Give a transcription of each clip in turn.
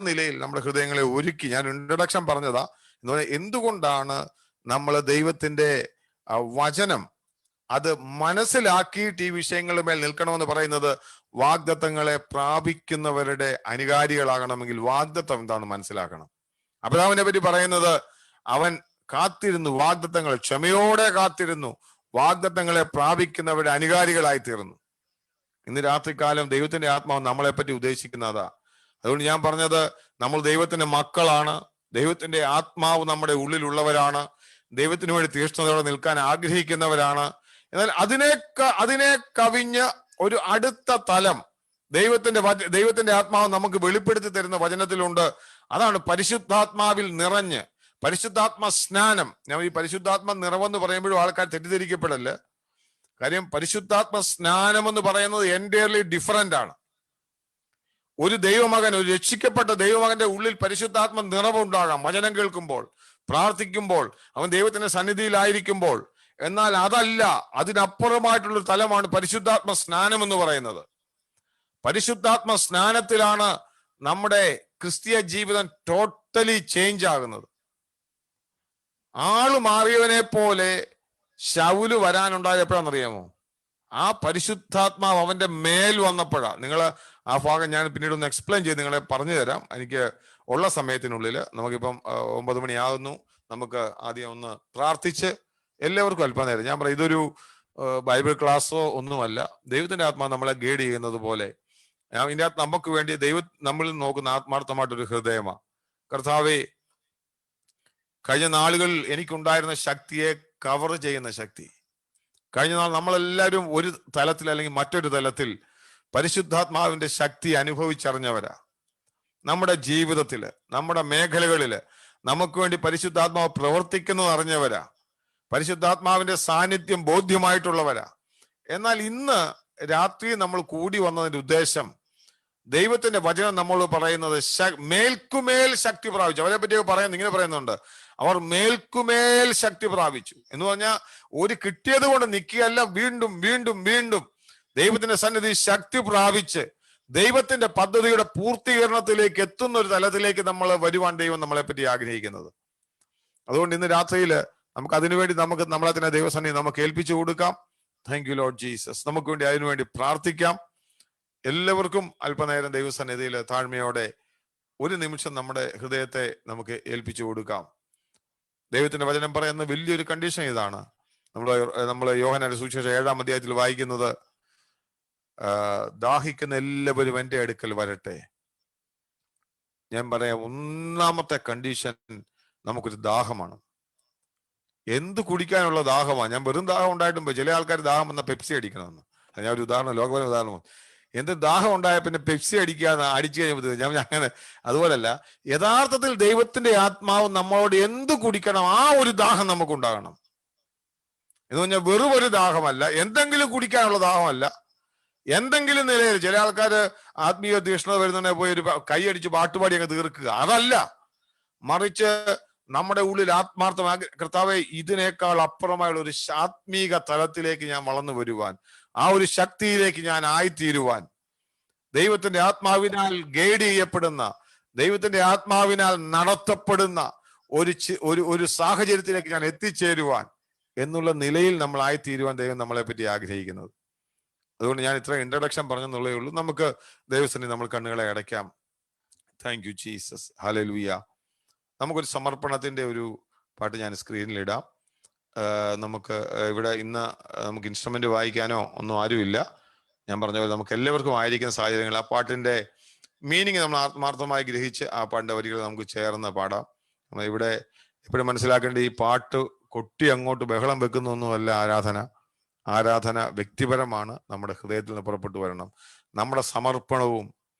നിലയിൽ നമ്മുടെ ഹൃദയങ്ങളെ ഒരുക്കി, ഞാൻ ഇൻട്രഡക്ഷൻ പറഞ്ഞതാ എന്ന് പറഞ്ഞാൽ എന്തുകൊണ്ടാണ് നമ്മൾ ദൈവത്തിന്റെ വചനം അത് മനസ്സിലാക്കിയിട്ട് ഈ വിഷയങ്ങളുടെ മേൽ നിൽക്കണമെന്ന് പറയുന്നത്? വാഗ്ദത്തങ്ങളെ പ്രാപിക്കുന്നവരുടെ അനുകാരികളാകണമെങ്കിൽ വാഗ്ദത്തം എന്താണെന്ന് മനസ്സിലാക്കണം. അബ്രഹാമിനെ പറ്റി പറയുന്നത് അവൻ കാത്തിരുന്നു, വാഗ്ദത്തങ്ങൾ ക്ഷമയോടെ കാത്തിരുന്നു, വാഗ്ദത്തങ്ങളെ പ്രാപിക്കുന്നവരുടെ അനുകാരികളായി തീർന്നു. ഇന്ന് രാത്രികാലം ദൈവത്തിന്റെ ആത്മാവ് നമ്മളെ പറ്റി ഉദ്ദേശിക്കുന്നതാ. അതുകൊണ്ട് ഞാൻ പറഞ്ഞത്, നമ്മൾ ദൈവത്തിന്റെ മക്കളാണ്, ദൈവത്തിന്റെ ആത്മാവ് നമ്മുടെ ഉള്ളിലുള്ളവരാണ്, ദൈവത്തിന് വേണ്ടി തീഷ്ണതയോടെ നിൽക്കാൻ ആഗ്രഹിക്കുന്നവരാണ്. എന്നാൽ അതിനെ കവിഞ്ഞ ഒരു അടുത്ത തലം ദൈവത്തിന്റെ ആത്മാവ് നമുക്ക് വെളിപ്പെടുത്തി തരുന്ന വചനത്തിലുണ്ട്. അതാണ് പരിശുദ്ധാത്മാവിൽ നിറഞ്ഞ് പരിശുദ്ധാത്മ സ്നാനം. ഞാൻ ഈ പരിശുദ്ധാത്മ നിറവെന്ന് പറയുമ്പോഴും ആൾക്കാർ തെറ്റിദ്ധരിക്കപ്പെടല്ല. കാര്യം പരിശുദ്ധാത്മ സ്നാനം എന്ന് പറയുന്നത് എൻറ്റയർലി ഡിഫറന്റ് ആണ്. ഒരു ദൈവമകൻ, ഒരു രക്ഷിക്കപ്പെട്ട ദൈവമകന്റെ ഉള്ളിൽ പരിശുദ്ധാത്മ നിറവുണ്ടാകാം വചനം കേൾക്കുമ്പോൾ, പ്രാർത്ഥിക്കുമ്പോൾ, അവൻ ദൈവത്തിന്റെ സന്നിധിയിലായിരിക്കുമ്പോൾ. എന്നാൽ അതല്ല, അതിനപ്പുറമായിട്ടുള്ളൊരു തലമാണ് പരിശുദ്ധാത്മ സ്നാനം എന്ന് പറയുന്നത്. പരിശുദ്ധാത്മ സ്നാനത്തിലാണ് നമ്മുടെ ക്രിസ്തീയ ജീവിതം ടോട്ടലി ചേഞ്ച് ആകുന്നത്. ആള് മാറിയവനെ പോലെ ശൗല് വരാനുണ്ടായത് എപ്പോഴാണെന്നറിയാമോ? ആ പരിശുദ്ധാത്മാവ് അവന്റെ മേൽ വന്നപ്പോഴാ. നിങ്ങൾ ആ ഭാഗം ഞാൻ പിന്നീട് ഒന്ന് എക്സ്പ്ലെയിൻ ചെയ്ത് നിങ്ങളെ പറഞ്ഞു തരാം. എനിക്ക് ഉള്ള സമയത്തിനുള്ളിൽ, നമുക്കിപ്പം 9 മണിയാകുന്നു, നമുക്ക് ആദ്യം ഒന്ന് പ്രാർത്ഥിച്ച് എല്ലാവർക്കും അല്പനേരം, ഞാൻ പറയാം, ഇതൊരു ബൈബിൾ ക്ലാസ്സോ ഒന്നുമല്ല, ദൈവത്തിന്റെ ആത്മാവ് നമ്മളെ ഗൈഡ് ചെയ്യുന്നത് പോലെ ഇതിൻ്റെ അകത്ത് നമുക്ക് വേണ്ടി ദൈവം നമ്മളിൽ നോക്കുന്ന ആത്മാർത്ഥമായിട്ടൊരു ഹൃദയമാണ്. കർത്താവേ, കഴിഞ്ഞ നാളുകളിൽ എനിക്കുണ്ടായിരുന്ന ശക്തിയെ കവർ ചെയ്യുന്ന ശക്തി, കഴിഞ്ഞ നാൾ നമ്മളെല്ലാവരും ഒരു തലത്തിൽ അല്ലെങ്കിൽ മറ്റൊരു തലത്തിൽ പരിശുദ്ധാത്മാവിന്റെ ശക്തി അനുഭവിച്ചറിഞ്ഞവരാ. നമ്മുടെ ജീവിതത്തില്, നമ്മുടെ മേഖലകളില് നമുക്ക് വേണ്ടി പരിശുദ്ധാത്മാവ് പ്രവർത്തിക്കുന്നത് അറിഞ്ഞവരാ, പരിശുദ്ധാത്മാവിന്റെ സാന്നിധ്യം ബോധ്യമായിട്ടുള്ളവരാ. എന്നാൽ ഇന്ന് രാത്രി നമ്മൾ കൂടി വന്നതിന്റെ ഉദ്ദേശം, ദൈവത്തിന്റെ വചനം നമ്മൾ പറയുന്നത് മേൽക്കുമേൽ ശക്തി പ്രാപിച്ചു. അവരെ പറ്റി ഇങ്ങനെ പറയുന്നുണ്ട്, അവർ മേൽക്കുമേൽ ശക്തി പ്രാപിച്ചു എന്ന് പറഞ്ഞാൽ ഒരു കിട്ടിയത് കൊണ്ട് നിൽക്കുകയല്ല, വീണ്ടും വീണ്ടും വീണ്ടും ദൈവത്തിന്റെ സന്നിധി ശക്തി പ്രാപിച്ച് ദൈവത്തിന്റെ പദ്ധതിയുടെ പൂർത്തീകരണത്തിലേക്ക് എത്തുന്ന ഒരു തലത്തിലേക്ക് നമ്മൾ വരുവാൻ ദൈവം നമ്മളെ പറ്റി ആഗ്രഹിക്കുന്നത്. അതുകൊണ്ട് ഇന്ന് രാത്രിയിൽ നമുക്ക് അതിനുവേണ്ടി നമ്മളെ തന്നെ ദൈവസന്നിധി നമുക്ക് ഏൽപ്പിച്ചു കൊടുക്കാം. Thank you Lord Jesus. നമുക്ക് വേണ്ടി അതിനുവേണ്ടി പ്രാർത്ഥിക്കാം. എല്ലാവർക്കും അല്പനേരം ദൈവസന്നിധിയിൽ താഴ്മയോടെ ഒരു നിമിഷം നമ്മുടെ ഹൃദയത്തെ നമുക്ക് ഏൽപ്പിച്ചു കൊടുക്കാം. ദൈവത്തിന്റെ വചനം പറയുന്ന വലിയൊരു കണ്ടീഷൻ ഇതാണ്. നമ്മൾ യോഹന്നാന്റെ സുവിശേഷം 7-ാം അധ്യായത്തിൽ വായിക്കുന്നത്, ദാഹിക്കുന്ന എല്ലാവരും എൻ്റെ അടുക്കൽ വരട്ടെ. ഞാൻ പറയാം, ഒന്നാമത്തെ കണ്ടീഷൻ നമുക്കൊരു ദാഹമാണ്. എന്ത് കുടിക്കാനുള്ള ദാഹമാണ്. ഞാൻ വെറും ദാഹം ഉണ്ടായിട്ടും പോയി. ചില ആൾക്കാർ ദാഹം വന്ന പെപ്സി അടിക്കണമെന്ന്. ഞാൻ ഒരു ഉദാഹരണം, ലോകപരമായ ഉദാഹരണം. എന്ത് ദാഹം ഉണ്ടായ പിന്നെ പെപ്സി അടിച്ചു കഴിയുമ്പോൾ ഞാൻ അങ്ങനെ, അതുപോലല്ല. യഥാർത്ഥത്തിൽ ദൈവത്തിന്റെ ആത്മാവ് നമ്മളോട് എന്ത് കുടിക്കണം, ആ ഒരു ദാഹം നമുക്കുണ്ടാകണം. എന്ന് പറഞ്ഞാൽ വെറും ഒരു ദാഹമല്ല, എന്തെങ്കിലും കുടിക്കാനുള്ള ദാഹമല്ല. എന്തെങ്കിലും നിലയിൽ ചില ആൾക്കാർ ആത്മീയ തീഷ്ണത വരുന്നുണ്ടെങ്കിൽ പോയി ഒരു കൈയടിച്ച് പാട്ടുപാടി അങ്ങ് തീർക്കുക, അതല്ല. മറിച്ച് നമ്മുടെ ഉള്ളിൽ ആത്മാർത്ഥമായ കർത്താവെ, ഇതിനേക്കാൾ അപ്പുറമായുള്ള ഒരു ആത്മീക തലത്തിലേക്ക് ഞാൻ വളർന്നു വരുവാൻ, ആ ഒരു ശക്തിയിലേക്ക് ഞാൻ ആയിത്തീരുവാൻ, ദൈവത്തിന്റെ ആത്മാവിനാൽ ഗൈഡ് ചെയ്യപ്പെടുന്ന, ദൈവത്തിന്റെ ആത്മാവിനാൽ നടത്തപ്പെടുന്ന ഒരു സാഹചര്യത്തിലേക്ക് ഞാൻ എത്തിച്ചേരുവാൻ എന്നുള്ള നിലയിൽ നമ്മൾ ആയിത്തീരുവാൻ ദൈവം നമ്മളെ പറ്റി ആഗ്രഹിക്കുന്നത്. അതുകൊണ്ട് ഞാൻ ഇത്ര ഇൻട്രഡക്ഷൻ പറഞ്ഞെന്നുള്ളേ ഉള്ളൂ. നമുക്ക് ദൈവസന്നിധി നമ്മൾ കണ്ണുകളെ അടയ്ക്കാം. Thank you Jesus. ഹല്ലേലൂയ. നമുക്കൊരു സമർപ്പണത്തിന്റെ ഒരു പാട്ട് ഞാൻ സ്ക്രീനിലിടാം. നമുക്ക് ഇവിടെ ഇന്ന് നമുക്ക് ഇൻസ്ട്രുമെന്റ് വായിക്കാനോ ഒന്നും ആരുമില്ല. ഞാൻ പറഞ്ഞ പോലെ നമുക്ക് എല്ലാവർക്കും ആയിരിക്കുന്ന സാഹചര്യങ്ങൾ ആ പാട്ടിന്റെ മീനിങ് നമ്മൾ ആത്മാർത്ഥമായി ഗ്രഹിച്ച് ആ പാട്ടിന്റെ വരികൾ നമുക്ക് ചേർന്ന് പാടാം. ഇവിടെ എപ്പോഴും മനസ്സിലാക്കേണ്ട, ഈ പാട്ട് കൊട്ടി അങ്ങോട്ട് ബഹളം വെക്കുന്നൊന്നുമല്ല ആരാധന വ്യക്തിപരമാണ്. നമ്മുടെ ഹൃദയത്തിൽ നിന്ന് പുറപ്പെട്ടു വരണം. നമ്മുടെ സമർപ്പണവും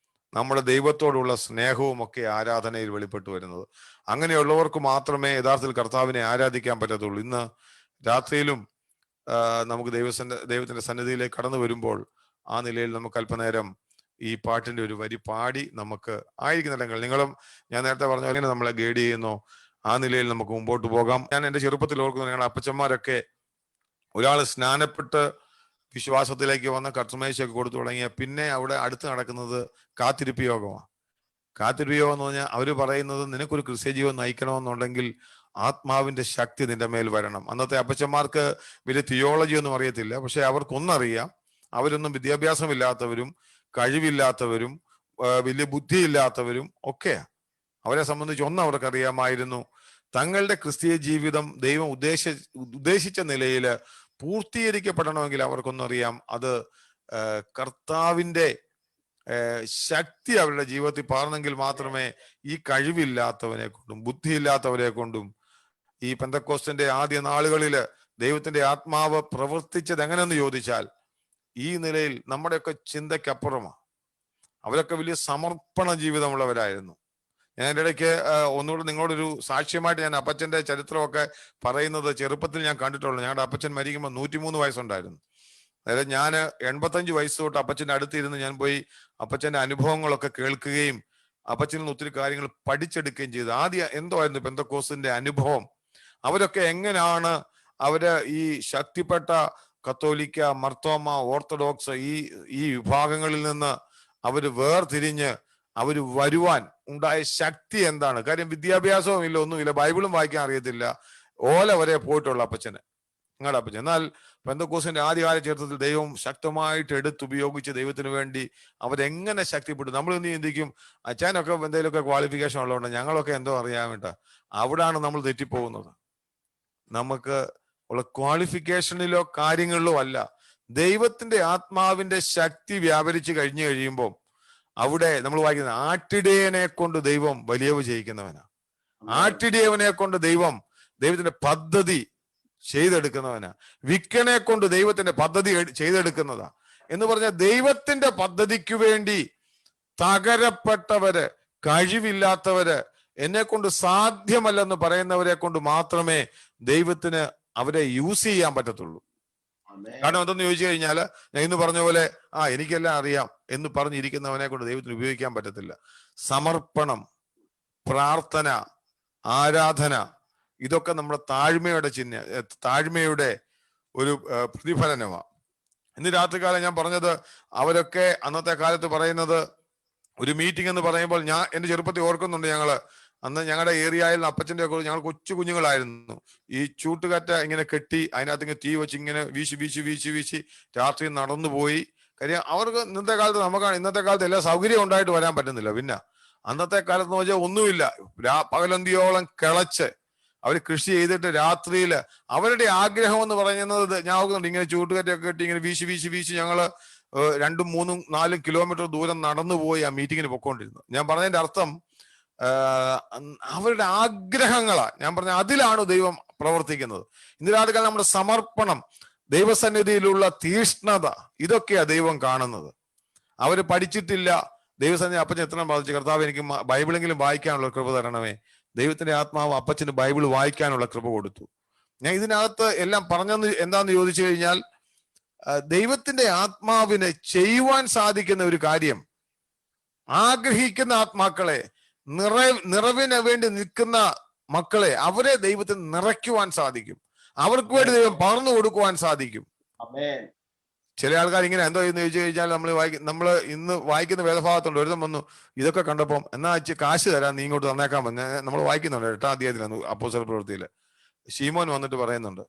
നമ്മുടെ ദൈവത്തോടുള്ള സ്നേഹവും ഒക്കെ ആരാധനയിൽ വെളിപ്പെട്ടു വരുന്നത്. അങ്ങനെയുള്ളവർക്ക് മാത്രമേ യഥാർത്ഥത്തിൽ കർത്താവിനെ ആരാധിക്കാൻ പറ്റത്തുള്ളൂ. ഇന്ന് രാത്രിയിലും നമുക്ക് ദൈവത്തിന്റെ സന്നിധിയിലേക്ക് കടന്നു വരുമ്പോൾ ആ നിലയിൽ നമുക്ക് അല്പനേരം ഈ പാട്ടിന്റെ ഒരു വരി പാടി നമുക്ക് ആയിരിക്കുന്നില്ലെങ്കിൽ, ഞാൻ നേരത്തെ പറഞ്ഞ എങ്ങനെ നമ്മളെ ഗൈഡ് ചെയ്യുന്നോ ആ നിലയിൽ നമുക്ക് മുമ്പോട്ട് പോകാം. ഞാൻ എൻ്റെ ചെറുപ്പത്തിൽ ഓർക്കുന്നു, ഞങ്ങളുടെ അപ്പച്ചന്മാരൊക്കെ ഒരാൾ സ്നാനപ്പെട്ട് വിശ്വാസത്തിലേക്ക് വന്ന് കർത്തൃമേശയൊക്കെ കൊടുത്തു തുടങ്ങിയ പിന്നെ അവിടെ അടുത്ത് നടക്കുന്നത് കാത്തിരിപ്പ് യോഗമാണ്. കാത്തിരിയോ എന്ന് പറഞ്ഞാൽ അവര് പറയുന്നത് നിനക്കൊരു ക്രിസ്ത്യ ജീവൻ നയിക്കണമെന്നുണ്ടെങ്കിൽ ആത്മാവിന്റെ ശക്തി നിന്റെ മേൽ വരണം. അന്നത്തെ അപ്പച്ചന്മാർക്ക് വലിയ തിയോളജി ഒന്നും അറിയത്തില്ല, പക്ഷെ അവർക്കൊന്നറിയാം, അവരൊന്നും വിദ്യാഭ്യാസമില്ലാത്തവരും കഴിവില്ലാത്തവരും വലിയ ബുദ്ധിയില്ലാത്തവരും ഒക്കെയാ. അവരെ സംബന്ധിച്ച് അവർക്കറിയാമായിരുന്നു, തങ്ങളുടെ ക്രിസ്തീയ ജീവിതം ദൈവം ഉദ്ദേശിച്ച നിലയിൽ പൂർത്തീകരിക്കപ്പെടണമെങ്കിൽ അവർക്കൊന്നറിയാം, അത് കർത്താവിന്റെ ശക്തി അവരുടെ ജീവിതത്തിൽ പകർന്നെങ്കിൽ മാത്രമേ ഈ കഴിവില്ലാത്തവനെ കൊണ്ടും ബുദ്ധിയില്ലാത്തവരെ കൊണ്ടും ഈ പെന്തക്കോസ്തിന്റെ ആദ്യ നാളുകളില് ദൈവത്തിന്റെ ആത്മാവ് പ്രവർത്തിച്ചത് എങ്ങനെയെന്ന് ചോദിച്ചാൽ ഈ നിലയിൽ നമ്മുടെയൊക്കെ ചിന്തയ്ക്കപ്പുറമാണ്. അവരൊക്കെ വലിയ സമർപ്പണ ജീവിതമുള്ളവരായിരുന്നു. ഞാൻ എൻ്റെ ഇടയ്ക്ക് ഒന്നുകൂടെ നിങ്ങളോടൊരു സാക്ഷ്യമായിട്ട് ഞാൻ അപ്പച്ചന്റെ ചരിത്രമൊക്കെ പറയുന്നത് ചെറുപ്പത്തിൽ ഞാൻ കണ്ടിട്ടുള്ളൂ. ഞങ്ങളുടെ അപ്പച്ചൻ മരിക്കുമ്പോൾ 103 വയസ്സുണ്ടായിരുന്നു. അതായത് ഞാൻ 85 വയസ്സ് തൊട്ട് അപ്പച്ചൻ്റെ അടുത്തിരുന്ന് ഞാൻ പോയി അപ്പച്ചന്റെ അനുഭവങ്ങളൊക്കെ കേൾക്കുകയും അപ്പച്ചനിൽ നിന്ന് ഒത്തിരി കാര്യങ്ങൾ പഠിച്ചെടുക്കുകയും ചെയ്തു. ആദ്യം എന്തോ ആയിരുന്നു പെന്തക്കോസ്തിന്റെ അനുഭവം, അവരൊക്കെ എങ്ങനെയാണ് അവര് ഈ ശക്തിപ്പെട്ട കത്തോലിക്ക, മർത്തോമ, ഓർത്തഡോക്സ് ഈ വിഭാഗങ്ങളിൽ നിന്ന് അവര് വേർതിരിഞ്ഞ് അവര് വരുവാൻ ഉണ്ടായ ശക്തി എന്താണ്? കാര്യം വിദ്യാഭ്യാസവും ഇല്ല, ഒന്നുമില്ല, ബൈബിളും വായിക്കാൻ അറിയത്തില്ല, ഓല വരെ പോയിട്ടുള്ള അപ്പച്ചന്, നിങ്ങളുടെ അപ്പച്ചൻ. എന്നാൽ പെന്തക്കോസ്തിന്റെ ആദ്യകാല ചരിത്രത്തിൽ ദൈവം ശക്തമായിട്ട് എടുത്തുപയോഗിച്ച് ദൈവത്തിന് വേണ്ടി അവരെങ്ങനെ ശക്തിപ്പെട്ടു. നമ്മൾ ഇന്ന് ചിന്തിക്കും അച്ഛനൊക്കെ എന്തെങ്കിലുമൊക്കെ ക്വാളിഫിക്കേഷൻ ഉള്ളതുകൊണ്ട് ഞങ്ങളൊക്കെ എന്തോ അറിയാൻ വേണ്ട. അവിടാണ് നമ്മൾ തെറ്റിപ്പോകുന്നത്. നമുക്ക് ഉള്ള ക്വാളിഫിക്കേഷനിലോ കാര്യങ്ങളിലോ അല്ല, ദൈവത്തിന്റെ ആത്മാവിന്റെ ശക്തി വ്യാപരിച്ച് കഴിഞ്ഞു കഴിയുമ്പോൾ അവിടെ നമ്മൾ വായിക്കുന്നത് ആട്ടിടയനെ കൊണ്ട് ദൈവം വലിയവ് ചെയ്യിക്കുന്നവനാ. ആട്ടിടയവനെ കൊണ്ട് ദൈവത്തിന്റെ പദ്ധതി ചെയ്തെടുക്കുന്നവനാ. വിക്കനെ കൊണ്ട് ദൈവത്തിന്റെ പദ്ധതി ചെയ്തെടുക്കുന്നതാ. എന്ന് പറഞ്ഞാൽ ദൈവത്തിന്റെ പദ്ധതിക്ക് വേണ്ടി തകരപ്പെട്ടവര്, കഴിവില്ലാത്തവര്, എന്നെ കൊണ്ട് സാധ്യമല്ലെന്ന് പറയുന്നവരെ കൊണ്ട് മാത്രമേ ദൈവത്തിന് അവരെ യൂസ് ചെയ്യാൻ പറ്റത്തുള്ളൂ. കാരണം എന്തെന്ന് ചോദിച്ചു കഴിഞ്ഞാല് ഞാൻ ഇന്ന് പറഞ്ഞ പോലെ എനിക്കെല്ലാം അറിയാം എന്ന് പറഞ്ഞിരിക്കുന്നവനെ കൊണ്ട് ദൈവത്തിന് ഉപയോഗിക്കാൻ പറ്റത്തില്ല. സമർപ്പണം, പ്രാർത്ഥന, ആരാധന, ഇതൊക്കെ നമ്മുടെ താഴ്മയുടെ ഒരു പ്രതിഫലനമാണ്. ഇന്ന് രാത്രികാലം ഞാൻ പറഞ്ഞത്, അവരൊക്കെ അന്നത്തെ കാലത്ത് പറയുന്നത്, ഒരു മീറ്റിംഗ് എന്ന് പറയുമ്പോൾ ഞാൻ എൻ്റെ ചെറുപ്പത്തിൽ ഓർക്കുന്നുണ്ട്, അന്ന് ഞങ്ങളുടെ ഏരിയയിൽ അപ്പച്ചൻ്റെ ഒക്കെ ഞങ്ങൾ കൊച്ചു കുഞ്ഞുങ്ങളായിരുന്നു. ഈ ചൂട്ടുകറ്റ ഇങ്ങനെ കെട്ടി അതിനകത്ത് ഇങ്ങനെ തീ വെച്ച് ഇങ്ങനെ വീശി രാത്രി നടന്നു പോയി. കാര്യം അവർക്ക് ഇന്നത്തെ കാലത്ത് ഇന്നത്തെ കാലത്ത് എല്ലാ സൗകര്യം ഉണ്ടായിട്ട് വരാൻ പറ്റുന്നില്ല. പിന്നെ അന്നത്തെ കാലത്ത് എന്ന് വെച്ചാൽ ഒന്നുമില്ല, പകലന്തിയോളം കിളച്ച് അവർ കൃഷി ചെയ്തിട്ട് രാത്രിയിൽ അവരുടെ ആഗ്രഹം എന്ന് പറയുന്നത് ഞാൻ നോക്കുന്നുണ്ട്, ഇങ്ങനെ ചൂട്ടുകറ്റയൊക്കെ കെട്ടി ഇങ്ങനെ വീശി ഞങ്ങള് 2, 3, 4 കിലോമീറ്റർ ദൂരം നടന്നു പോയി ആ മീറ്റിങ്ങിന് പൊക്കോണ്ടിരുന്നു. ഞാൻ പറഞ്ഞതിന്റെ അർത്ഥം അവരുടെ ആഗ്രഹങ്ങളാ ഞാൻ പറഞ്ഞ, അതിലാണ് ദൈവം പ്രവർത്തിക്കുന്നത്. ഇന്ന് രാത്രികാലം നമ്മുടെ സമർപ്പണം, ദൈവസന്നിധിയിലുള്ള തീഷ്ണത, ഇതൊക്കെയാ ദൈവം കാണുന്നത്. അവര് പഠിച്ചിട്ടില്ല, ദൈവസന്നിധി അപ്പച്ചൻ എത്ര ബാധിച്ചു, കർത്താവ് എനിക്ക് ബൈബിളെങ്കിലും വായിക്കാനുള്ള കൃപ തരണമേ. ദൈവത്തിന്റെ ആത്മാവ് അപ്പച്ചന് ബൈബിൾ വായിക്കാനുള്ള കൃപ കൊടുത്തു. ഞാൻ ഇതിനകത്ത് എല്ലാം പറഞ്ഞെന്ന് എന്താന്ന് ചോദിച്ചു കഴിഞ്ഞാൽ, ദൈവത്തിന്റെ ആത്മാവിന് ചെയ്യുവാൻ സാധിക്കുന്ന ഒരു കാര്യം, ആഗ്രഹിക്കുന്ന ആത്മാക്കളെ, നിറവിന് വേണ്ടി നിൽക്കുന്ന മക്കളെ, അവരെ ദൈവത്തിന് നിറയ്ക്കുവാൻ സാധിക്കും. അവർക്ക് വേണ്ടി ദൈവം പകർന്നു കൊടുക്കുവാൻ സാധിക്കും. ചില ആൾക്കാർ ഇങ്ങനെ എന്തോ എന്ന് ചോദിച്ചു കഴിഞ്ഞാൽ, നമ്മൾ ഇന്ന് വായിക്കുന്ന വേദഭാഗത്തുണ്ട്, ഒരുത്തം വന്നു ഇതൊക്കെ കണ്ടപ്പം എന്നാ വെച്ച് കാശ് തരാൻ നീ ഇങ്ങോട്ട് തന്നേക്കാൻ പറഞ്ഞു. നമ്മൾ വായിക്കുന്നുണ്ട് 8-ാം അധ്യായത്തിലാണ് അപ്പോസ്തല പ്രവൃത്തിയില് ശീമോൻ വന്നിട്ട് പറയുന്നുണ്ട്.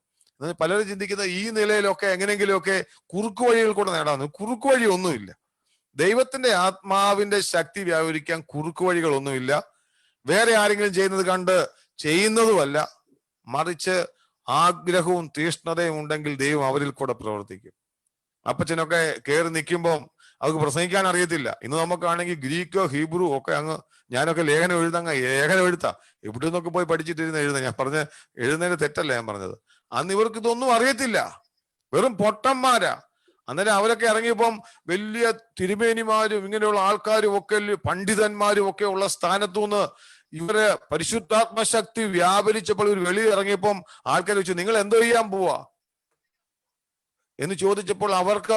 പലരും ചിന്തിക്കുന്ന ഈ നിലയിലൊക്കെ എങ്ങനെയെങ്കിലുമൊക്കെ കുറുക്കു വഴികൾ കൂടെ നേടാമെന്ന്. കുറുക്കു വഴി ഒന്നുമില്ല. ദൈവത്തിന്റെ ആത്മാവിന്റെ ശക്തി വ്യാപരിക്കാൻ കുറുക്കു വഴികളൊന്നുമില്ല. വേറെ ആരെങ്കിലും ചെയ്യുന്നത് കണ്ട് ചെയ്യുന്നതുമല്ല, മറിച്ച് ആഗ്രഹവും തീഷ്ണതയും ഉണ്ടെങ്കിൽ ദൈവം അവരിൽ കൂടെ പ്രവർത്തിക്കും. അപ്പച്ചനൊക്കെ കയറി നിൽക്കുമ്പോൾ അവർക്ക് പ്രസംഗിക്കാൻ അറിയത്തില്ല. ഇന്ന് നമുക്കാണെങ്കിൽ ഗ്രീക്കോ ഹീബ്രു ഒക്കെ ഞാനൊക്കെ ലേഖനം എഴുതാം, എവിടെ നിന്നൊക്കെ പോയി പഠിച്ചിട്ടിരുന്ന് എഴുതാം. ഞാൻ എഴുതുന്നതിന് തെറ്റല്ല ഞാൻ പറഞ്ഞത്. അന്ന് ഇവർക്ക് ഇതൊന്നും അറിയത്തില്ല, വെറും പൊട്ടന്മാരാ. അന്നേരം അവരൊക്കെ ഇറങ്ങിയപ്പം വലിയ തിരുമേനിമാരും ഇങ്ങനെയുള്ള ആൾക്കാരും ഒക്കെ, പണ്ഡിതന്മാരും ഒക്കെ ഉള്ള സ്ഥാനത്തുനിന്ന് ഇവരെ പരിശുദ്ധാത്മശക്തി വ്യാപരിച്ചപ്പോൾ ഇവർ വെളിയിൽ ഇറങ്ങിയപ്പം ആൾക്കാർ ചോദിച്ചു, നിങ്ങൾ എന്തോ ചെയ്യാൻ പോവാ എന്ന് ചോദിച്ചപ്പോൾ അവർക്ക്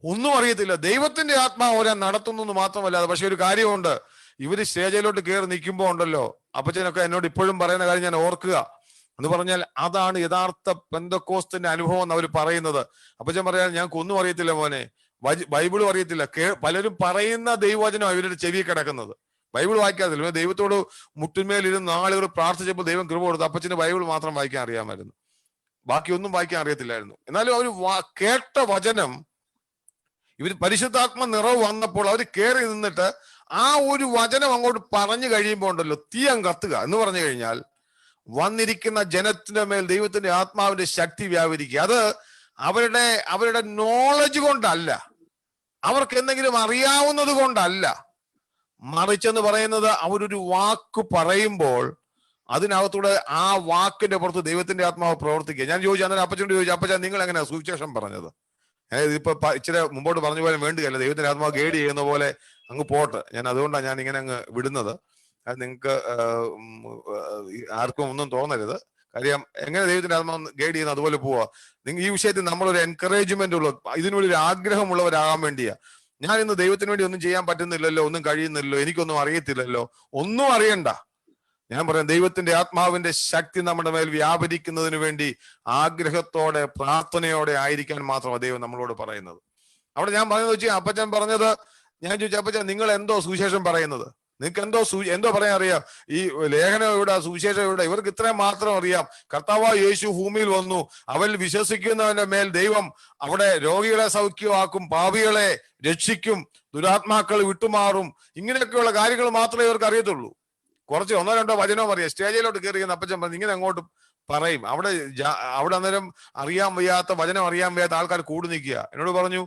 ഒന്നും അറിയത്തില്ല. ദൈവത്തിന്റെ ആത്മാവ് അവരെ നടത്തുന്നു മാത്രമല്ല. പക്ഷെ ഒരു കാര്യമുണ്ട്, ഇവര് സ്റ്റേജിലോട്ട് കയറി നിൽക്കുമ്പോൾ ഉണ്ടല്ലോ, അപ്പച്ചനൊക്കെ എന്നോട് ഇപ്പോഴും പറയുന്ന കാര്യം ഞാൻ ഓർക്കുക എന്ന് പറഞ്ഞാൽ, അതാണ് യഥാർത്ഥ പെന്തക്കോസ്തിന്റെ അനുഭവം എന്ന് അവർ പറയുന്നത്. അപ്പച്ചൻ പറയാൻ ഞങ്ങൾക്ക് ഒന്നും അറിയത്തില്ല മോനെ, ബൈബിളും അറിയത്തില്ല, പലരും പറയുന്ന ദൈവവചനം ഇവരുടെ ചെവി കിടക്കുന്നത്. ബൈബിൾ വായിക്കാറില്ല. ദൈവത്തോട് മുട്ടിന്മേലിരുന്ന് നാളുകൾ പ്രാർത്ഥിച്ചപ്പോൾ ദൈവം കൃപ കൊടുത്തു. അപ്പച്ചന് ബൈബിൾ മാത്രം വായിക്കാൻ അറിയാമായിരുന്നു, ബാക്കിയൊന്നും വായിക്കാൻ അറിയത്തില്ലായിരുന്നു. എന്നാലും അവർ കേട്ട വചനം, ഇവർ പരിശുദ്ധാത്മ നിറവ് വന്നപ്പോൾ അവർ കയറി നിന്നിട്ട് ആ ഒരു വചനം അങ്ങോട്ട് പറഞ്ഞു കഴിയുമ്പോൾ ഉണ്ടല്ലോ, തീയം കത്തുക എന്ന് പറഞ്ഞു കഴിഞ്ഞാൽ വന്നിരിക്കുന്ന ജനത്തിന്റെ മേൽ ദൈവത്തിന്റെ ആത്മാവിന്റെ ശക്തി വ്യാപരിക്കുക. അത് അവരുടെ നോളജ് കൊണ്ടല്ല, അവർക്ക് എന്തെങ്കിലും അറിയാവുന്നത് കൊണ്ടല്ല, മറിച്ചെന്ന് പറയുന്നത് അവരൊരു വാക്ക് പറയുമ്പോൾ അതിനകത്തൂടെ ആ വാക്കിന്റെ പുറത്ത് ദൈവത്തിന്റെ ആത്മാവ് പ്രവർത്തിക്കുക. ഞാൻ ചോദിച്ചു, അന്നേരം അപ്പച്ചനോട് ചോദിച്ചു, അപ്പച്ചാ നിങ്ങൾ എങ്ങനെയാ സുവിശേഷം പറഞ്ഞത്? ഇതിപ്പോ ഇച്ചിരി മുമ്പോട്ട് പറഞ്ഞ പോലെ വേണ്ടുകയല്ല, ദൈവത്തിന്റെ ആത്മാവ് ഗൈഡ് ചെയ്യുന്ന പോലെ അങ്ങ് പോട്ട്. ഞാൻ അതുകൊണ്ടാണ് ഞാൻ ഇങ്ങനെ അങ്ങ് വിടുന്നത്. അത് നിങ്ങൾക്ക് ആർക്കും ഒന്നും തോന്നരുത്. കാര്യം എങ്ങനെ ദൈവത്തിന്റെ ആത്മാവ് ഗൈഡ് ചെയ്യുന്ന അതുപോലെ പോവാ. നിങ്ങൾ ഈ വിഷയത്തിൽ നമ്മളൊരു എൻകറേജ്മെന്റ് ഉള്ള, ഇതിനുള്ളിൽ ആഗ്രഹമുള്ളവരാകാൻ വേണ്ടിയാ. ഞാൻ ഇന്ന് ദൈവത്തിന് വേണ്ടി ഒന്നും ചെയ്യാൻ പറ്റുന്നില്ലല്ലോ, ഒന്നും കഴിയുന്നില്ലല്ലോ, എനിക്കൊന്നും അറിയത്തില്ലല്ലോ, ഒന്നും അറിയണ്ട. ഞാൻ പറയാം, ദൈവത്തിന്റെ ആത്മാവിന്റെ ശക്തി നമ്മുടെ മേൽ വ്യാപരിക്കുന്നതിന് വേണ്ടി ആഗ്രഹത്തോടെ പ്രാർത്ഥനയോടെ ആയിരിക്കാൻ മാത്രമാണ് ദൈവം നമ്മളോട് പറയുന്നത്. അവിടെ ഞാൻ പറഞ്ഞത് വെച്ചാൽ അപ്പച്ചൻ പറഞ്ഞത്, ഞാൻ ചോദിച്ചു, അപ്പച്ചൻ നിങ്ങൾ എന്തോ സുവിശേഷം പറയുന്നത്? നിങ്ങൾക്ക് എന്തോ പറയാൻ അറിയാം? ഈ ലേഖനം എവിടെ, സുവിശേഷം എവിടെ? ഇവർക്ക് ഇത്രയും മാത്രം അറിയാം. കർത്താവായ യേശു ഭൂമിയിൽ വന്നു, അവൻ വിശ്വസിക്കുന്നവന്റെ മേൽ ദൈവം അവിടെ രോഗികളെ സൗഖ്യമാക്കും, പാപികളെ രക്ഷിക്കും, ദുരാത്മാക്കൾ വിട്ടുമാറും. ഇങ്ങനെയൊക്കെയുള്ള കാര്യങ്ങൾ മാത്രമേ ഇവർക്ക് അറിയത്തുള്ളൂ. കുറച്ച് 1-2 വചനവും അറിയാം. സ്റ്റേജിലോട്ട് കയറിയെന്ന് അപ്പച്ചൻ പറഞ്ഞു ഇങ്ങനെ അങ്ങോട്ട് പറയും. അവിടെ അന്നേരം അറിയാൻ വയ്യാത്ത, വചനം അറിയാൻ വയ്യാത്ത ആൾക്കാർ കൂടി നിൽക്കുക. എന്നോട് പറഞ്ഞു,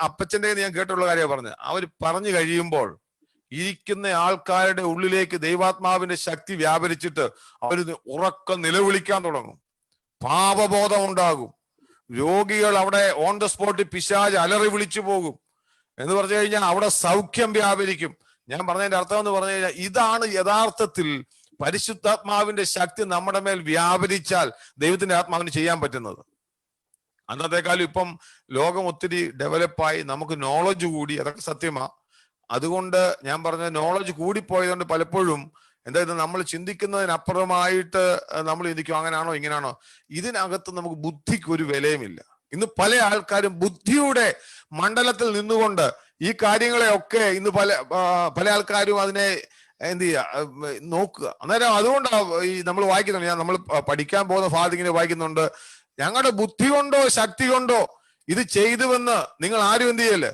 അപ്പച്ചന്റെ ഞാൻ കേട്ടുള്ള കാര്യമാണ് പറഞ്ഞത്. അവർ പറഞ്ഞു കഴിയുമ്പോൾ ഇരിക്കുന്ന ആൾക്കാരുടെ ഉള്ളിലേക്ക് ദൈവാത്മാവിന്റെ ശക്തി വ്യാപരിച്ചിട്ട് അവർ ഉറക്കം നിലവിളിക്കാൻ തുടങ്ങും, പാപബോധം ഉണ്ടാകും. രോഗികൾ അവിടെ ഓൺ ദ സ്പോട്ട് പിശാച് അലറി വിളിച്ചു പോകും എന്ന് പറഞ്ഞു കഴിഞ്ഞാൽ അവിടെ സൗഖ്യം വ്യാപരിക്കും. ഞാൻ പറഞ്ഞതിന്റെ അർത്ഥം എന്ന് പറഞ്ഞു കഴിഞ്ഞാൽ ഇതാണ് യഥാർത്ഥത്തിൽ പരിശുദ്ധാത്മാവിന്റെ ശക്തി നമ്മുടെ മേൽ വ്യാപരിച്ചാൽ ദൈവത്തിന്റെ ആത്മാവിന് ചെയ്യാൻ പറ്റുന്നത്. അന്നത്തെക്കാളും ഇപ്പം ലോകം ഒത്തിരി ഡെവലപ്പായി, നമുക്ക് നോളജ് കൂടി, അതൊക്കെ സത്യമാ. അതുകൊണ്ട് ഞാൻ പറഞ്ഞ നോളജ് കൂടിപ്പോയതുകൊണ്ട് പലപ്പോഴും എന്തായത് നമ്മൾ ചിന്തിക്കുന്നതിനപ്പുറമായിട്ട് നമ്മൾ ചിന്തിക്കും, അങ്ങനാണോ ഇങ്ങനാണോ. ഇതിനകത്ത് നമുക്ക് ബുദ്ധിക്ക് ഒരു വിലയുമില്ല. ഇന്ന് പല ആൾക്കാരും ബുദ്ധിയുടെ മണ്ഡലത്തിൽ നിന്നുകൊണ്ട് ഈ കാര്യങ്ങളെ ഒക്കെ ഇന്ന് പല ആൾക്കാരും അതിനെ എന്ത് ചെയ്യുക, നോക്കുക. അന്നേരം അതുകൊണ്ടാണ് ഈ നമ്മൾ വായിക്കുന്നുണ്ട്, നമ്മൾ പഠിക്കാൻ പോകുന്ന ഭാഗത്തിങ്ങനെ വായിക്കുന്നുണ്ട്, ഞങ്ങളുടെ ബുദ്ധി കൊണ്ടോ ശക്തി കൊണ്ടോ ഇത് ചെയ്തുവെന്ന് നിങ്ങൾ ആരും എന്ത് ചെയ്യല്ലേ.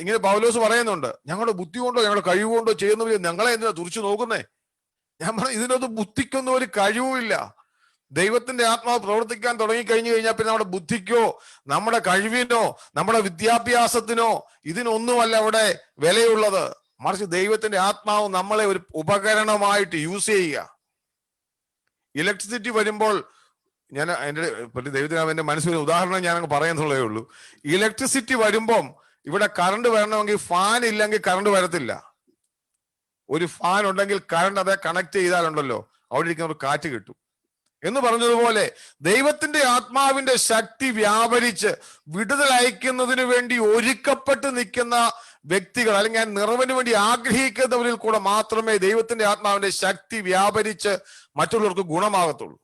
ഇങ്ങനെ പൗലോസ് പറയുന്നുണ്ട്, ഞങ്ങളുടെ ബുദ്ധി കൊണ്ടോ ഞങ്ങളുടെ കഴിവുകൊണ്ടോ ചെയ്യുന്ന ഞങ്ങളെ എന്തിനാ തുറിച്ചു നോക്കുന്നേ? ഞാൻ പറഞ്ഞു, ഇതിനൊന്നും ബുദ്ധിക്കൊന്നും ഒരു കഴിവുമില്ല. ദൈവത്തിന്റെ ആത്മാവ് പ്രവർത്തിക്കാൻ തുടങ്ങി കഴിഞ്ഞു കഴിഞ്ഞാൽ പിന്നെ നമ്മുടെ ബുദ്ധിക്കോ നമ്മുടെ കഴിവിനോ നമ്മുടെ വിദ്യാഭ്യാസത്തിനോ ഇതിനൊന്നുമല്ല അവിടെ വിലയുള്ളത്. മറിച്ച് ദൈവത്തിന്റെ ആത്മാവ് നമ്മളെ ഒരു ഉപകരണമായിട്ട് യൂസ് ചെയ്യുക. ഇലക്ട്രിസിറ്റി വരുമ്പോൾ ഞാൻ ദൈവത്തിന് മനസ്സിൽ ഉദാഹരണം ഞാൻ പറയുന്നുള്ളതേ ഉള്ളൂ. ഇലക്ട്രിസിറ്റി വരുമ്പം ഇവിടെ കറണ്ട് വരണമെങ്കിൽ ഫാൻ ഇല്ലെങ്കിൽ കറണ്ട് വരത്തില്ല. ഒരു ഫാൻ ഉണ്ടെങ്കിൽ കറണ്ട് അതെ കണക്ട് ചെയ്താലുണ്ടല്ലോ അവിടെ ഇരിക്കുന്ന ഒരു കാറ്റ് കിട്ടും എന്ന് പറഞ്ഞതുപോലെ ദൈവത്തിന്റെ ആത്മാവിന്റെ ശക്തി വ്യാപരിച്ച് വിടുതൽ അയക്കുന്നതിന് വേണ്ടി ഒരുക്കപ്പെട്ട് നിൽക്കുന്ന വ്യക്തികൾ, അല്ലെങ്കിൽ നിറവിന് വേണ്ടി ആഗ്രഹിക്കുന്നവരിൽ കൂടെ മാത്രമേ ദൈവത്തിന്റെ ആത്മാവിന്റെ ശക്തി വ്യാപരിച്ച് മറ്റുള്ളവർക്ക് ഗുണമാകത്തുള്ളൂ.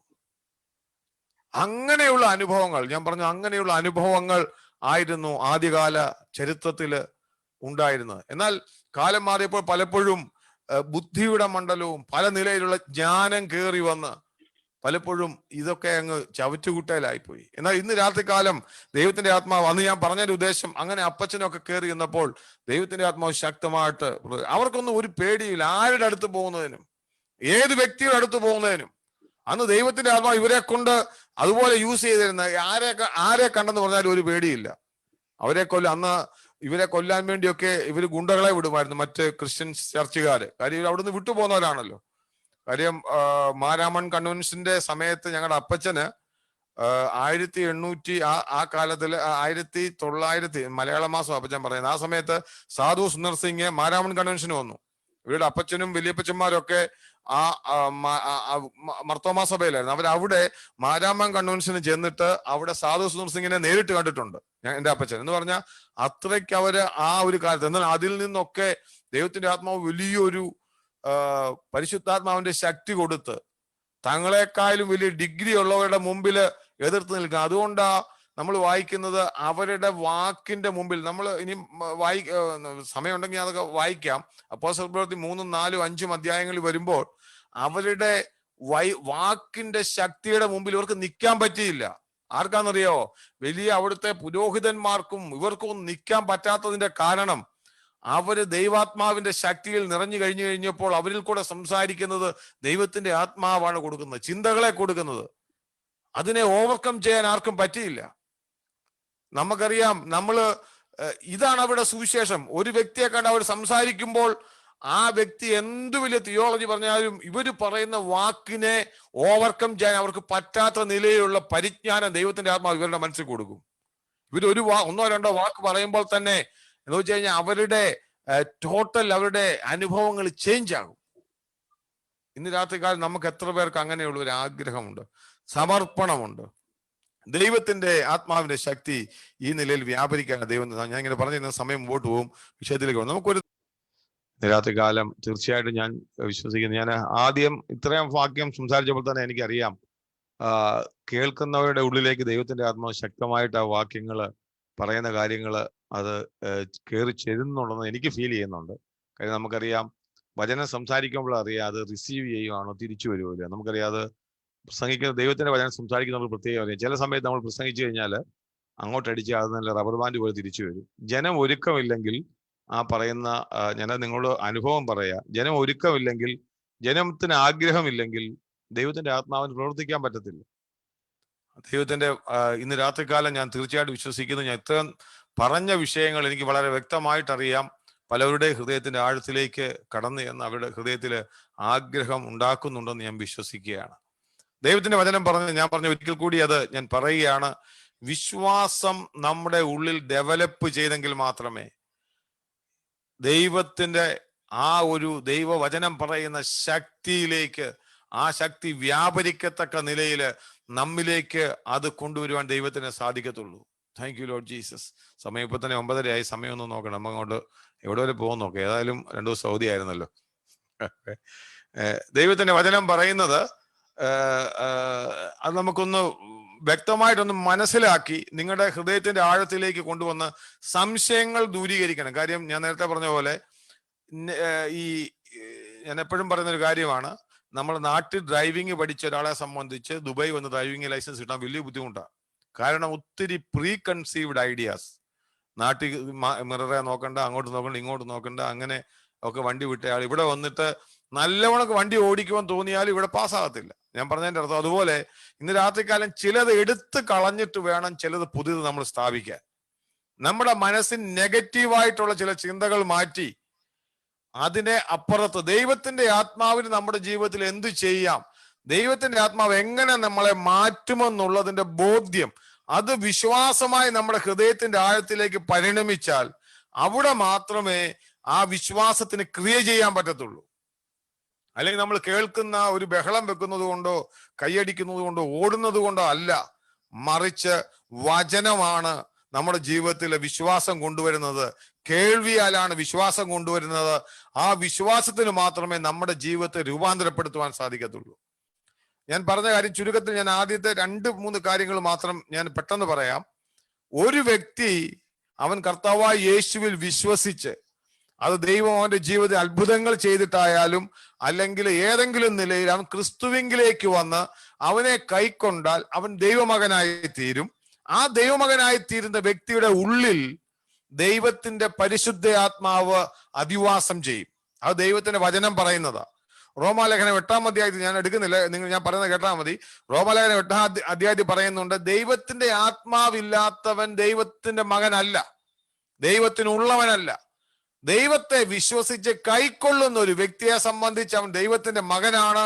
അങ്ങനെയുള്ള അനുഭവങ്ങൾ, ഞാൻ പറഞ്ഞു, അങ്ങനെയുള്ള അനുഭവങ്ങൾ ആയിരുന്നു ആദ്യകാല ചരിത്രത്തില് ഉണ്ടായിരുന്നത്. എന്നാൽ കാലം മാറിയപ്പോൾ പലപ്പോഴും ബുദ്ധിയുടെ മണ്ഡലവും പല നിലയിലുള്ള ജ്ഞാനം കയറി വന്ന് പലപ്പോഴും ഇതൊക്കെ അങ്ങ് ചവറ്റുകുട്ടയിലായിപ്പോയി. എന്നാൽ ഇന്ന് രാത്രികാലം ദൈവത്തിന്റെ ആത്മാവ്, അന്ന് ഞാൻ പറഞ്ഞൊരു ഉദ്ദേശം, അങ്ങനെ അപ്പച്ചനൊക്കെ കയറി എന്നപ്പോൾ ദൈവത്തിന്റെ ആത്മാവ് ശക്തമായിട്ട്, അവർക്കൊന്നും ഒരു പേടിയില്ല ആരുടെ അടുത്ത് പോകുന്നതിനും ഏത് വ്യക്തിയുടെ അടുത്ത് പോകുന്നതിനും. അന്ന് ദൈവത്തിന്റെ ആത്മാവ് ഇവരെ കൊണ്ട് അതുപോലെ യൂസ് ചെയ്തിരുന്ന ആരെ കണ്ടെന്ന് പറഞ്ഞാലും ഒരു പേടിയില്ല. അന്ന് ഇവരെ കൊല്ലാൻ വേണ്ടിയൊക്കെ ഇവർ ഗുണ്ടകളെ വിടുമായിരുന്നു, മറ്റ് ക്രിസ്ത്യൻ ചർച്ചുകാര്. കാര്യം ഇവർ അവിടുന്ന് വിട്ടുപോകുന്നവരാണല്ലോ. കാര്യം മാരാമൺ കൺവെൻഷന്റെ സമയത്ത് ഞങ്ങളുടെ അപ്പച്ചന് 1800 ആ കാലത്തില് 1900 മലയാള മാസം അപ്പച്ചൻ പറയുന്നത്, ആ സമയത്ത് സാധു സുന്ദർ സിംഗ് മാരാമൺ കൺവെൻഷന് വന്നു. ഇവരുടെ അപ്പച്ചനും വലിയപ്പച്ചന്മാരൊക്കെ ആ മർത്തോമാ സഭയിലായിരുന്നു. അവരവിടെ മാരാമൺ കൺവെൻഷന് ചെന്നിട്ട് അവിടെ സാധു സുന്ദർ സിംഗിനെ നേരിട്ട് കണ്ടിട്ടുണ്ട് എന്റെ അപ്പച്ചൻ. എന്ന് പറഞ്ഞാൽ അത്രയ്ക്ക് അവര് ആ ഒരു കാലത്ത്, എന്നാൽ അതിൽ നിന്നൊക്കെ ദൈവത്തിന്റെ ആത്മാവ് വലിയൊരു പരിശുദ്ധാത്മാവിന്റെ ശക്തി കൊടുത്ത് തങ്ങളെക്കാളും വലിയ ഡിഗ്രി ഉള്ളവരുടെ മുമ്പിൽ എതിർത്ത് നിൽക്കുക. അതുകൊണ്ടാ നമ്മൾ വായിക്കുന്നത് അവരുടെ വാക്കിന്റെ മുമ്പിൽ. നമ്മൾ ഇനി സമയമുണ്ടെങ്കിൽ അതൊക്കെ വായിക്കാം. അപ്പോസ്തല പ്രവൃത്തി 3, 4, 5 അധ്യായങ്ങളിൽ വരുമ്പോൾ അവരുടെ വാക്കിന്റെ ശക്തിയുടെ മുമ്പിൽ ഇവർക്ക് നിൽക്കാൻ പറ്റിയില്ല. ആർക്കാന്നറിയോ? വലിയ അവിടുത്തെ പുരോഹിതന്മാർക്കും ഇവർക്കും നിൽക്കാൻ പറ്റാത്തതിന്റെ കാരണം അവര് ദൈവാത്മാവിന്റെ ശക്തിയിൽ നിറഞ്ഞു കഴിഞ്ഞപ്പോൾ അവരിൽ കൂടെ സംസാരിക്കുന്നത് ദൈവത്തിന്റെ ആത്മാവാണ് കൊടുക്കുന്നത്, ചിന്തകളെ കൊടുക്കുന്നത്. അതിനെ ഓവർകം ചെയ്യാൻ ആർക്കും പറ്റിയില്ല. നമുക്കറിയാം, ഇതാണ് അവരുടെ സുവിശേഷം. ഒരു വ്യക്തിയെ കണ്ട് അവർ സംസാരിക്കുമ്പോൾ ആ വ്യക്തി എന്ത് വലിയ തിയോളജി പറഞ്ഞാലും ഇവര് പറയുന്ന വാക്കിനെ ഓവർകം ചെയ്യാൻ അവർക്ക് പറ്റാത്ത നിലയിലുള്ള പരിജ്ഞാനം ദൈവത്തിന്റെ ആത്മാവ് ഇവരുടെ മനസ്സിൽ കൊടുക്കും. ഇവരൊരു ഒന്നോ രണ്ടോ വാക്ക് പറയുമ്പോൾ തന്നെ എന്ന് വെച്ച് കഴിഞ്ഞാൽ അവരുടെ ടോട്ടൽ അവരുടെ അനുഭവങ്ങൾ ചേഞ്ച് ആകും. ഇന്ന് രാത്രികാലം നമുക്ക് എത്ര പേർക്ക് അങ്ങനെയുള്ള ഒരു ആഗ്രഹമുണ്ട്, സമർപ്പണമുണ്ട്? ദൈവത്തിന്റെ ആത്മാവിന്റെ ശക്തി ഈ നിലയിൽ വ്യാപരിക്കാൻ ദൈവം. ഞാൻ ഇങ്ങനെ പറഞ്ഞിരുന്ന സമയം മുമ്പോട്ട് പോകും, വിഷയത്തിലേക്ക് പോകും. നമുക്കൊരു രാത്രികാലം തീർച്ചയായിട്ടും ഞാൻ വിശ്വസിക്കുന്നു. ഞാൻ ആദ്യം ഇത്രയും വാക്യം സംസാരിച്ചപ്പോൾ തന്നെ എനിക്കറിയാം കേൾക്കുന്നവരുടെ ഉള്ളിലേക്ക് ദൈവത്തിന്റെ ആത്മാവ് ശക്തമായിട്ട് ആ വാക്യങ്ങള് പറയുന്ന കാര്യങ്ങള് അത് കയറി ചെല്ലുന്നുണ്ടെന്ന് എനിക്ക് ഫീൽ ചെയ്യുന്നുണ്ട്. കാര്യം നമുക്കറിയാം, വചനം സംസാരിക്കുമ്പോൾ അറിയാം അത് റിസീവ് ചെയ്യുവാണോ തിരിച്ചു വരുമോ ഇല്ല. നമുക്കറിയാം അത് പ്രസംഗിക്കുന്ന ദൈവത്തിന്റെ വചനം സംസാരിക്കുന്നവർ പ്രത്യേകം അറിയാം. ചില സമയത്ത് നമ്മൾ പ്രസംഗിച്ചു കഴിഞ്ഞാൽ അങ്ങോട്ടടിച്ച് അത് നല്ല റബ്ബർ ബാൻഡ് പോലെ തിരിച്ചു വരും. ജനം ഒരുക്കമില്ലെങ്കിൽ ആ പറയുന്ന, ഞാൻ നിങ്ങളോട് അനുഭവം പറയാം, ജനം ഒരുക്കമില്ലെങ്കിൽ, ജനത്തിന് ആഗ്രഹമില്ലെങ്കിൽ ദൈവത്തിന്റെ ആത്മാവിന് പ്രവർത്തിക്കാൻ പറ്റത്തില്ല. ദൈവത്തിന്റെ ഇന്ന് രാത്രികാലം ഞാൻ തീർച്ചയായിട്ടും വിശ്വസിക്കുന്നു, ഞാൻ ഇത്രയും പറഞ്ഞ വിഷയങ്ങൾ എനിക്ക് വളരെ വ്യക്തമായിട്ട് അറിയാം. പലവരുടെ ഹൃദയത്തിന്റെ ആഴത്തിലേക്ക് കടന്നു എന്ന് അവരുടെ ഹൃദയത്തിൽ ആഗ്രഹം ഉണ്ടാക്കുന്നുണ്ടെന്ന് ഞാൻ വിശ്വസിക്കുകയാണ്. ദൈവത്തിന്റെ വചനം ഞാൻ പറഞ്ഞ ഒരിക്കൽ കൂടി അത് ഞാൻ പറയുകയാണ്. വിശ്വാസം നമ്മുടെ ഉള്ളിൽ ഡെവലപ്പ് ചെയ്തെങ്കിൽ മാത്രമേ ദൈവത്തിന്റെ ആ ഒരു ദൈവവചനം പറയുന്ന ശക്തിയിലേക്ക്, ആ ശക്തി വ്യാപരിക്കത്തക്ക നിലയിൽ നമ്മിലേക്ക് അത് കൊണ്ടുവരുവാൻ ദൈവത്തിന് സാധിക്കത്തുള്ളൂ. Thank you Lord Jesus. സമയം ഇപ്പൊ തന്നെ 9:30 സമയം ഒന്ന് നോക്കണം. നമ്മ അങ്ങോട്ട് എവിടെ വരെ പോകും നോക്കാം. ഏതായാലും 2 ദിവസം അവധി ആയിരുന്നല്ലോ. ദൈവത്തിന്റെ വചനം പറയുന്നത് അത് നമുക്കൊന്ന് വ്യക്തമായിട്ടൊന്ന് മനസ്സിലാക്കി നിങ്ങളുടെ ഹൃദയത്തിന്റെ ആഴത്തിലേക്ക് കൊണ്ടുവന്ന് സംശയങ്ങൾ ദൂരീകരിക്കണം. കാര്യം ഞാൻ നേരത്തെ പറഞ്ഞ പോലെ ഞാൻ എപ്പോഴും പറയുന്നൊരു കാര്യമാണ്, നമ്മൾ നാട്ടിൽ ഡ്രൈവിംഗ് പഠിച്ച ഒരാളെ സംബന്ധിച്ച് ദുബായ് വന്ന് ഡ്രൈവിംഗ് ലൈസൻസ് കിട്ടാൻ വലിയ ബുദ്ധിമുട്ടാണ്. കാരണം ഒത്തിരി പ്രീ കൺസീവ്ഡ് ഐഡിയാസ്. നാട്ടിൽ മിററെ നോക്കണ്ട, അങ്ങോട്ട് നോക്കണ്ട, ഇങ്ങോട്ട് നോക്കണ്ട, അങ്ങനെ ഒക്കെ വണ്ടി വിട്ടയാൾ ഇവിടെ വന്നിട്ട് നല്ലവണ്ണം വണ്ടി ഓടിക്കുവാൻ തോന്നിയാലും ഇവിടെ പാസ്സാകത്തില്ല. ഞാൻ പറഞ്ഞതിന്റെ അർത്ഥം അതുപോലെ ഇന്ന് രാത്രികാലം ചിലത് എടുത്ത് കളഞ്ഞിട്ട് വേണം ചിലത് പുതിയത് നമ്മൾ സ്ഥാപിക്കാൻ. നമ്മുടെ മനസ്സിൽ നെഗറ്റീവായിട്ടുള്ള ചില ചിന്തകൾ മാറ്റി അതിനെ അപ്പുറത്ത് ദൈവത്തിന്റെ ആത്മാവിന് നമ്മുടെ ജീവിതത്തിൽ എന്തു ചെയ്യാം, ദൈവത്തിന്റെ ആത്മാവ് എങ്ങനെ നമ്മളെ മാറ്റുമെന്നുള്ളതിന്റെ ബോധ്യം, അത് വിശ്വാസമായി നമ്മുടെ ഹൃദയത്തിന്റെ ആഴത്തിലേക്ക് പരിണമിച്ചാൽ അവിടെ മാത്രമേ ആ വിശ്വാസത്തിന് ക്രിയ ചെയ്യാൻ പറ്റത്തുള്ളൂ. അല്ലെങ്കിൽ നമ്മൾ കേൾക്കുന്ന ഒരു ബഹളം വെക്കുന്നത് കൊണ്ടോ കൈയടിക്കുന്നത് കൊണ്ടോ ഓടുന്നത് കൊണ്ടോ അല്ല, മറിച്ച് വചനമാണ് നമ്മുടെ ജീവിതത്തിലെ വിശ്വാസം കൊണ്ടുവരുന്നത്. കേൾവിയാലാണ് വിശ്വാസം കൊണ്ടുവരുന്നത്. ആ വിശ്വാസത്തിന് മാത്രമേ നമ്മുടെ ജീവിതത്തെ രൂപാന്തരപ്പെടുത്തുവാൻ സാധിക്കത്തുള്ളൂ. ഞാൻ പറഞ്ഞ കാര്യം ചുരുക്കത്തിൽ ഞാൻ ആദ്യത്തെ 2-3 കാര്യങ്ങൾ മാത്രം ഞാൻ പെട്ടെന്ന് പറയാം. ഒരു വ്യക്തി അവൻ കർത്താവായ യേശുവിൽ വിശ്വസിച്ച്, അത് ദൈവം അവന്റെ ജീവിതത്തിൽ അത്ഭുതങ്ങൾ ചെയ്തിട്ടായാലും അല്ലെങ്കിൽ ഏതെങ്കിലും നിലയിൽ അവൻ ക്രിസ്തുവിങ്കിലേക്ക് വന്ന് അവനെ കൈക്കൊണ്ടാൽ അവൻ ദൈവമകനായി തീരും. ആ ദൈവമകനായി തീരുന്ന വ്യക്തിയുടെ ഉള്ളിൽ ദൈവത്തിന്റെ പരിശുദ്ധ ആത്മാവ് അധിവാസം ചെയ്യും. അത് ദൈവത്തിന്റെ വചനം പറയുന്നതാ. റോമാലേഖനം 8-ാം അധ്യായത്തിൽ ഞാൻ എടുക്കുന്നില്ല, ഞാൻ പറയുന്നത് കേട്ടാൽ മതി. റോമാലേഖനം 8-ാം അധ്യായത്തിൽ പറയുന്നുണ്ട്, ദൈവത്തിന്റെ ആത്മാവില്ലാത്തവൻ ദൈവത്തിന്റെ മകനല്ല, ദൈവത്തിനുള്ളവനല്ല. ദൈവത്തെ വിശ്വസിച്ച് കൈക്കൊള്ളുന്ന ഒരു വ്യക്തിയെ സംബന്ധിച്ച് അവൻ ദൈവത്തിന്റെ മകനാണ്,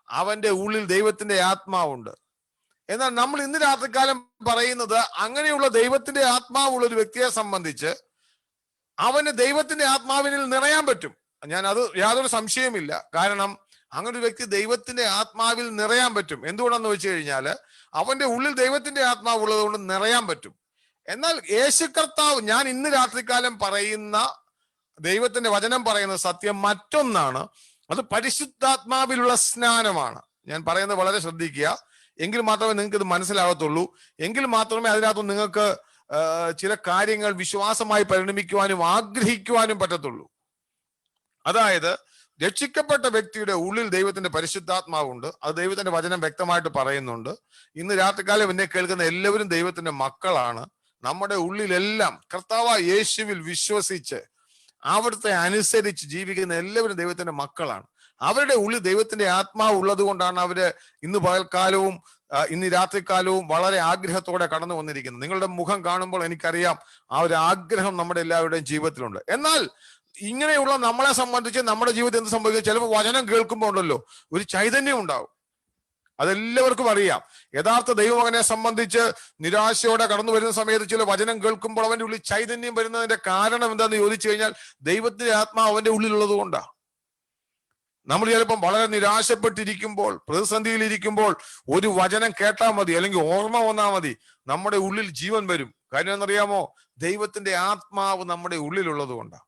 അവന്റെ ഉള്ളിൽ ദൈവത്തിന്റെ ആത്മാവുണ്ട്. എന്നാൽ നമ്മൾ ഇന്ന് രാത്രികാലം പറയുന്നത് അങ്ങനെയുള്ള ദൈവത്തിന്റെ ആത്മാവുള്ള ഒരു വ്യക്തിയെ സംബന്ധിച്ച് അവന് ദൈവത്തിന്റെ ആത്മാവിനിൽ നിറയാൻ പറ്റും. അത് യാതൊരു സംശയമില്ല. കാരണം അങ്ങനെ ഒരു വ്യക്തി ദൈവത്തിന്റെ ആത്മാവിൽ നിറയാൻ പറ്റും. എന്തുകൊണ്ടെന്ന് വെച്ച് കഴിഞ്ഞാൽ അവന്റെ ഉള്ളിൽ ദൈവത്തിന്റെ ആത്മാവ് ഉള്ളത് കൊണ്ട് നിറയാൻ പറ്റും. എന്നാൽ യേശു കർത്താവ്, ഞാൻ ഇന്ന് രാത്രികാലം പറയുന്ന ദൈവത്തിന്റെ വചനം പറയുന്ന സത്യം മറ്റൊന്നാണ്. അത് പരിശുദ്ധാത്മാവിലുള്ള സ്നാനമാണ്. ഞാൻ പറയുന്നത് വളരെ ശ്രദ്ധിക്കുക. എങ്കിൽ മാത്രമേ നിങ്ങൾക്ക് ഇത് മനസ്സിലാകത്തുള്ളൂ. എങ്കിൽ മാത്രമേ അതിനകത്ത് നിങ്ങൾക്ക് ചില കാര്യങ്ങൾ വിശ്വാസമായി പരിണമിക്കുവാനും ആഗ്രഹിക്കുവാനും പറ്റത്തുള്ളൂ. അതായത് രക്ഷിക്കപ്പെട്ട വ്യക്തിയുടെ ഉള്ളിൽ ദൈവത്തിന്റെ പരിശുദ്ധാത്മാവുണ്ട്. അത് ദൈവത്തിന്റെ വചനം വ്യക്തമായിട്ട് പറയുന്നുണ്ട്. ഇന്ന് രാത്രികാലം എന്നെ കേൾക്കുന്ന എല്ലാവരും ദൈവത്തിന്റെ മക്കളാണ്. നമ്മുടെ ഉള്ളിലെല്ലാം കർത്താവായ യേശുവിൽ വിശ്വസിച്ച് അവിടുത്തെ അനുസരിച്ച് ജീവിക്കുന്ന എല്ലാവരും ദൈവത്തിന്റെ മക്കളാണ്. അവരുടെ ഉള്ളിൽ ദൈവത്തിന്റെ ആത്മാവ് ഉള്ളത് കൊണ്ടാണ് അവര് ഇന്ന് പകൽക്കാലവും ഇന്ന് രാത്രികാലവും വളരെ ആഗ്രഹത്തോടെ കടന്നു വന്നിരിക്കുന്നത്. നിങ്ങളുടെ മുഖം കാണുമ്പോൾ എനിക്കറിയാം ആ ഒരു ആഗ്രഹം നമ്മുടെ എല്ലാവരുടെയും ജീവിതത്തിലുണ്ട്. എന്നാൽ ഇങ്ങനെയുള്ള നമ്മളെ സംബന്ധിച്ച് നമ്മുടെ ജീവിതത്തിൽ എന്ത് സംഭവിക്കും? ചിലപ്പോൾ വചനം കേൾക്കുമ്പോൾ ഉണ്ടല്ലോ ഒരു ചൈതന്യം ഉണ്ടാവും. അതെല്ലാവർക്കും അറിയാം. യഥാർത്ഥ ദൈവമകനെ സംബന്ധിച്ച് നിരാശയോടെ കടന്നു വരുന്ന സമയത്ത് ചില വചനം കേൾക്കുമ്പോൾ അവന്റെ ഉള്ളിൽ ചൈതന്യം വരുന്നതിന്റെ കാരണം എന്താന്ന് ചോദിച്ചു കഴിഞ്ഞാൽ ദൈവത്തിന്റെ ആത്മാവ് അവന്റെ ഉള്ളിലുള്ളത് കൊണ്ടാണ്. നമ്മൾ ചിലപ്പം വളരെ നിരാശപ്പെട്ടിരിക്കുമ്പോൾ, പ്രതിസന്ധിയിലിരിക്കുമ്പോൾ ഒരു വചനം കേട്ടാൽ മതി, അല്ലെങ്കിൽ ഓർമ്മ വന്നാൽ മതി, നമ്മുടെ ഉള്ളിൽ ജീവൻ വരും. കാര്യം എന്നറിയാമോ? ദൈവത്തിന്റെ ആത്മാവ് നമ്മുടെ ഉള്ളിലുള്ളത് കൊണ്ടാണ്.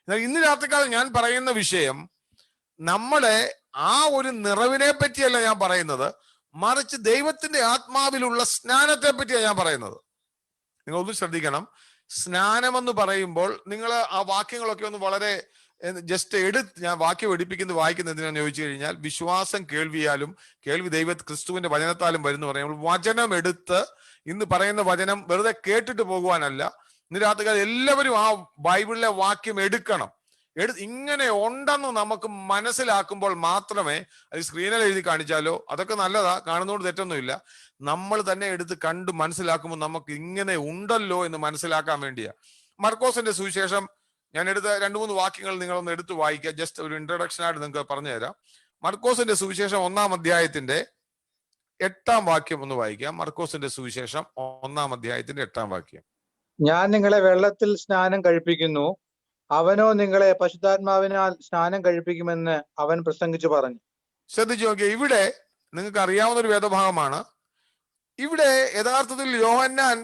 എന്നാൽ ഇന്ന് രാത്രിക്കാലം ഞാൻ പറയുന്ന വിഷയം നമ്മളെ ആ ഒരു നിറവിനെ പറ്റിയല്ല ഞാൻ പറയുന്നത്, മറിച്ച് ദൈവത്തിന്റെ ആത്മാവിലുള്ള സ്നാനത്തെ പറ്റിയാണ് ഞാൻ പറയുന്നത്. നിങ്ങൾ ഒന്ന് ശ്രദ്ധിക്കണം. സ്നാനമെന്ന് പറയുമ്പോൾ നിങ്ങൾ ആ വാക്യങ്ങളൊക്കെ ഒന്ന് വളരെ ജസ്റ്റ് ഞാൻ വാക്യം വായിക്കുന്നത് എന്തിനാന്ന് ചോദിച്ചു കഴിഞ്ഞാൽ, വിശ്വാസം കേൾവിയാലും കേൾവി ക്രിസ്തുവിന്റെ വചനത്താലും വരുന്നു പറയുമ്പോൾ വചനം എടുത്ത് ഇന്ന് പറയുന്ന വചനം വെറുതെ കേട്ടിട്ട് പോകുവാനല്ല. ഇന്ന് രാത്രികാലം എല്ലാവരും ആ ബൈബിളിലെ വാക്യം എടുക്കണം. ഇങ്ങനെ ഉണ്ടെന്ന് നമുക്ക് മനസ്സിലാക്കുമ്പോൾ മാത്രമേ, അത് സ്ക്രീനിൽ എഴുതി കാണിച്ചാലോ അതൊക്കെ നല്ലതാ, കാണുന്നതുകൊണ്ട് തെറ്റൊന്നുമില്ല. നമ്മൾ തന്നെ എടുത്ത് കണ്ട് മനസ്സിലാക്കുമ്പോൾ നമുക്ക് ഇങ്ങനെ ഉണ്ടല്ലോ എന്ന് മനസ്സിലാക്കാൻ വേണ്ടിയാ. മർക്കോസിന്റെ സുവിശേഷം ഞാൻ എടുത്ത 2-3 വാക്യങ്ങൾ നിങ്ങളൊന്ന് എടുത്ത് വായിക്കുക. ജസ്റ്റ് ഒരു ഇൻട്രൊഡക്ഷൻ ആയിട്ട് നിങ്ങൾക്ക് പറഞ്ഞു തരാം. മർക്കോസിന്റെ സുവിശേഷം 1-ാം അധ്യായത്തിന്റെ 8-ാം വാക്യം ഒന്ന് വായിക്കാം. മർക്കോസിന്റെ സുവിശേഷം 1-ാം അധ്യായത്തിന്റെ 8-ാം വാക്യം. ഞാൻ നിങ്ങളെ വെള്ളത്തിൽ സ്നാനം കഴിപ്പിക്കുന്നു, അവനോ നിങ്ങളെ പരിശുദ്ധാത്മാവിനാൽ സ്നാനം കഴിപ്പിക്കുമെന്ന് അവൻ പ്രസംഗിച്ചു പറഞ്ഞു. ശ്രദ്ധിച്ചു നോക്കിയ, ഇവിടെ നിങ്ങൾക്ക് അറിയാവുന്ന ഒരു വേദഭാഗമാണ്. ഇവിടെ യഥാർത്ഥത്തിൽ യോഹന്നാൻ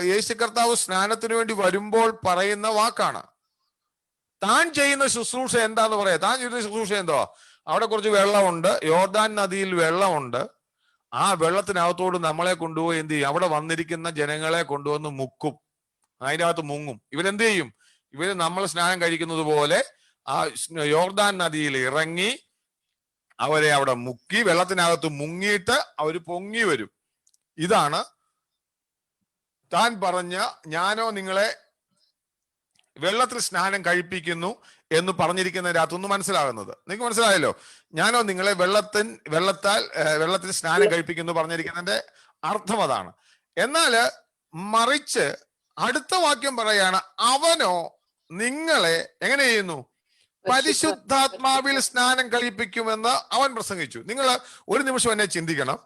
യേശു കർത്താവ് സ്നാനത്തിന് വേണ്ടി വരുമ്പോൾ പറയുന്ന വാക്കാണ്. താൻ ചെയ്യുന്ന ശുശ്രൂഷ എന്താന്ന് പറയാ. താൻ ചെയ്യുന്ന ശുശ്രൂഷ എന്തോ? അവിടെ കുറച്ച് വെള്ളമുണ്ട്, യോർദാൻ നദിയിൽ വെള്ളമുണ്ട്. ആ വെള്ളത്തിനകത്തോട് നമ്മളെ കൊണ്ടുപോയി എന്ത് ചെയ്യും? അവിടെ വന്നിരിക്കുന്ന ജനങ്ങളെ കൊണ്ടുവന്ന് മുക്കും, അതിൻ്റെ അകത്ത് മുങ്ങും. ഇവരെന്ത് ചെയ്യും? ഇവര് നമ്മൾ സ്നാനം കഴിക്കുന്നത് പോലെ ആ യോർദാൻ നദിയിൽ ഇറങ്ങി അവരെ അവിടെ മുക്കി, വെള്ളത്തിനകത്ത് മുങ്ങിയിട്ട് അവർ പൊങ്ങി വരും. ഇതാണ് താൻ പറഞ്ഞ ഞാനോ നിങ്ങളെ വെള്ളത്തിൽ സ്നാനം കഴിപ്പിക്കുന്നു എന്ന് പറഞ്ഞിരിക്കുന്നതിനകത്തൊന്ന് മനസ്സിലാകുന്നത്. നിങ്ങൾക്ക് മനസ്സിലായല്ലോ? ഞാനോ നിങ്ങളെ വെള്ളത്തിൽ സ്നാനം കഴിപ്പിക്കുന്നു പറഞ്ഞിരിക്കുന്നതിന്റെ അർത്ഥം അതാണ്. എന്നാല് മറിച്ച് അടുത്ത വാക്യം പറയാണ്, അവനോ നിങ്ങളെ എങ്ങനെ ചെയ്യുന്നു? പരിശുദ്ധാത്മാവിൽ സ്നാനം കഴിപ്പിക്കുമെന്ന് അവൻ പ്രസംഗിച്ചു. നിങ്ങൾ ഒരു നിമിഷം എന്നെ ചിന്തിക്കണം,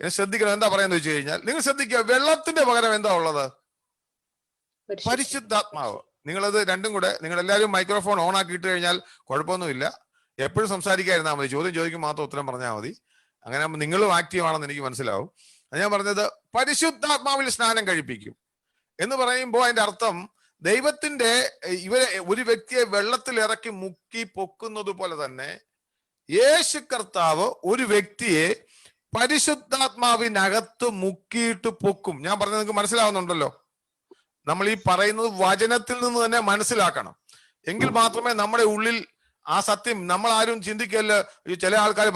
ശ്രദ്ധിക്കണം. എന്താ പറയാന്ന് വെച്ച് കഴിഞ്ഞാൽ, നിങ്ങൾ ശ്രദ്ധിക്കുക, വെള്ളത്തിന്റെ പകരം എന്താ ഉള്ളത്? പരിശുദ്ധാത്മാവ്. നിങ്ങളത് രണ്ടും കൂടെ, നിങ്ങൾ എല്ലാവരും മൈക്രോഫോൺ ഓൺ ആക്കി ഇട്ട് കഴിഞ്ഞാൽ കുഴപ്പമൊന്നുമില്ല. എപ്പോഴും സംസാരിക്കാതിരുന്നാൽ മതി, ചോദ്യം ചോദിക്കും മാത്രം ഉത്തരം പറഞ്ഞാൽ മതി. അങ്ങനെ ആകുമ്പോൾ നിങ്ങളും ആക്റ്റീവ് ആണെന്ന് എനിക്ക് മനസ്സിലാവും. അത് ഞാൻ പറഞ്ഞത് പരിശുദ്ധാത്മാവിൽ സ്നാനം കഴിപ്പിക്കും എന്ന് പറയുമ്പോൾ അതിന്റെ അർത്ഥം ദൈവത്തിന്റെ ഒരു വ്യക്തിയെ വെള്ളത്തിൽ ഇറക്കി മുക്കി പൊക്കുന്നത് പോലെ തന്നെ യേശു കർത്താവ് ഒരു വ്യക്തിയെ പരിശുദ്ധാത്മാവിനകത്ത് മുക്കിയിട്ട് പൊക്കും. ഞാൻ പറഞ്ഞത് നിങ്ങൾക്ക് മനസ്സിലാവുന്നുണ്ടല്ലോ? നമ്മൾ ഈ പറയുന്നത് വചനത്തിൽ നിന്ന് തന്നെ മനസ്സിലാക്കണം. എങ്കിൽ മാത്രമേ നമ്മുടെ ഉള്ളിൽ ആ സത്യം, നമ്മൾ ആരും ചിന്തിക്കല്ല. ഈ ചില ആൾക്കാർ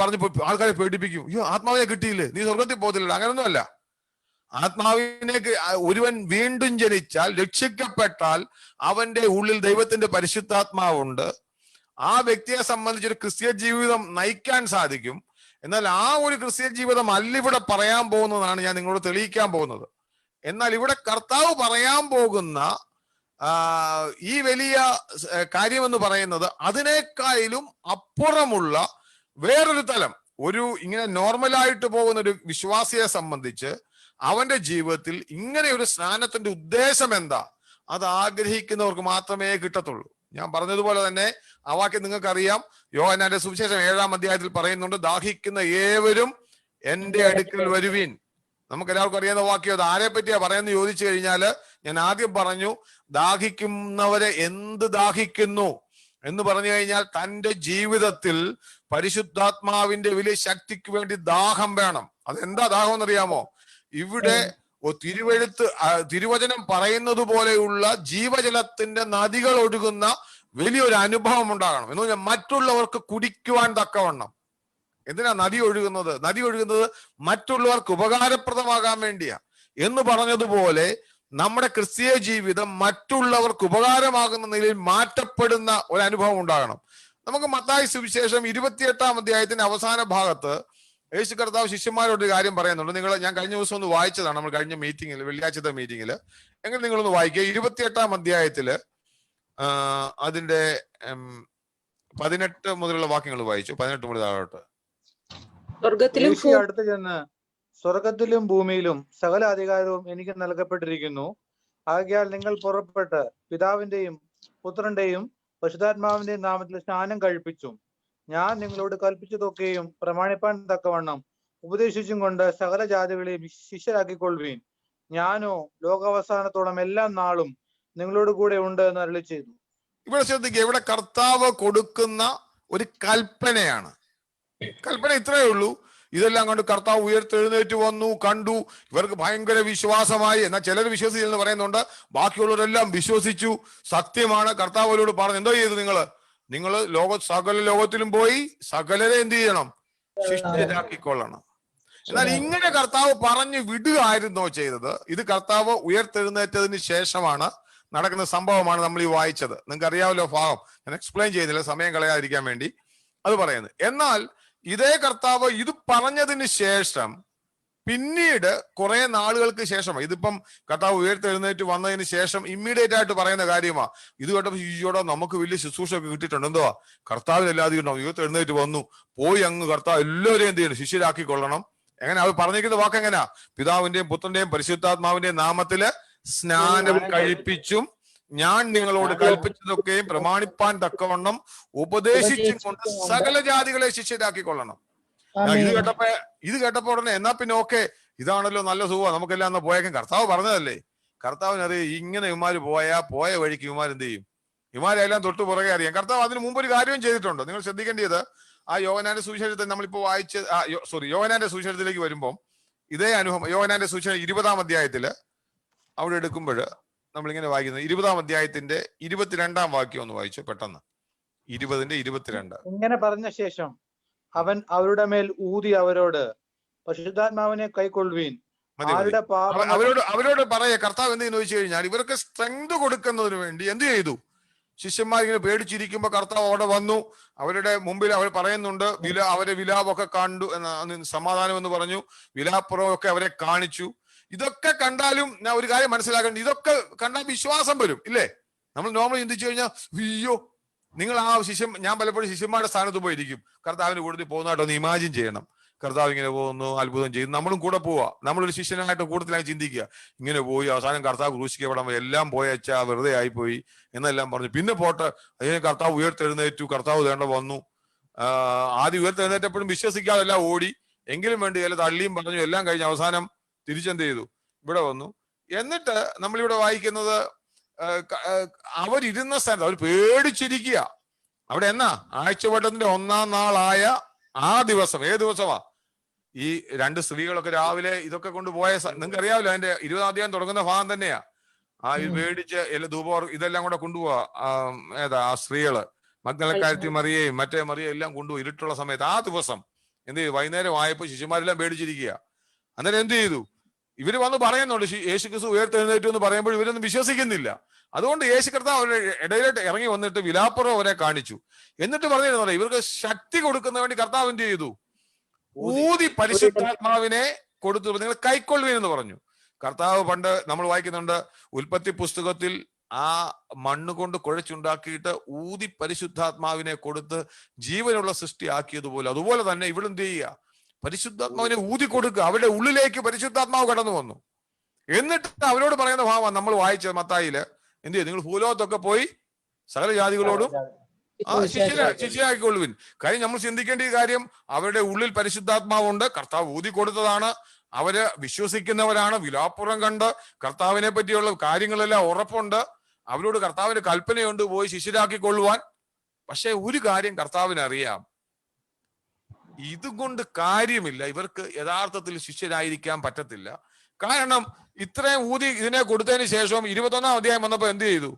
ആൾക്കാരെ പേടിപ്പിക്കും, അയ്യോ ആത്മാവിനെ കിട്ടിയില്ലേ, നീ സ്വർഗത്തിൽ പോകത്തില്ല. അങ്ങനൊന്നും അല്ല. ആത്മാവിനെ ഒരുവൻ വീണ്ടും ജനിച്ചാൽ, രക്ഷിക്കപ്പെട്ടാൽ അവന്റെ ഉള്ളിൽ ദൈവത്തിന്റെ പരിശുദ്ധാത്മാവുണ്ട്. ആ വ്യക്തിയെ സംബന്ധിച്ച് ഒരു ക്രിസ്ത്യ ജീവിതം നയിക്കാൻ സാധിക്കും. എന്നാൽ ആ ഒരു ക്രിസ്ത്യ ജീവിതം അല്ല ഇവിടെ പറയാൻ പോകുന്നതാണ് ഞാൻ നിങ്ങളോട് തെളിയിക്കാൻ പോകുന്നത്. എന്നാൽ ഇവിടെ കർത്താവ് പറയാൻ പോകുന്ന ഈ വലിയ കാര്യമെന്ന് പറയുന്നത് അതിനേക്കാളും അപ്പുറമുള്ള വേറൊരു തലം. ഇങ്ങനെ നോർമലായിട്ട് പോകുന്ന ഒരു വിശ്വാസിയെ സംബന്ധിച്ച് അവന്റെ ജീവിതത്തിൽ ഇങ്ങനെ ഒരു സ്നാനത്തിന്റെ ഉദ്ദേശം എന്താ, അത് ആഗ്രഹിക്കുന്നവർക്ക് മാത്രമേ കിട്ടത്തുള്ളൂ. ഞാൻ പറഞ്ഞതുപോലെ തന്നെ ആ വാക്യം നിങ്ങൾക്കറിയാം. യോഹന്നാന്റെ സുവിശേഷം 7-ാം അധ്യായത്തിൽ പറയുന്നുണ്ട്, ദാഹിക്കുന്ന ഏവരും എന്റെ അടുക്കൽ വരുവീൻ. നമുക്ക് എല്ലാവർക്കും അറിയാവുന്ന വാക്യം. അത് ആരെ പറ്റിയാ പറയുന്നത് ചോദിച്ചു കഴിഞ്ഞാല്, ഞാൻ ആദ്യം പറഞ്ഞു, ദാഹിക്കുന്നവരെ എന്ത് ദാഹിക്കുന്നു? എന്ന് പറഞ്ഞു കഴിഞ്ഞാൽ തന്റെ ജീവിതത്തിൽ പരിശുദ്ധാത്മാവിന്റെ വലിയ ശക്തിക്ക് വേണ്ടി ദാഹം വേണം. അതെന്താ ദാഹം എന്നറിയാമോ? ഇവിടെ തിരുവചനം പറയുന്നത് പോലെയുള്ള ജീവജലത്തിന്റെ നദികൾ ഒഴുകുന്ന വലിയൊരു അനുഭവം ഉണ്ടാകണം. എന്ന് പറഞ്ഞാൽ മറ്റുള്ളവർക്ക് കുടിക്കുവാൻ തക്കവണ്ണം. എന്തിനാ നദി ഒഴുകുന്നത്? നദി ഒഴുകുന്നത് മറ്റുള്ളവർക്ക് ഉപകാരപ്രദമാകാൻ വേണ്ടിയാ. എന്ന് പറഞ്ഞതുപോലെ നമ്മുടെ ക്രിസ്തീയ ജീവിതം മറ്റുള്ളവർക്ക് ഉപകാരമാകുന്ന നിലയിൽ മാറ്റപ്പെടുന്ന ഒരു അനുഭവം ഉണ്ടാകണം. നമുക്ക് മത്തായി സുവിശേഷം 28-ാം അധ്യായത്തിന്റെ അവസാന ഭാഗത്ത് യേശു കർത്താവ് ശിഷ്യന്മാരോട് ഒരു കാര്യം പറയുന്നുണ്ട്. ഞാൻ കഴിഞ്ഞ ദിവസം ഒന്ന് വായിച്ചതാണ്, നമ്മൾ കഴിഞ്ഞ മീറ്റിങ്ങിൽ, വെള്ളിയാഴ്ചത്തെ മീറ്റിങ്ങിൽ. എങ്ങനെ നിങ്ങളൊന്ന് വായിക്കുക. 28-ാം അധ്യായത്തില് അതിന്റെ 18 മുതലുള്ള വാക്യങ്ങൾ വായിച്ചു. 18 മുതൽ താഴോട്ട്. അടുത്ത് ചെന്ന്, സ്വർഗത്തിലും ഭൂമിയിലും സകല അധികാരവും എനിക്ക് നൽകപ്പെട്ടിരിക്കുന്നു. ആകയാൽ നിങ്ങൾ പുറപ്പെട്ട് പിതാവിന്റെയും പുത്രന്റെയും പരിശുദ്ധാത്മാവിന്റെയും നാമത്തിൽ സ്നാനം കഴിപ്പിച്ചും ഞാൻ നിങ്ങളോട് കൽപ്പിച്ചതൊക്കെയും പ്രമാണിപ്പാൻ തക്കവണ്ണം ഉപദേശിച്ചും കൊണ്ട് സകല ജാതികളെയും ശിഷ്യരാക്കിക്കൊള്ളുവീൻ. ഞാനോ ലോകാവസാനത്തോളം എല്ലാ നാളും നിങ്ങളോട് കൂടെ ഉണ്ട് എന്ന് അരുളി ചെയ്തു. ഇവിടെ ശ്രദ്ധിക്കുക, ഇവിടെ കർത്താവ് കൊടുക്കുന്ന ഒരു കൽപ്പനയാണ്. കൽപ്പന ഇത്രയേ ഉള്ളൂ. ഇതെല്ലാം കണ്ട് കർത്താവ് ഉയർത്തെഴുന്നേറ്റ് വന്നു, കണ്ടു, ഇവർക്ക് ഭയങ്കര വിശ്വാസമായി. എന്നാൽ ചിലർ വിശ്വസിച്ചെന്ന് പറയുന്നുണ്ട്, ബാക്കിയുള്ളവരെല്ലാം വിശ്വസിച്ചു. സത്യമാണ്. കർത്താവ് അവരോട് പറഞ്ഞു, എന്തോ ചെയ്തു? നിങ്ങൾ സകല ലോകത്തിലും പോയി സകലരെ എന്ത് ചെയ്യണം? ശിഷ്യരാക്കിക്കൊള്ളണം. എന്നാൽ ഇങ്ങനെ കർത്താവ് പറഞ്ഞു വിടുകയായിരുന്നോ ചെയ്തത്? ഇത് കർത്താവ് ഉയർത്തെഴുന്നേറ്റതിന് ശേഷമാണ് നടക്കുന്ന സംഭവമാണ് നമ്മൾ ഈ വായിച്ചത്. നിങ്ങൾക്ക് അറിയാമല്ലോ ഭാഗം, ഞാൻ എക്സ്പ്ലെയിൻ ചെയ്യുന്നില്ല സമയം കളയാതിരിക്കാൻ വേണ്ടി അത് പറയുന്നത്. എന്നാൽ ഇതേ കർത്താവ് ഇത് പറഞ്ഞതിന് ശേഷം പിന്നീട് കുറെ നാളുകൾക്ക് ശേഷം, ഇതിപ്പം കർത്താവ് ഉയർത്തെഴുന്നേറ്റ് വന്നതിന് ശേഷം ഇമ്മീഡിയറ്റ് ആയിട്ട് പറയുന്ന കാര്യമാ. ഇത് കേട്ടപ്പോൾ ഈയോടെ നമുക്ക് വലിയ ശുശ്രൂഷ ഒക്കെ കിട്ടിയിട്ടുണ്ട്. എന്തുവാ? കർത്താവിനല്ലാതെ ഉണ്ടാവും. ഉയർത്തെഴുന്നേറ്റ് വന്നു, പോയി അങ്ങ് കർത്താവ് എല്ലാവരെയും എന്ത് ചെയ്യണം? ശിഷ്യരാക്കിക്കൊള്ളണം. എങ്ങനെ അത് പറഞ്ഞിരിക്കുന്ന വാക്ക് എങ്ങനെയാ? പിതാവിന്റെയും പുത്രന്റെയും പരിശുദ്ധാത്മാവിന്റെയും നാമത്തില് സ്നാനം കഴിപ്പിച്ചും ഞാൻ നിങ്ങളോട് കൽപ്പിച്ചതൊക്കെയും പ്രമാണിപ്പാൻ തക്കവണ്ണം ഉപദേശിച്ചും കൊണ്ട് സകല ജാതികളെ ശിഷ്യരാക്കിക്കൊള്ളണം. ഇത് കേട്ടപ്പോ ഉടനെ എന്നാ പിന്നെ ഓക്കെ, ഇതാണല്ലോ നല്ല സുഖം, നമുക്കെല്ലാം എന്നാ പോയേക്കും. കർത്താവ് പറഞ്ഞതല്ലേ. കർത്താവിനറിയാം ഇങ്ങനെ ഇവന്മാര് പോയ വഴിക്ക് ഇവന്മാർ എന്ത് ചെയ്യും? ഇവന്മാരെല്ലാം തൊട്ടു പുറകെ അറിയാം. കർത്താവ് അതിന് മുമ്പ് ഒരു കാര്യം ചെയ്തിട്ടുണ്ട്. നിങ്ങൾ ശ്രദ്ധിക്കേണ്ടത്, ആ യോഹന്നാന്റെ സുവിശേഷത്തെ നമ്മളിപ്പോ യോഹന്നാന്റെ സുവിശേഷത്തിലേക്ക് വരുമ്പോൾ ഇതേ അനുഭവം യോഹന്നാന്റെ സുവിശേഷം 20-ാം അധ്യായത്തില് അവിടെ എടുക്കുമ്പോൾ നമ്മളിങ്ങനെ വായിക്കുന്നത് 20-ാം അധ്യായത്തിന്റെ 22-ാം വാക്യം ഒന്ന് വായിച്ചു പെട്ടെന്ന്. 20-ന്റെ-22. ഇങ്ങനെ പറഞ്ഞ ശേഷം അവൻ അവരുടെ മേൽ ഊതി അവരോട്, പരിശുദ്ധാത്മാവിനെ കൈക്കൊള്ളുവീൻ. അവരോട് പറയാ കർത്താവ് എന്ത് ചെയ്യുന്നു വെച്ച് കഴിഞ്ഞാൽ, ഇവർക്ക് സ്ട്രെങ്ത് കൊടുക്കുന്നതിന് വേണ്ടി എന്ത് ചെയ്തു? ശിഷ്യന്മാരിങ്ങനെ പേടിച്ചിരിക്കുമ്പോ കർത്താവ് അവിടെ വന്നു. അവരുടെ മുമ്പിൽ അവർ പറയുന്നുണ്ട്, അവരെ വിലാപമൊക്കെ കണ്ടു, സമാധാനം എന്ന് പറഞ്ഞു, വിലാപ്പുറമൊക്കെ അവരെ കാണിച്ചു. ഇതൊക്കെ കണ്ടാലും ഞാൻ ഒരു കാര്യം മനസ്സിലാക്കേണ്ടത്, ഇതൊക്കെ കണ്ടാൽ വിശ്വാസം വരും ഇല്ലേ? നമ്മൾ നോർമൽ ചിന്തിച്ചു കഴിഞ്ഞാൽ, അയ്യോ, നിങ്ങൾ ഞാൻ പലപ്പോഴും ശിഷ്യന്മാരുടെ സ്ഥാനത്ത് പോയിരിക്കും. കർത്താവിന്റെ കൂട്ടത്തിൽ പോകുന്നതായിട്ട് ഒന്ന് ഇമാജിൻ ചെയ്യണം. കർത്താവ് ഇങ്ങനെ പോകുന്നു, അത്ഭുതം ചെയ്യുന്നു, നമ്മളും കൂടെ പോവാ. നമ്മളൊരു ശിഷ്യനായിട്ട് കൂട്ടത്തിലായി ചിന്തിക്കുക. ഇങ്ങനെ പോയി അവസാനം കർത്താവ് ക്രൂശിക്കപ്പെടാൻ എല്ലാം പോയച്ചാ വെറുതെ ആയിപ്പോയി എന്നെല്ലാം പറഞ്ഞു. പിന്നെ പോട്ടെ, അതിന് കർത്താവ് ഉയർത്തെഴുന്നേറ്റു, കർത്താവ് വേണ്ട വന്നു. ആദ്യം ഉയർത്തെഴുന്നേറ്റപ്പോഴും വിശ്വസിക്കാതെ എല്ലാം ഓടി. എങ്കിലും വേണ്ടി എല്ലാം തള്ളിയും പറഞ്ഞു, എല്ലാം കഴിഞ്ഞ് അവസാനം തിരിച്ചെന്ത് ചെയ്തു? ഇവിടെ വന്നു. എന്നിട്ട് നമ്മളിവിടെ വായിക്കുന്നത്, അവരിരുന്ന സ്ഥാനത്ത് അവർ പേടിച്ചിരിക്കുക. അവിടെ എന്നാ? ആഴ്ചവട്ടത്തിന്റെ 1-ാം നാളായ ആ ദിവസം. ഏത് ദിവസമാ? ഈ 2 സ്ത്രീകളൊക്കെ രാവിലെ ഇതൊക്കെ കൊണ്ടുപോയ, നിങ്ങൾക്ക് അറിയാമല്ലോ, അതിന്റെ 20-ാം അധ്യായം തുടങ്ങുന്ന ഭാഗം തന്നെയാ. പേടിച്ച് ധൂപം ഇതെല്ലാം കൂടെ കൊണ്ടുപോവാ. ആ സ്ത്രീകള് മഗ്ദലക്കാരത്തി മറിയയും മറ്റേ മറിയയും എല്ലാം കൊണ്ടുപോയി ഇരുട്ടുള്ള സമയത്ത്. ആ ദിവസം എന്ത് ചെയ്തു? വൈകുന്നേരം ആയപ്പോ ശിശുമാരെല്ലാം പേടിച്ചിരിക്കുക. അന്നേരം എന്ത് ചെയ്തു? ഇവര് വന്ന് പറയുന്നുണ്ട് യേശു ക്രിസ്തു ഉയർത്തെഴുന്നേറ്റു എന്ന് പറയുമ്പോൾ ഇവരൊന്നും വിശ്വസിക്കുന്നില്ല. അതുകൊണ്ട് യേശു കർത്താവ് അവരുടെ ഇടയിലോട്ട് ഇറങ്ങി വന്നിട്ട് വിലാപ്പുറം അവരെ കാണിച്ചു. എന്നിട്ട് പറഞ്ഞിരുന്നല്ലോ, ഇവർക്ക് ശക്തി കൊടുക്കുന്ന വേണ്ടി കർത്താവ് എന്ത് ചെയ്തു? ഊതി പരിശുദ്ധാത്മാവിനെ കൊടുത്തു, നിങ്ങൾ കൈക്കൊള്ളുവീൻ എന്ന് പറഞ്ഞു. കർത്താവ് പണ്ട് നമ്മൾ വായിക്കുന്നുണ്ട്, ഉൽപ്പത്തി പുസ്തകത്തിൽ ആ മണ്ണ് കൊണ്ട് കുഴച്ചുണ്ടാക്കിയിട്ട് ഊതി പരിശുദ്ധാത്മാവിനെ കൊടുത്ത് ജീവനുള്ള സൃഷ്ടി ആക്കിയതുപോലെ, അതുപോലെ തന്നെ ഇവിടെ എന്ത് ചെയ്യുക? പരിശുദ്ധാത്മാവിനെ ഊതി കൊടുക്കുക. അവരുടെ ഉള്ളിലേക്ക് പരിശുദ്ധാത്മാവ് കടന്നു വന്നു. എന്നിട്ട് അവരോട് പറയുന്ന ഭാവമാണ് നമ്മൾ വായിച്ചത് മത്തായില്. എന്ത് ചെയ്യും? നിങ്ങൾ ഭൂലോകത്തൊക്കെ പോയി സകല ജാതികളോടും ശിഷ്യരാക്കിക്കൊള്ളുവിൻ. കാര്യം നമ്മൾ ചിന്തിക്കേണ്ട ഈ കാര്യം, അവരുടെ ഉള്ളിൽ പരിശുദ്ധാത്മാവുണ്ട്, കർത്താവ് ഊതി കൊടുത്തതാണ്, അവര് വിശ്വസിക്കുന്നവരാണ്, വിലാപ്പുറം കണ്ട് കർത്താവിനെ പറ്റിയുള്ള കാര്യങ്ങളെല്ലാം ഉറപ്പുണ്ട്, അവരോട് കർത്താവിന്റെ കൽപ്പനയുണ്ട് പോയി ശിഷ്യരാക്കിക്കൊള്ളുവാൻ. പക്ഷെ ഒരു കാര്യം കർത്താവിന് അറിയാം, ഇതുകൊണ്ട് കാര്യമില്ല, ഇവർക്ക് യഥാർത്ഥത്തിൽ ശിഷ്യരായിരിക്കാൻ പറ്റത്തില്ല. കാരണം ഇത്രയും ഊതി ഇതിനെ കൊടുത്തതിന് ശേഷം 21-ാം അധ്യായം വന്നപ്പോ എന്ത് ചെയ്തു?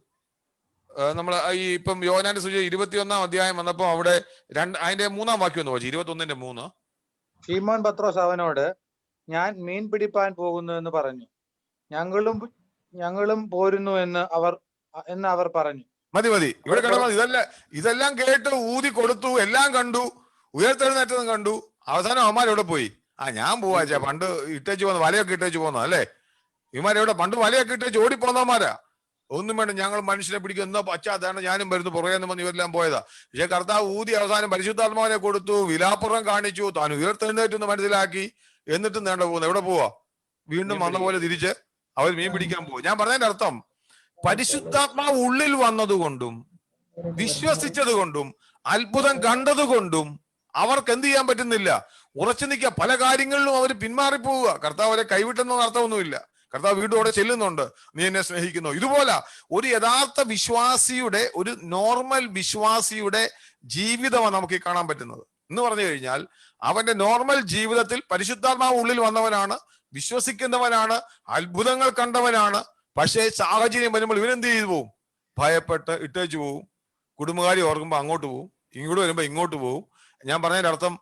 നമ്മൾ ഈ ഇപ്പം യോഹന്നാന്റെ സുവിശേഷം 21-ാം അധ്യായം വന്നപ്പോ അവിടെ അതിന്റെ 3-ാം വാക്യം ഒന്ന് വായിച്ചു, 21-ന്റെ 3. ശീമോൻ പത്രോസ് അവനോട്, ഞാൻ മീൻ പിടിപ്പാൻ പോകുന്നു എന്ന് പറഞ്ഞു. ഞങ്ങളും പോരുന്നു എന്ന് അവർ പറഞ്ഞു. മതി ഇവിടെ കിടന്നു. ഇതെല്ലാം കേട്ട് ഊതി കൊടുത്തു, എല്ലാം കണ്ടു, ഉയർത്തെഴുന്നേറ്റതും കണ്ടു. അവസാനം അവന്മാരെവിടെ പോയി? ഞാൻ പോവാച്ചാ, പണ്ട് ഇട്ടേച്ച് പോന്ന വലയൊക്കെ ഇട്ടേച്ച് പോന്ന അല്ലേ? ഇവന്മാരെവിടെ? പണ്ട് വലയൊക്കെ ഇട്ടേച്ച് ഓടിപ്പോന്നവന്മാരാ. ഒന്നും വേണ്ട, ഞങ്ങൾ മനുഷ്യനെ പിടിക്കും, എന്നോ പശ്ചാത്താണ് ഞാനും വരുന്നു പുറകെന്ന് വന്ന് ഇവരെല്ലാം പോയതാ. പക്ഷെ കർത്താവ് ഊതി അവസാനം പരിശുദ്ധാത്മാവിനെ കൊടുത്തു, വിലാപ്പുറം കാണിച്ചു, താൻ ഉയർത്തെഴുന്നേറ്റെന്ന് മനസ്സിലാക്കി. എന്നിട്ടും നേണ്ട പോകുന്നത് എവിടെ പോവാ? വീണ്ടും വന്ന പോലെ തിരിച്ച് അവർ മീൻ പിടിക്കാൻ പോകും. ഞാൻ പറഞ്ഞതിന്റെ അർത്ഥം, പരിശുദ്ധാത്മാവ് ഉള്ളിൽ വന്നതുകൊണ്ടും വിശ്വസിച്ചത് കൊണ്ടും അത്ഭുതം കണ്ടതുകൊണ്ടും അവർക്ക് എന്ത് ചെയ്യാൻ പറ്റുന്നില്ല? ഉറച്ചു നിൽക്കുക. പല കാര്യങ്ങളിലും അവർ പിന്മാറിപ്പോവുക. കർത്താവ് അവരെ കൈവിട്ടെന്ന അർത്ഥമൊന്നുമില്ല. കർത്താവ് വീണ്ടും അവിടെ ചെല്ലുന്നുണ്ട്, നീ എന്നെ സ്നേഹിക്കുന്നു. ഇതുപോലെ ഒരു യഥാർത്ഥ വിശ്വാസിയുടെ, ഒരു നോർമൽ വിശ്വാസിയുടെ ജീവിതമാണ് നമുക്ക് കാണാൻ പറ്റുന്നത്. എന്ന് പറഞ്ഞു കഴിഞ്ഞാൽ അവന്റെ നോർമൽ ജീവിതത്തിൽ പരിശുദ്ധാത്മാവ് ഉള്ളിൽ വന്നവനാണ്, വിശ്വസിക്കുന്നവനാണ്, അത്ഭുതങ്ങൾ കണ്ടവനാണ്. പക്ഷേ സാഹചര്യം വരുമ്പോൾ ഇവനെന്ത് ചെയ്തു പോവും? ഭയപ്പെട്ട് ഇട്ടേച്ചു പോവും. കുടുംബകാരി ഓർക്കുമ്പോൾ അങ്ങോട്ട് പോവും, ഇങ്ങോട്ട് വരുമ്പോ ഇങ്ങോട്ട് പോവും. ഞാൻ പറഞ്ഞതിന്റെ അർത്ഥം,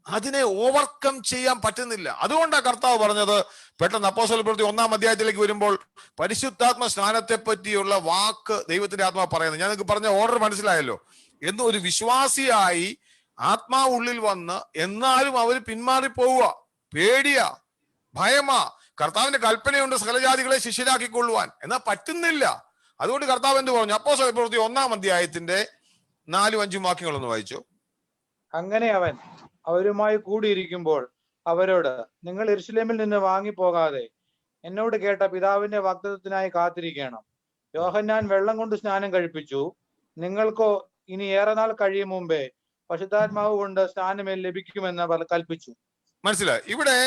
അതിനെ ഓവർകം ചെയ്യാൻ പറ്റുന്നില്ല. അതുകൊണ്ടാണ് കർത്താവ് പറഞ്ഞത്, പെട്ടെന്ന് അപ്പോസ്തല പ്രവൃത്തി 1-ാം അധ്യായത്തിലേക്ക് വരുമ്പോൾ പരിശുദ്ധാത്മ സ്നാനത്തെ പറ്റിയുള്ള വാക്ക് ദൈവത്തിന്റെ ആത്മാവ് പറയുന്നത്. ഞാൻ നിങ്ങൾക്ക് പറഞ്ഞ ഓർഡർ മനസ്സിലായല്ലോ. എന്ന് ഒരു വിശ്വാസിയായി ആത്മാവ് ഉള്ളിൽ വന്ന് എന്നാലും അവര് പിന്മാറി പോവുക. പേടിയാ, ഭയമാ. കർത്താവിന്റെ കൽപ്പനയുണ്ട് സകലജാതികളെ ശിഷ്യരാക്കിക്കൊള്ളുവാൻ, എന്നാൽ പറ്റുന്നില്ല. അതുകൊണ്ട് കർത്താവ് എന്ത് പറഞ്ഞു? അപ്പോസ്തല പ്രവൃത്തി 1-ാം അധ്യായത്തിന്റെ 4-5 വാക്യങ്ങളൊന്ന് വായിച്ചു. അങ്ങനെ അവൻ അവരുമായി കൂടിയിരിക്കുമ്പോൾ അവരോട്, നിങ്ങൾ യെരൂശലേമിൽ നിന്ന് വാങ്ങിപ്പോകാതെ എന്നോട് കേട്ട പിതാവിന്റെ വാഗ്ദത്തത്തിനായി കാത്തിരിക്കണം. യോഹന്നാൻ വെള്ളം കൊണ്ട് സ്നാനം കഴിപ്പിച്ചു, നിങ്ങൾക്കോ ഇനി ഏറെ നാൾ കഴിയും മുമ്പേ പരിശുദ്ധാത്മാവ് കൊണ്ട് സ്നാനമേൽ ലഭിക്കുമെന്ന് കൽപ്പിച്ചു. മനസ്സിലായി? ഇവിടെ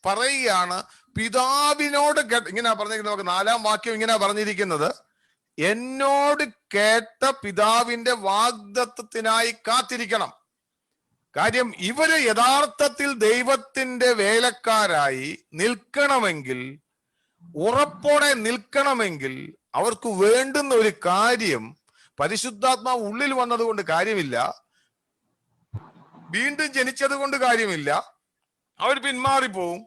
പറയുകയാണ്, പിതാവിനോട് ഇങ്ങനെ പറഞ്ഞിരിക്കുന്നത്. നമുക്ക് 4-ാം വാക്യം ഇങ്ങനെ പറഞ്ഞിരിക്കുന്നത്, എന്നോട് കേട്ട പിതാവിന്റെ വാഗ്ദത്തത്തിനായി കാത്തിരിക്കണം. കാര്യം ഇവര് യഥാർത്ഥത്തിൽ ദൈവത്തിന്റെ വേലക്കാരായി നിൽക്കണമെങ്കിൽ, ഉറപ്പോടെ നിൽക്കണമെങ്കിൽ അവർക്ക് വേണ്ടുന്ന ഒരു കാര്യം, പരിശുദ്ധാത്മാവ് ഉള്ളിൽ വന്നതുകൊണ്ട് കാര്യമില്ല, വീണ്ടും ജനിച്ചത് കൊണ്ട് കാര്യമില്ല. അവർ പിന്മാറിപ്പോവും,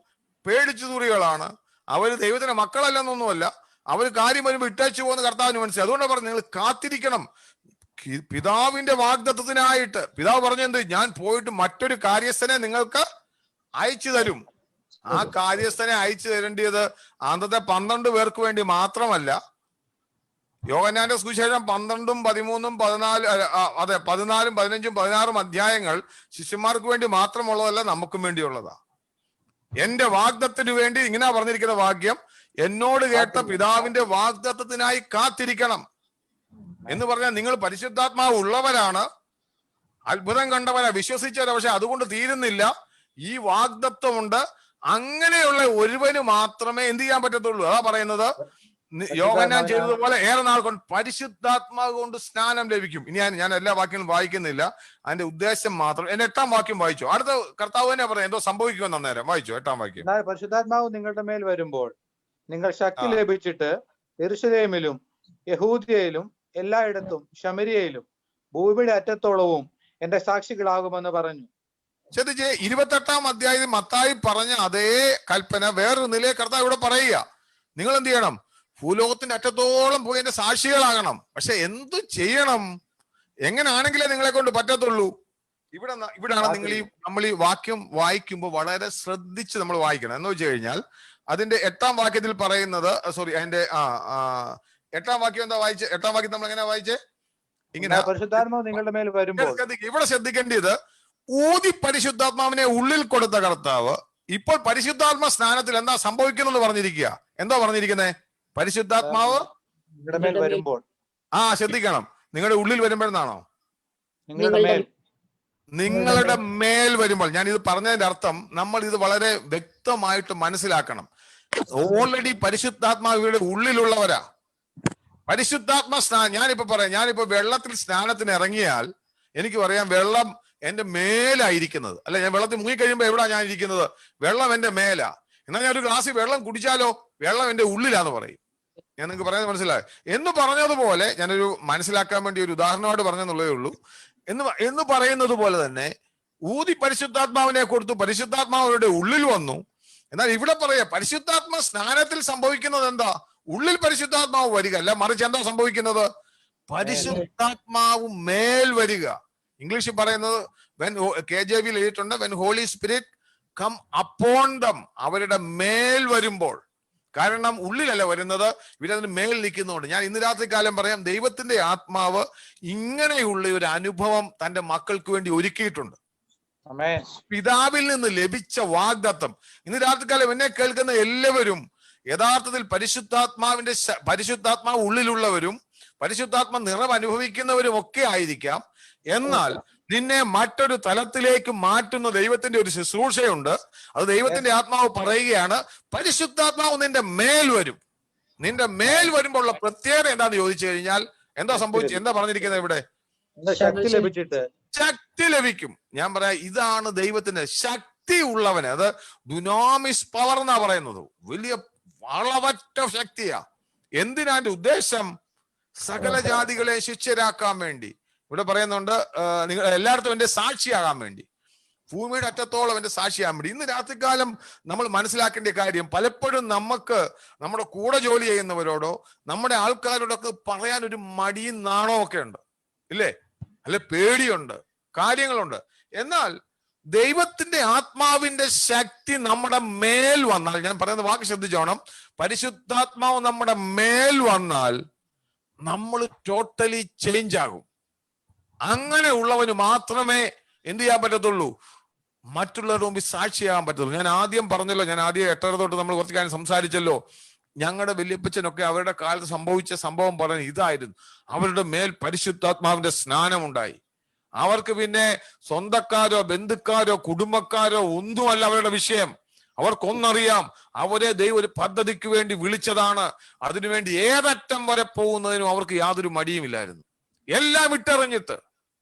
പേടിച്ചു തൂറികളാണ്. അവർ ദൈവത്തിന്റെ മക്കളല്ലെന്നൊന്നുമല്ല. അവർ കാര്യം വരുമ്പോൾ ഇട്ടേച്ചു പോകുന്ന കർത്താവിന് മനസ്സിലായി. അതുകൊണ്ടാണ് പറഞ്ഞു, നിങ്ങൾ കാത്തിരിക്കണം പിതാവിന്റെ വാഗ്ദത്തത്തിനായിട്ട്. പിതാവ് പറഞ്ഞെന്ത്? ഞാൻ പോയിട്ട് മറ്റൊരു കാര്യസ്ഥനെ നിങ്ങൾക്ക് അയച്ചു തരും. ആ കാര്യസ്ഥനെ അയച്ചു തരേണ്ടത് അന്നത്തെ 12 പേർക്ക് വേണ്ടി മാത്രമല്ല. യോഹന്നാന്റെ സുവിശേഷം 12, 13, 14 14, 15, 16 അധ്യായങ്ങൾ ശിഷ്യന്മാർക്ക് വേണ്ടി മാത്രമുള്ളതല്ല, നമുക്കും വേണ്ടിയുള്ളതാ. എന്റെ വാഗ്ദത്തിന് വേണ്ടി ഇങ്ങനെ പറഞ്ഞിരിക്കുന്ന വാക്യം, എന്നോട് കേട്ട പിതാവിന്റെ വാഗ്ദത്തത്തിനായി കാത്തിരിക്കണം എന്ന് പറഞ്ഞാൽ നിങ്ങൾ പരിശുദ്ധാത്മാവ് ഉള്ളവരാണ്, അത്ഭുതം കണ്ടവരാ, വിശ്വസിച്ചവരാ. പക്ഷെ അതുകൊണ്ട് തീരുന്നില്ല. ഈ വാഗ്ദത്വമുണ്ട്. അങ്ങനെയുള്ള ഒരുവന് മാത്രമേ എന്ത് ചെയ്യാൻ പറ്റത്തുള്ളൂ. അതാ പറയുന്നത്, യോഹന്നാൻ ചെയ്തതുപോലെ ഏറെ നാൾ കൊണ്ട് പരിശുദ്ധാത്മാവ് കൊണ്ട് സ്നാനം ലഭിക്കും. ഇനി ഞാൻ എല്ലാ വാക്യങ്ങളും വായിക്കുന്നില്ല, അതിന്റെ ഉദ്ദേശം മാത്രം. എന്റെ 8-ാം വാക്യം വായിച്ചു. അടുത്ത കർത്താവ് തന്നെ പറയാം എന്തോ സംഭവിക്കുമെന്ന്. അന്നേരം വായിച്ചു 8-ാം വാക്യം. പരിശുദ്ധാത്മാവ് നിങ്ങളുടെ മേൽ വരുമ്പോൾ നിങ്ങൾ ശക്തി ലഭിച്ചിട്ട് യെരൂശലേമിലും യഹൂദിയയിലും എല്ലായിടത്തും ശമരിയയിലും ഭൂമിയുടെ അറ്റത്തോളവും എന്റെ സാക്ഷികളാകുമെന്ന് പറഞ്ഞു. ശ്രദ്ധിച്ചേ, 28-ാം അധ്യായത്തിൽ മത്തായി പറഞ്ഞ അതേ കൽപ്പന വേറൊരു നിലയെ കർത്താവ് ഇവിടെ പറയുക. നിങ്ങൾ എന്ത് ചെയ്യണം? ഭൂലോകത്തിന്റെ അറ്റത്തോളം പോയി എന്റെ സാക്ഷികളാകണം. പക്ഷെ എന്തു ചെയ്യണം? എങ്ങനെയാണെങ്കിലേ നിങ്ങളെ കൊണ്ട് പറ്റത്തുള്ളൂ. ഇവിടാണ് നമ്മൾ ഈ വാക്യം വായിക്കുമ്പോൾ വളരെ ശ്രദ്ധിച്ച് നമ്മൾ വായിക്കണം. എന്ന് വെച്ച് കഴിഞ്ഞാൽ അതിന്റെ 8-ാം വാക്യത്തിൽ പറയുന്നത്, അതിന്റെ 8-ാം വാക്യം എന്താ വായിച്ചേ? 8-ാം വാക്യം നമ്മൾ എങ്ങനെ വായിച്ചേ? ഇങ്ങനെ, പരിശുദ്ധാത്മാവ് നിങ്ങളുടെ മേൽ വരുമ്പോൾ. ഇവിടെ ശ്രദ്ധിക്കേണ്ടത്, ഊതി പരിശുദ്ധാത്മാവിനെ ഉള്ളിൽ കൊടുത്ത കർത്താവ് ഇപ്പോൾ പരിശുദ്ധാത്മ സ്നാനത്തിൽ എന്താ സംഭവിക്കുന്നത് പറഞ്ഞിരിക്കുക. എന്തോ പറഞ്ഞിരിക്കുന്നേ? പരിശുദ്ധാത്മാവ് നിങ്ങളുടെ മേൽ വരുമ്പോൾ. ശ്രദ്ധിക്കണം, നിങ്ങളുടെ ഉള്ളിൽ വരുമ്പോഴെന്നാണോ? നിങ്ങളുടെ മേൽ വരുമ്പോൾ. ഞാൻ ഇത് പറഞ്ഞതിന്റെ അർത്ഥം നമ്മൾ ഇത് വളരെ വ്യക്തമായിട്ട് മനസ്സിലാക്കണം. ഓൾറെഡി പരിശുദ്ധാത്മാവിയുടെ ഉള്ളിലുള്ളവരാ. പരിശുദ്ധാത്മ സ്നാനം ഞാനിപ്പോ പറയാം. ഞാനിപ്പോ വെള്ളത്തിൽ സ്നാനത്തിന് ഇറങ്ങിയാൽ എനിക്ക് പറയാം വെള്ളം എന്റെ മേലായിരിക്കുന്നത്. അല്ല, ഞാൻ വെള്ളത്തിൽ മുങ്ങിക്കഴിയുമ്പോൾ എവിടാ ഞാൻ ഇരിക്കുന്നത്? വെള്ളം എന്റെ മേലാ. എന്നാൽ ഞാൻ ഒരു ഗ്ലാസ്സിൽ വെള്ളം കുടിച്ചാലോ വെള്ളം എന്റെ ഉള്ളിലാന്ന് പറയും. ഞാൻ നിങ്ങൾക്ക് പറയുന്നത് മനസ്സിലായി എന്ന് പറഞ്ഞതുപോലെ, ഞാനൊരു മനസ്സിലാക്കാൻ വേണ്ടി ഒരു ഉദാഹരണമായിട്ട് പറഞ്ഞെന്നുള്ളതേ ഉള്ളൂ. എന്ന് പറയുന്നത് പോലെ തന്നെ ഊതി പരിശുദ്ധാത്മാവിനെ കൊടുത്തു, പരിശുദ്ധാത്മാവരുടെ ഉള്ളിൽ വന്നു. എന്നാൽ ഇവിടെ പറയാ പരിശുദ്ധാത്മ സ്നാനത്തിൽ സംഭവിക്കുന്നത് എന്താ? ഉള്ളിൽ പരിശുദ്ധാത്മാവ് വരിക അല്ല, മറിച്ച് എന്താ സംഭവിക്കുന്നത്? പരിശുദ്ധാത്മാവ് മേൽ വരിക. ഇംഗ്ലീഷിൽ പറയുന്നത് KJV എഴുതിയിട്ടുണ്ട്, when holy spirit come upon them, അവരുടെ മേൽ വരുമ്പോൾ. കാരണം ഉള്ളിലല്ല വരുന്നത്, ഇവരതിന് മേൽ നിൽക്കുന്നുണ്ട്. ഞാൻ ഇന്ന് രാത്രി കാലം പറയാം, ദൈവത്തിന്റെ ആത്മാവ് ഇങ്ങനെയുള്ള ഒരു അനുഭവം തന്റെ മക്കൾക്ക് വേണ്ടി ഒരുക്കിയിട്ടുണ്ട്. പിതാവിൽ നിന്ന് ലഭിച്ച വാഗ്ദത്തം. ഇന്ന് രാത്രികാലം എന്നെ കേൾക്കുന്ന എല്ലാവരും യഥാർത്ഥത്തിൽ പരിശുദ്ധാത്മാവ് ഉള്ളിലുള്ളവരും പരിശുദ്ധാത്മ നിറവ് അനുഭവിക്കുന്നവരും ഒക്കെ ആയിരിക്കാം. എന്നാൽ നിന്നെ മറ്റൊരു തലത്തിലേക്ക് മാറ്റുന്ന ദൈവത്തിന്റെ ഒരു ശുശ്രൂഷയുണ്ട്. അത് ദൈവത്തിന്റെ ആത്മാവ് പറയുകയാണ്, പരിശുദ്ധാത്മാവ് നിന്റെ മേൽ വരും. നിന്റെ മേൽ വരുമ്പോൾ ഉള്ള പ്രത്യേകത എന്താന്ന് ചോദിച്ചു കഴിഞ്ഞാൽ എന്താ സംഭവിച്ചത്? എന്താ പറഞ്ഞിരിക്കുന്നത് ഇവിടെ? ശക്തി ലഭിക്കും. ഞാൻ പറയാം, ഇതാണ് ദൈവത്തിന്റെ ശക്തി ഉള്ളവന്. അത് ഡുനാമിസ് പവർ എന്നാ പറയുന്നത്. വലിയ വളവറ്റ ശക്തിയാ. എന്തിനാ? ഉദ്ദേശം സകല ജാതികളെ ശിഷ്യരാക്കാൻ വേണ്ടി. ഇവിടെ പറയുന്നുണ്ട്, നിങ്ങൾ എല്ലായിടത്തും എന്റെ സാക്ഷിയാകാൻ വേണ്ടി, ഭൂമിയുടെ അറ്റത്തോളം എന്റെ സാക്ഷിയാകാൻ വേണ്ടി. ഇന്ന് രാത്രികാലം നമ്മൾ മനസ്സിലാക്കേണ്ട കാര്യം, പലപ്പോഴും നമുക്ക് നമ്മുടെ കൂടെ ജോലി ചെയ്യുന്നവരോടോ നമ്മുടെ ആൾക്കാരോടൊക്കെ പറയാൻ ഒരു മടിയും നാണവും ഒക്കെ ഉണ്ട്, ഇല്ലേ? അല്ലെ, പേടിയുണ്ട്, കാര്യങ്ങളുണ്ട്. എന്നാൽ ദൈവത്തിന്റെ ആത്മാവിന്റെ ശക്തി നമ്മുടെ മേൽ വന്നാൽ, ഞാൻ പറയുന്ന വാക്ക് ശ്രദ്ധിച്ചോണം, പരിശുദ്ധാത്മാവ് നമ്മുടെ മേൽ വന്നാൽ നമ്മൾ ടോട്ടലി ചേഞ്ച് ആകും. അങ്ങനെ ഉള്ളവന് മാത്രമേ എന്ത് ചെയ്യാൻ പറ്റത്തുള്ളൂ? മറ്റുള്ളവരുടെ മുമ്പിൽ സാക്ഷിയാകാൻ പറ്റത്തുള്ളൂ. ഞാൻ ആദ്യം പറഞ്ഞല്ലോ, ഞാൻ ആദ്യം 8:30 തൊട്ട് നമ്മൾ കുറച്ച് കാര്യം സംസാരിച്ചല്ലോ. ഞങ്ങളുടെ വല്യപ്പച്ചനൊക്കെ അവരുടെ കാലത്ത് സംഭവിച്ച സംഭവം പറഞ്ഞ ഇതായിരുന്നു. അവരുടെ മേൽ പരിശുദ്ധാത്മാവിന്റെ സ്നാനം ഉണ്ടായി. അവർക്ക് പിന്നെ സ്വന്തക്കാരോ ബന്ധുക്കാരോ കുടുംബക്കാരോ ഒന്നുമല്ല അവരുടെ വിഷയം. അവർക്കൊന്നറിയാം, അവരെ ദൈവം ഒരു പദ്ധതിക്ക് വേണ്ടി വിളിച്ചതാണ്. അതിനുവേണ്ടി ഏതറ്റം വരെ പോകുന്നതിനും അവർക്ക് യാതൊരു മടിയുമില്ലായിരുന്നു. എല്ലാം ഇട്ടെറിഞ്ഞിട്ട്,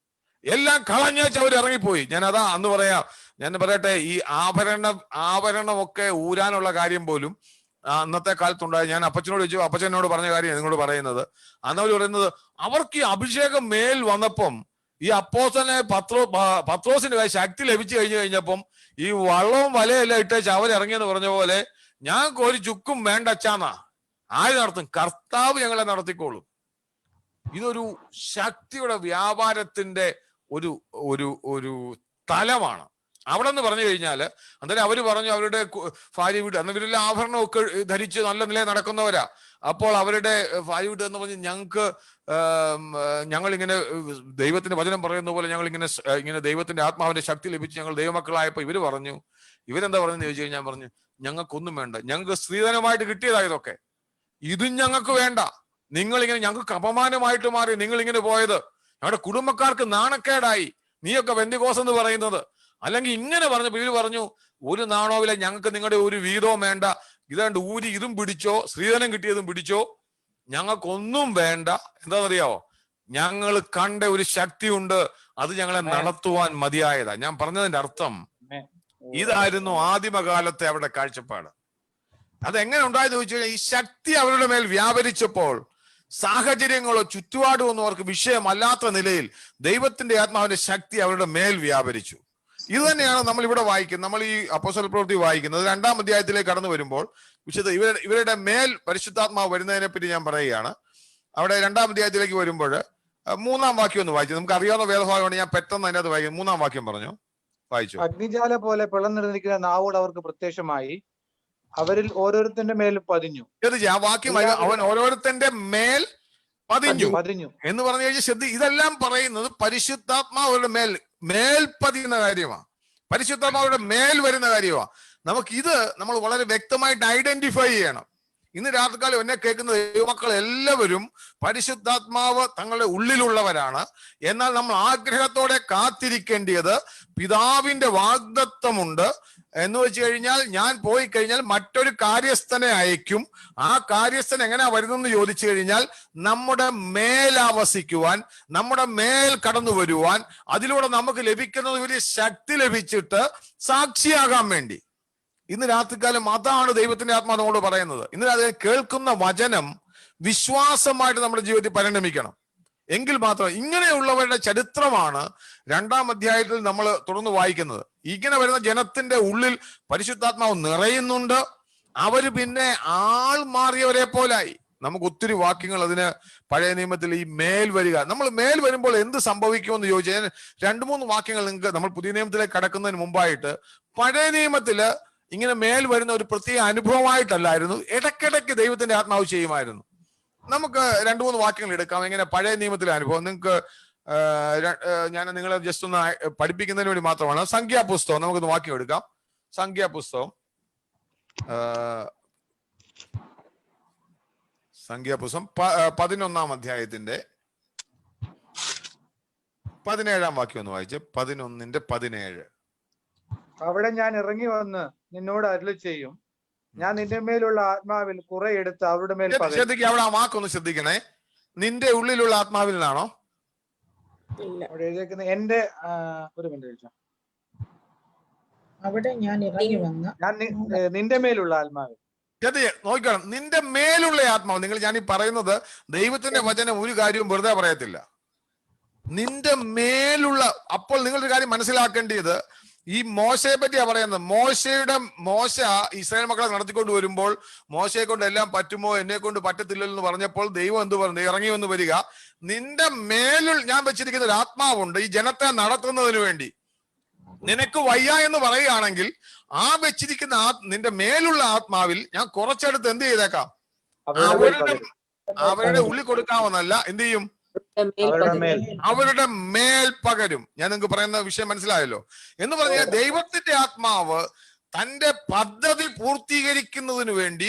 എല്ലാം കളഞ്ഞേച്ച് അവർ ഇറങ്ങിപ്പോയി. ഞാൻ അതാ അന്ന് പറയാം, ഞാൻ പറയട്ടെ, ഈ ആഭരണമൊക്കെ ഊരാനുള്ള കാര്യം പോലും അന്നത്തെ കാലത്തുണ്ടായി. ഞാൻ അപ്പച്ചനോട് ചോദിച്ചു, അപ്പച്ചനോട് പറഞ്ഞ കാര്യം നിങ്ങളോട് പറയുന്നത്. അന്നവർ പറയുന്നത്, അവർക്ക് ഈ അഭിഷേകം മേൽ വന്നപ്പം ഈ അപ്പോസ്തലനെ പത്രോസിന്റെ ശക്തി ലഭിച്ചു കഴിഞ്ഞപ്പം ഈ വള്ളവും വലയെല്ലാം ഇട്ടേച്ച് അവരിറങ്ങിയെന്ന് പറഞ്ഞ പോലെ ഞങ്ങൾക്ക് ഒരു ചുക്കും വേണ്ട അച്ചാന്നാ. ആര് നടത്തും? കർത്താവ് ഞങ്ങളെ നടത്തിക്കോളും. ഇതൊരു ശക്തിയുടെ വ്യാപാരത്തിന്റെ ഒരു ഒരു ഒരു തലമാണ്. അവിടെ നിന്ന് പറഞ്ഞു കഴിഞ്ഞാല് അന്നേരം അവര് പറഞ്ഞു, അവരുടെ ഭാര്യ വീട്, അന്ന് ഇവരെല്ലാം ആഭരണമൊക്കെ ധരിച്ച് നല്ല നിലയിൽ നടക്കുന്നവരാ. അപ്പോൾ അവരുടെ ഭാര്യ വീട് എന്ന് പറഞ്ഞ് ഞങ്ങളിങ്ങനെ ദൈവത്തിന്റെ വചനം പറയുന്ന പോലെ ഇങ്ങനെ ദൈവത്തിന്റെ ആത്മാവിന്റെ ശക്തി ലഭിച്ച് ഞങ്ങൾ ദൈവമക്കളായപ്പോ ഇവര് പറഞ്ഞു, ഇവരെന്താ പറഞ്ഞെന്ന് ചോദിച്ചു കഴിഞ്ഞാൽ പറഞ്ഞു, ഞങ്ങൾക്കൊന്നും വേണ്ട, ഞങ്ങൾക്ക് സ്ത്രീധനമായിട്ട് കിട്ടിയതായതൊക്കെ, ഇതും ഞങ്ങൾക്ക് വേണ്ട. നിങ്ങളിങ്ങനെ ഞങ്ങൾക്ക് അപമാനമായിട്ട് മാറി നിങ്ങളിങ്ങനെ പോയത്, ഞങ്ങളുടെ കുടുംബക്കാർക്ക് നാണക്കേടായി, നീയൊക്കെ പെന്തിക്കോസ് എന്ന് പറയുന്നത്. അല്ലെങ്കിൽ ഇങ്ങനെ പറഞ്ഞപ്പോ ഇവര് പറഞ്ഞു, ഒരു നാണോവില്ല, ഞങ്ങൾക്ക് നിങ്ങളുടെ ഒരു വീതവും വേണ്ട, ഇതാണ്ട് ഊരി ഇതും പിടിച്ചോ, സ്ത്രീധനം കിട്ടിയതും പിടിച്ചോ, ഞങ്ങൾക്കൊന്നും വേണ്ട. എന്താണെന്നറിയാവോ? ഞങ്ങൾ കണ്ട ഒരു ശക്തിയുണ്ട്, അത് ഞങ്ങളെ നടത്തുവാൻ മതിയായതാ. ഞാൻ പറഞ്ഞതിന്റെ അർത്ഥം ഇതായിരുന്നു ആദിമകാലത്തെ അവരുടെ കാഴ്ചപ്പാട്. അതെങ്ങനെ ഉണ്ടായെന്ന് ചോദിച്ചു കഴിഞ്ഞാൽ, ഈ ശക്തി അവരുടെ മേൽ വ്യാപരിച്ചപ്പോൾ സാഹചര്യങ്ങളോ ചുറ്റുപാടോ ഒന്നും അവർക്ക് വിഷയമല്ലാത്ത നിലയിൽ ദൈവത്തിന്റെ ആത്മാവിന്റെ ശക്തി അവരുടെ മേൽ വ്യാപരിച്ചു. ഇത് തന്നെയാണ് നമ്മൾ ഇവിടെ വായിക്കുന്നത്. നമ്മൾ ഈ അപ്പോസ്തല പ്രവൃത്തി വായിക്കുന്നത് 2-ാം അധ്യായത്തിലേക്ക് കടന്നു വരുമ്പോൾ ഇവരുടെ മേൽ പരിശുദ്ധാത്മാവ് വരുന്നതിനെ പറ്റി ഞാൻ പറയുകയാണ്. അവിടെ 2-ാം അധ്യായത്തിലേക്ക് വരുമ്പോൾ 3-ാം വാക്യം ഒന്ന് വായിച്ചു. നമുക്ക് അറിയാവുന്ന വേദഭാഗമാണ്, ഞാൻ പെട്ടെന്ന് അതിനകത്ത് വായിക്കും. 3-ാം വാക്യം പറഞ്ഞു വായിച്ചു. അഗ്നിജാല പോലെ പിളർന്നിരിക്കുന്ന നാവുകൾ അവർക്ക് പ്രത്യക്ഷമായി, അവരിൽ ഓരോരുത്തന്റെ മേൽ പതിഞ്ഞു. ആ വാക്യം, അവൻ ഓരോരുത്തന്റെ മേൽ പതിഞ്ഞു എന്ന് പറഞ്ഞു കഴിഞ്ഞാൽ ശ്രദ്ധ, ഇതെല്ലാം പറയുന്നത് പരിശുദ്ധാത്മാവരുടെ മേൽ പതിയുന്ന കാര്യമാണ്, പരിശുദ്ധാത്മാവരുടെ മേൽ വരുന്ന കാര്യമാണ്. നമ്മൾ വളരെ വ്യക്തമായിട്ട് ഐഡന്റിഫൈ ചെയ്യണം. ഇന്ന് രാത്രികാലം എന്നെ കേൾക്കുന്ന ദൈവമക്കൾ എല്ലാവരും പരിശുദ്ധാത്മാവ് തങ്ങളുടെ ഉള്ളിലുള്ളവരാണ്. എന്നാൽ നമ്മൾ ആഗ്രഹത്തോടെ കാത്തിരിക്കേണ്ടത്, പിതാവിന്റെ വാഗ്ദത്തമുണ്ട്, എന്ന് വെച്ച് കഴിഞ്ഞാൽ ഞാൻ പോയി കഴിഞ്ഞാൽ മറ്റൊരു കാര്യസ്ഥനെ അയക്കും. ആ കാര്യസ്ഥൻ എങ്ങനെയാ വരുന്നെന്ന് ചോദിച്ചു കഴിഞ്ഞാൽ നമ്മുടെ മേലാവസിക്കുവാൻ, നമ്മുടെ മേൽ കടന്നു വരുവാൻ, അതിലൂടെ നമുക്ക് ലഭിക്കുന്നത് വലിയ ശക്തി ലഭിച്ചിട്ട് സാക്ഷിയാകാൻ വേണ്ടി. ഇന്ന് രാത്രികാലം അതാണ് ദൈവത്തിന്റെ ആത്മാവ് നമ്മളോട് പറയുന്നത്. ഇന്ന് അത് കേൾക്കുന്ന വചനം വിശ്വാസമായിട്ട് നമ്മുടെ ജീവിതത്തിൽ പരിണമിക്കണം. എങ്കിൽ മാത്രം ഇങ്ങനെയുള്ളവരുടെ ചരിത്രമാണ് 2-ാം അധ്യായത്തിൽ നമ്മൾ തുടർന്ന് വായിക്കുന്നത്. ഇങ്ങനെ വരുന്ന ജനത്തിന്റെ ഉള്ളിൽ പരിശുദ്ധാത്മാവ് നിറയുന്നുണ്ട്. അവര് പിന്നെ ആൾ മാറിയവരെ പോലായി. നമുക്ക് ഒത്തിരി വാക്യങ്ങൾ അതിന് പഴയ നിയമത്തിൽ ഈ മേൽ വരിക, നമ്മൾ മേൽ വരുമ്പോൾ എന്ത് സംഭവിക്കുമെന്ന് ചോദിച്ചാൽ 2-3 വാക്യങ്ങൾ നിങ്ങൾക്ക് നമ്മൾ പുതിയ നിയമത്തിലേക്ക് കടക്കുന്നതിന് മുമ്പായിട്ട് പഴയ നിയമത്തില് ഇങ്ങനെ മേൽ വരുന്ന ഒരു പ്രത്യേക അനുഭവമായിട്ടല്ലായിരുന്നു, ഇടയ്ക്കിടയ്ക്ക് ദൈവത്തിന്റെ ആത്മാവ് ചെയ്യുമായിരുന്നു. നമുക്ക് 2-3 വാക്യങ്ങൾ എടുക്കാം. എങ്ങനെ പഴയ നിയമത്തിലെ അനുഭവം നിങ്ങൾക്ക് ഞാൻ നിങ്ങളെ ജസ്റ്റ് ഒന്ന് പഠിപ്പിക്കുന്നതിന് വേണ്ടി മാത്രമാണ്. സംഖ്യാപുസ്തകം നമുക്കൊന്ന് വാക്യം എടുക്കാം. സംഖ്യാപുസ്തകം 11-ാം അധ്യായത്തിന്റെ 17-ാം വാക്യം ഒന്ന് വായിച്ച്. 11:17. അവിടെ ഞാൻ ഇറങ്ങി വന്ന് നിന്നോട് അരുളി ചെയ്യും, ഞാൻ നിന്റെ മേലുള്ള ആത്മാവിൽ കുറെ എടുത്ത് അവരുടെ മേൽ പകരും. ശ്രദ്ധിക്കുക, അവിടെ ആ വാക്കൊന്ന് ശ്രദ്ധിക്കണേ. നിന്റെ ഉള്ളിലുള്ള ആത്മാവിൽ നിന്നാണോ അവിടെ എഴുതിയിരിക്കുന്നത്? എന്റെ ഒരു മിനിറ്റ്, അവിടെ ഞാൻ ഇറങ്ങി വന്ന് ഞാൻ നിന്റെ മേലുള്ള ആത്മാവിൽ. നോക്കണം, നിന്റെ മേലുള്ള ആത്മാവ്. ഞാൻ ഈ പറയുന്നത് ദൈവത്തിന്റെ വചനം ഒരു കാര്യവും വെറുതെ പറയത്തില്ല. നിന്റെ മേലുള്ള. അപ്പോൾ നിങ്ങളൊരു കാര്യം മനസ്സിലാക്കേണ്ടത്, ഈ മോശയെ പറ്റിയാ പറയുന്നത്. മോശ ഇസ്രായേൽ മക്കളെ നടത്തിക്കൊണ്ട് വരുമ്പോൾ മോശയെ കൊണ്ട് എല്ലാം പറ്റുമോ, എന്നെ കൊണ്ട് പറ്റത്തില്ലല്ലോ എന്ന് പറഞ്ഞപ്പോൾ ദൈവം എന്ത് പറഞ്ഞു? ഇറങ്ങി വന്ന് വരിക, നിന്റെ മേലിൽ ഞാൻ വെച്ചിരിക്കുന്ന ഒരു ആത്മാവുണ്ട് ഈ ജനത്തെ നടത്തുന്നതിന് വേണ്ടി. നിനക്ക് വയ്യ എന്ന് പറയുകയാണെങ്കിൽ ആ വെച്ചിരിക്കുന്ന നിന്റെ മേലുള്ള ആത്മാവിൽ ഞാൻ കുറച്ചെടുത്ത് എന്ത് ചെയ്തേക്കാം? അവരുടെ ഉള്ളിൽ കൊടുക്കാമെന്നല്ല, എന്ത് ചെയ്യും? അവരുടെ മേൽ പകരും. ഞാൻ നിങ്ങൾക്ക് പറയുന്ന വിഷയം മനസ്സിലായല്ലോ എന്ന് പറഞ്ഞാൽ, ദൈവത്തിന്റെ ആത്മാവ് തന്റെ പദ്ധതി പൂർത്തീകരിക്കുന്നതിന് വേണ്ടി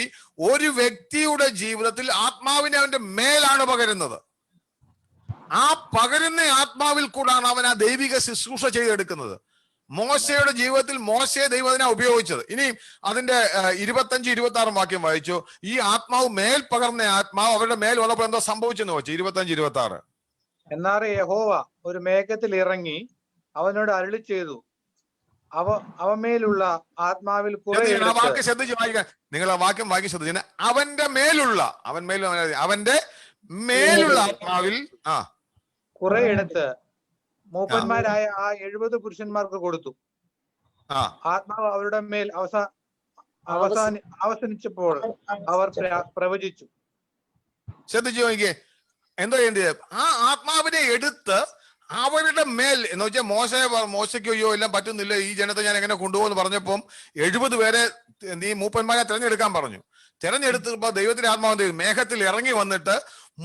ഒരു വ്യക്തിയുടെ ജീവിതത്തിൽ ആത്മാവിനെ അവന്റെ മേലാണ് പകരുന്നത്. ആ പകരുന്ന ആത്മാവിൽ കൂടാണ് അവൻ ആ ദൈവിക ശുശ്രൂഷ ചെയ്തെടുക്കുന്നത്. മോശയുടെ ജീവിതത്തിൽ മോശയെ ദൈവം അതിനാ ഉപയോഗിച്ചത്. ഇനി അതിന്റെ 25-26 വാക്യം വായിച്ചു. ഈ ആത്മാവ് മേൽ പകർന്ന ആത്മാവ് അവരുടെ മേൽ വന്നപ്പോൾ എന്തോ സംഭവിച്ചെന്ന് വെച്ചു. 25-26. എന്നാൽ യഹോവ ഒരു മേഘത്തിൽ ഇറങ്ങി അവനോട് അരുളി ചെയ്തു, അവമേലുള്ള ആത്മാവിൽ കുറെ. ആ വാക്യം ശ്രദ്ധിച്ച് വായിക്കാൻ, നിങ്ങൾ ആ വാക്യം വായിക്കാൻ ശ്രദ്ധിച്ചു. അവന്റെ മേലുള്ള ആത്മാവിൽ കുറെ എടുത്ത് മൂപ്പന്മാരായ ആ 70 പുരുഷന്മാർക്ക് കൊടുത്തു. ആത്മാവ് അവരുടെ മേൽ അവസാനിച്ചപ്പോൾ അവർ പ്രവചിച്ചു. ശ്രദ്ധിച്ചു നോക്കിയേ, എന്തോ ചെയ്യേണ്ടത്? ആ ആത്മാവിനെ എടുത്ത് അവരുടെ മേൽ എന്ന് വെച്ചാൽ മോശയ്ക്ക് അയ്യോ എല്ലാം പറ്റുന്നില്ല, ഈ ജനത്തെ ഞാൻ എങ്ങനെ കൊണ്ടുപോകുമെന്ന് പറഞ്ഞപ്പം 70 പേരെ നീ മൂപ്പന്മാരെ തിരഞ്ഞെടുക്കാൻ പറഞ്ഞു. തിരഞ്ഞെടുത്തപ്പോ ദൈവത്തിന്റെ ആത്മാവ് മേഘത്തിൽ ഇറങ്ങി വന്നിട്ട്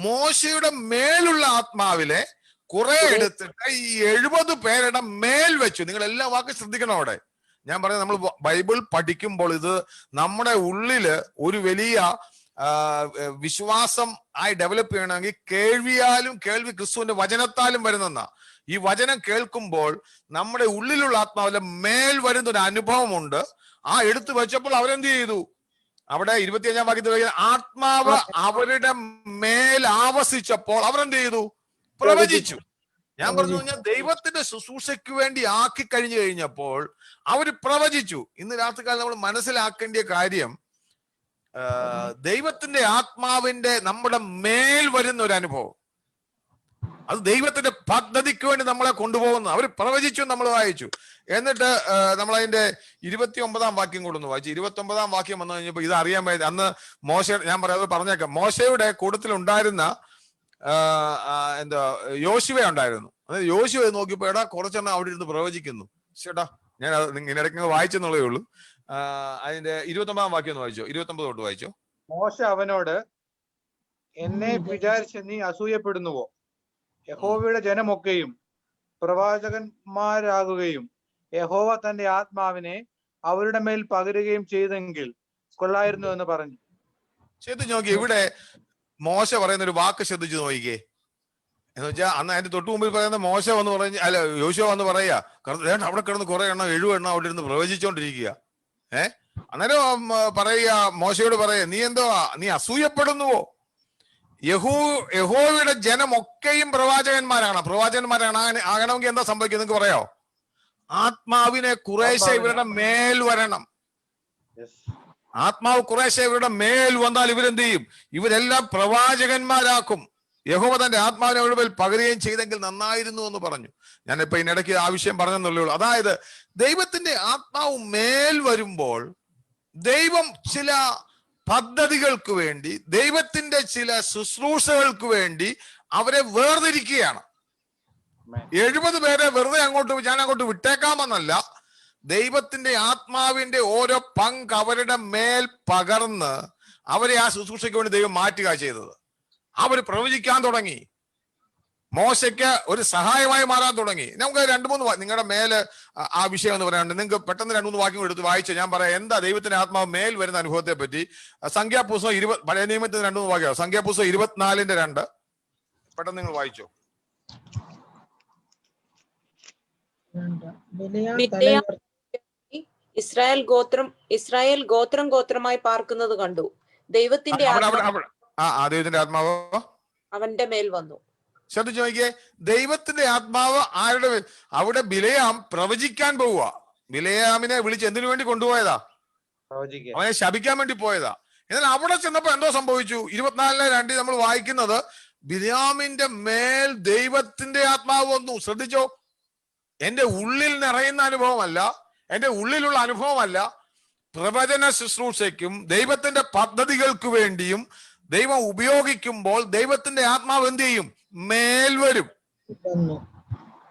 മോശയുടെ മേലുള്ള ആത്മാവിലെ കുറെ എടുത്തിട്ട് ഈ 70 പേരുടെ മേൽ വെച്ചു. നിങ്ങൾ എല്ലാ വാക്കും ശ്രദ്ധിക്കണം. അവിടെ ഞാൻ പറയുന്നത്, നമ്മൾ ബൈബിൾ പഠിക്കുമ്പോൾ ഇത് നമ്മുടെ ഉള്ളില് ഒരു വലിയ വിശ്വാസം ആയി ഡെവലപ്പ് ചെയ്യണമെങ്കിൽ കേൾവി ക്രിസ്തുവിന്റെ വചനത്താലും വരുന്ന ഈ വചനം കേൾക്കുമ്പോൾ നമ്മുടെ ഉള്ളിലുള്ള ആത്മാവിലെ മേൽ വരുന്ന ഒരു അനുഭവമുണ്ട്. ആ എടുത്തു വെച്ചപ്പോൾ അവരെന്ത് ചെയ്തു? അവിടെ 25-ാം വാക്യത്തിൽ ആത്മാവ് അവരുടെ മേൽ ആവസിച്ചപ്പോൾ അവരെന്ത് ചെയ്തു? പ്രവചിച്ചു. ഞാൻ പറഞ്ഞു കഴിഞ്ഞാൽ ദൈവത്തിന്റെ ശുശ്രൂഷയ്ക്ക് വേണ്ടി ആക്കി കഴിഞ്ഞു കഴിഞ്ഞപ്പോൾ അവര് പ്രവചിച്ചു. ഇന്ന് രാത്രികാലം നമ്മൾ മനസ്സിലാക്കേണ്ട കാര്യം, ദൈവത്തിന്റെ ആത്മാവിന്റെ നമ്മുടെ മേൽ വരുന്ന ഒരു അനുഭവം, അത് ദൈവത്തിന്റെ പദ്ധതിക്ക് വേണ്ടി നമ്മളെ കൊണ്ടുപോകുന്നു. അവർ പ്രവചിച്ചു, നമ്മൾ വായിച്ചു. എന്നിട്ട് നമ്മൾ അതിന്റെ 29-ാം വാക്യം കൂടെ ഒന്ന് വായിച്ചു. 29-ാം വാക്യം വന്നു കഴിഞ്ഞപ്പോൾ ഇത് അറിയാൻ പറ്റും. അന്ന് മോശ, ഞാൻ പറഞ്ഞേക്കാം, മോശയുടെ കൂട്ടത്തിൽ ഉണ്ടായിരുന്ന യോശുവ ഉണ്ടായിരുന്നു. അതായത് യോശുവ നോക്കിയപ്പോ എടാ കുറച്ചെണ്ണം അവിടെ ഇരുന്ന് പ്രവചിക്കുന്നു. ചേട്ടാ ഞാൻ ഇടയ്ക്ക് വായിച്ചെന്നുള്ളതേ ഉള്ളൂ. അതിന്റെ 29-ാം വാക്യം ഒന്ന് വായിച്ചോ. 29 തൊട്ട് വായിച്ചോ. മോശ അവനോട്, എന്നെ വിചാരിച്ച് നീ അസൂയപ്പെടുന്നുവോ? യഹോവയുടെ ജനമൊക്കെയും പ്രവാചകന്മാരാകുകയും യഹോവ തന്റെ ആത്മാവിനെ അവരുടെ മേൽ പകരുകയും ചെയ്തെങ്കിൽ കൊള്ളായിരുന്നു എന്ന് പറഞ്ഞു. ശ്രദ്ധിച്ചു നോക്കി, ഇവിടെ മോശ പറയുന്ന ഒരു വാക്ക് ശ്രദ്ധിച്ചു നോക്കിക്കേ. എന്ന് വെച്ചാൽ അന്ന് അതിന്റെ തൊട്ടു മുമ്പിൽ പറയുന്ന യോശുവ വന്ന് പറയാ, അവിടെ കിടന്ന് കുറെ എണ്ണം 70 എണ്ണം അവിടെ ഇരുന്ന് പ്രവചിച്ചോണ്ടിരിക്കുക. അന്നേരം പറയുക, മോശയോട് പറയുക, നീ അസൂയപ്പെടുന്നുവോ? യഹോവയുടെ ജനമൊക്കെയും പ്രവാചകന്മാരാണ് ആകണമെങ്കിൽ എന്താ സംഭവിക്കുക നിങ്ങൾക്ക് പറയാോ? ആത്മാവിനെ കുറേശ്ശെ ഇവരുടെ മേൽ വരണം. ആത്മാവ് കുറേശ്ശെ ഇവരുടെ മേൽ വന്നാൽ ഇവരെന്ത് ചെയ്യും? ഇവരെല്ലാം പ്രവാചകന്മാരാക്കും. യഹോവ തന്റെ ആത്മാവിനെ അവരുടെ മേൽ പകരുകയും ചെയ്തെങ്കിൽ നന്നായിരുന്നു എന്ന് പറഞ്ഞു. ഞാനിപ്പോ ഇതിനിടയ്ക്ക് ആ വിഷയം പറഞ്ഞെന്നുള്ളൂ. അതായത് ദൈവത്തിന്റെ ആത്മാവ് മേൽ വരുമ്പോൾ ദൈവം ചില പദ്ധതികൾക്ക് വേണ്ടി, ദൈവത്തിന്റെ ചില ശുശ്രൂഷകൾക്ക് വേണ്ടി അവരെ വേർതിരിക്കുകയാണ്. 70 പേരെ വെറുതെ ഞാൻ അങ്ങോട്ട് വിട്ടേക്കാമെന്നല്ല, ദൈവത്തിന്റെ ആത്മാവിന്റെ ഓരോ പങ്ക് അവരുടെ മേൽ പകർന്ന് അവരെ ആ ശുശ്രൂഷയ്ക്ക് വേണ്ടി ദൈവം മാറ്റുക ചെയ്തത്. അവർ പ്രവചിക്കാൻ തുടങ്ങി, മോശയ്ക്ക് ഒരു സഹായമായി മാറാൻ തുടങ്ങി. നമുക്ക് 2-3 നിങ്ങളുടെ മേല് ആ വിഷയം എന്ന് പറയാനുണ്ട്. നിങ്ങൾക്ക് പെട്ടെന്ന് 2-3 വാക്യങ്ങൾ എടുത്ത് വായിച്ച് ഞാൻ പറയാം എന്താ ദൈവത്തിന്റെ ആത്മാവ് മേൽ വരുന്ന അനുഭവത്തെ പറ്റി. സംഖ്യാപുസ്തകം പഴയ നിയമത്തിന് 2-3 വാക്യം. സംഖ്യാപുസ്തകം 24:2 പെട്ടെന്ന് നിങ്ങൾ വായിച്ചോ. ഇസ്രായേൽ ഗോത്രമായി പാർക്കുന്നത് കണ്ടു. ദൈവത്തിന്റെ ആത്മാവ് അവന്റെ മേൽ വന്നു. ശ്രദ്ധിച്ചു നോക്കിയേ, ദൈവത്തിന്റെ ആത്മാവ് ആരുടെ മേൽ? അവിടെ ബിലയാം പ്രവചിക്കാൻ പോവുക. ബിലയാമിനെ വിളിച്ച് എന്തിനു വേണ്ടി കൊണ്ടുപോയതാ? അവനെ ശപിക്കാൻ വേണ്ടി പോയതാ. എന്നാൽ അവിടെ ചെന്നപ്പോ എന്തോ സംഭവിച്ചു? 24:2 നമ്മൾ വായിക്കുന്നത്, ബിലയാമിന്റെ മേൽ ദൈവത്തിന്റെ ആത്മാവ് വന്നു. ശ്രദ്ധിച്ചോ, എന്റെ ഉള്ളിൽ നിറയുന്ന അനുഭവമല്ല, എന്റെ ഉള്ളിലുള്ള അനുഭവമല്ല, പ്രവചന ശുശ്രൂഷയ്ക്കും ദൈവത്തിന്റെ പദ്ധതികൾക്ക് വേണ്ടിയും ദൈവം ഉപയോഗിക്കുമ്പോൾ ദൈവത്തിന്റെ ആത്മാവ് എന്ത് ചെയ്യും? മേൽ വരും.